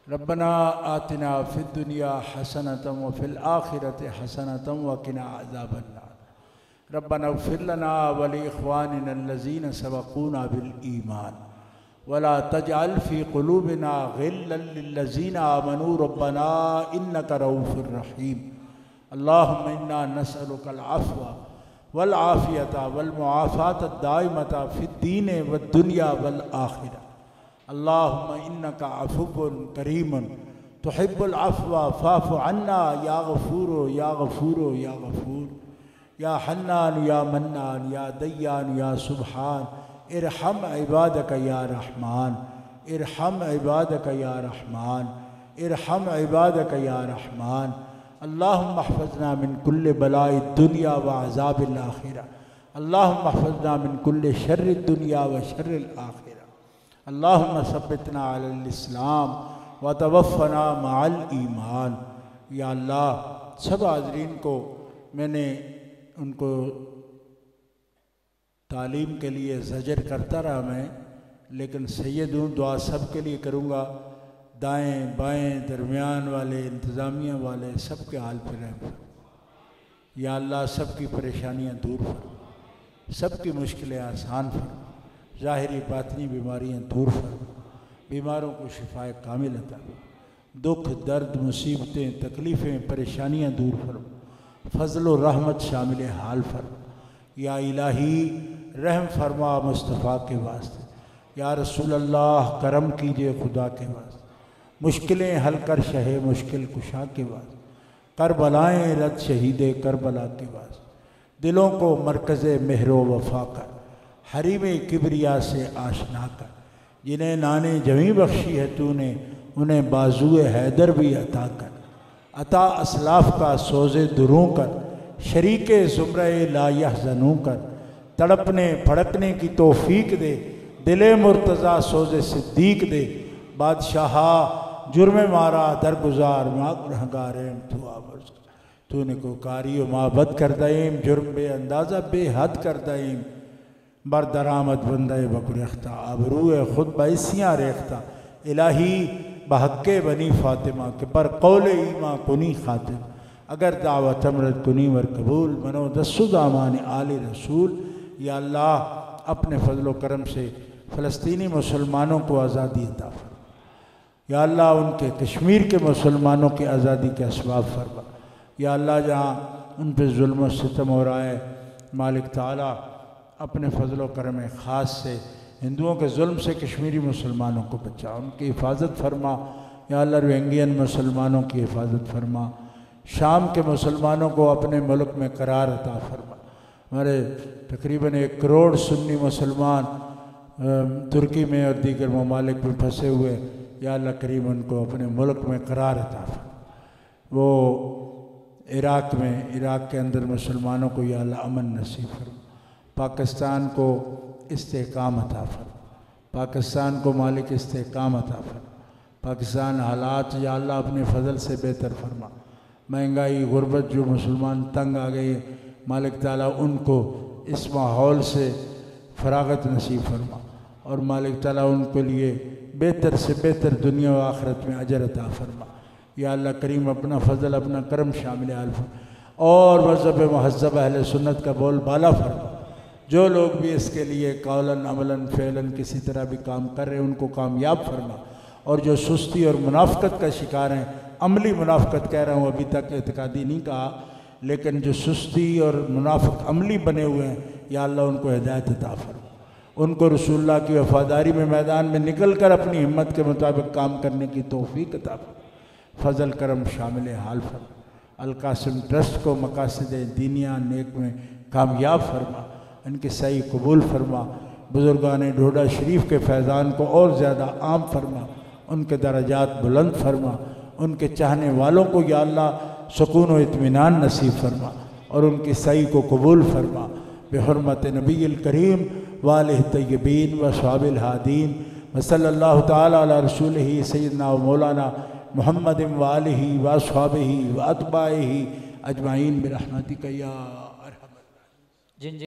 रब्बना आतिना फिद दुनिया हसनतम व फिल आखिरति हसनतम व किना अज़ाबन्नार। रब्बना इग़फिर लना व लि इख़वानिना अल्लज़ीना सबक़ूना बिल ईमान वला तजअल फ़ी क़ुलूबिना ग़िल्लन लिल्लज़ीना आमनू रब्बना इन्नका रऊफ़ुर रहीम। अल्लाहुम्मा इन्ना नसअलुकल अफ़्व वल आफ़ियता वल मुआफ़ात दाइमता फ़िद्दीन व दुनिया वल आखिरा। अल्लाहुम्मा इन्नका अफ़ुव्वुन करीमुन तुहिब्बुल अफ़्व फ़अफ़ु अन्ना या गफ़ूर या गफ़ूर या गफ़ूर या हन्नान या मन्नान या दय्यान या सुबहान। इरहम इबादक या रहमान, इरहम इबादक या रहमान, इरहम इबादक या रहमान। अल्लाहुम्मा अहफ़ज़ना मिन कुल्लि बलाइ दुनिया व अज़ाबिल आखिरा। अल्लाहुम्मा अहफ़ज़ना मिन कुल्लि शर्रि दुनिया व शर्रिल आखिरा। अल्लाहुम्मा सब्बितना अलल इस्लाम व तवफ़्फ़ना मअल ईमान। या अल्लाह, सब हाज़रीन को मैंने उनको तालीम के लिए ज़जर करता रहा मैं, लेकिन सैयद हूँ, दुआ सब के लिए करूँगा। दाएं बाएं दरमियान वाले इंतज़ामिया वाले सब के हाल पर रहम फरमा। या अल्लाह सबकी परेशानियाँ दूर फरमा, सबकी मुश्किलें आसान फरमा, ज़ाहिरी बातनी बीमारियाँ दूर फरमा, बीमारों को शिफाए कामिल अता फरमा, दुख दर्द मुसीबतें तकलीफ़ें परेशानियाँ दूर फरमा, फजल व रहमत शामिल हाल फरमा। या इलाही रहम फरमा मुस्तफ़ा के वास्ते, या रसूल अल्लाह करम कीजिए खुदा के वास्ते, मुश्किलें हल कर शहे मुश्किल कुशा के वास्ते, करबलाएँ रद शहीदे करबला के वास्ते, दिलों को मरकज़ मेहरो वफा कर, हरीम किबरिया से आशना कर, जिन्हें नाने जमी बख्शी है तूने उन्हें बाजुए हैदर भी अता कर, अता असलाफ का सोज़े दुरूं कर, शरीके ज़ुमरे ला यहज़नू कर, तड़पने भड़कने की तौफीक दे, दिले मुर्तज़ा सोज़े सिद्दीक दे, बादशाह जुर्म मारा दरगुजार मागरहगारेम तू आवर्ज, तूने को कारी व माबद कर दईम, जुर्म बे अंदाज़ा बेहद कर दईम, बरदरामद बंदे बकुरख्ता, आबरूए खुद बैसियाँ रेख्ता, इलाही बहक्के बनी फ़ातिमा के पर कौल ईमा कुनी खातिम, अगर दावत अमरत कुनी वर कबूल, मनो दस्सुदामान आले रसूल। या अल्लाह अपने फजल करम से फ़लस्तीनी मुसलमानों को आज़ादी अता फरमा। या अल्लाह उनके कश्मीर के मुसलमानों की आज़ादी के असबाब फरमा। या अल्लाह जहाँ उन पर जुल्म सितम हो रहा है, मालिक ताला अपने फजल करम ख़ास से हिंदुओं के जुल्म से कश्मीरी मुसलमानों को बचा, उनकी हिफाजत फरमा। या अल्लाह रोहिंग्यन मुसलमानों की हिफाजत फरमा, शाम के मुसलमानों को अपने मुल्क में करार अता फरमा। हमारे तकरीबन 1 करोड़ सुन्नी मुसलमान तुर्की में और दीगर ममालिक में फंसे हुए, या अल्लाह करीम उनको अपने मुल्क में करार अता फरमा। वो इराक़ में, इराक़ के अंदर मुसलमानों को या अल्लाह अमन नसीब फरमा। पाकिस्तान को इस्तेहकाम अता फरमा, पाकिस्तान को मालिक इस्तेहकाम अता फरमा। पाकिस्तान हालात या अल्लाह अपने फ़ज़ल से बेहतर फरमा। महंगाई गुर्बत जो मुसलमान तंग आ गए, मालिक ताला उनको इस माहौल से फरागत नसीब फरमा, और मालिक ताला उनके लिए बेहतर से बेहतर दुनिया व आखिरत में अजर अता फरमा। या अल्लाह करीम अपना फ़ज़ल अपना करम शामिल आल फरमा, और मज़हब महज़ब अहले सुन्नत का बोल बाला फरमा। जो लोग भी इसके लिए कौलन अमलन फ़ेलन किसी तरह भी काम कर रहे हैं उनको कामयाब फरमा, और जो सुस्ती और मुनाफ़क़त का शिकार हैं, अमली मुनाफ़क़त कह रहा हूँ, अभी तक एतकादी नहीं कहा, लेकिन जो सुस्ती और मुनाफ़िक अमली बने हुए हैं, या अल्लाह उनको हिदायत अता फरमा, उनको रसूलुल्लाह की वफ़ादारी में मैदान में निकल कर अपनी हिम्मत के मुताबिक काम करने की तौफ़ीक़ अता फरमा। फ़ज़ल करम शामिल हाल फरमा। अल-कासिम ट्रस्ट को मकासद दीनिया नेक में कामयाब फरमा, इनके सही कबूल फरमा। बुज़ुर्गान ढोडा शरीफ के फैज़ान को और ज़्यादा आम फरमा, उनके दरजात बुलंद फरमा, उनके चाहने वालों को या अल्लाह सुकून व इत्मीनान नसीब फरमा, और उनकी सही को कबूल फरमा। बिहुर्मत नबील करीम वालिह तय्यबीन व अस्हाबिल हादीन व सल्लल्लाहु तआला अला रसूलिही सय्यदना व मौलाना मुहम्मदिन व आलिही व अस्हाबिही व अतबाइही अजमाइन बिरहमतिका या अरहमर राहिमीन।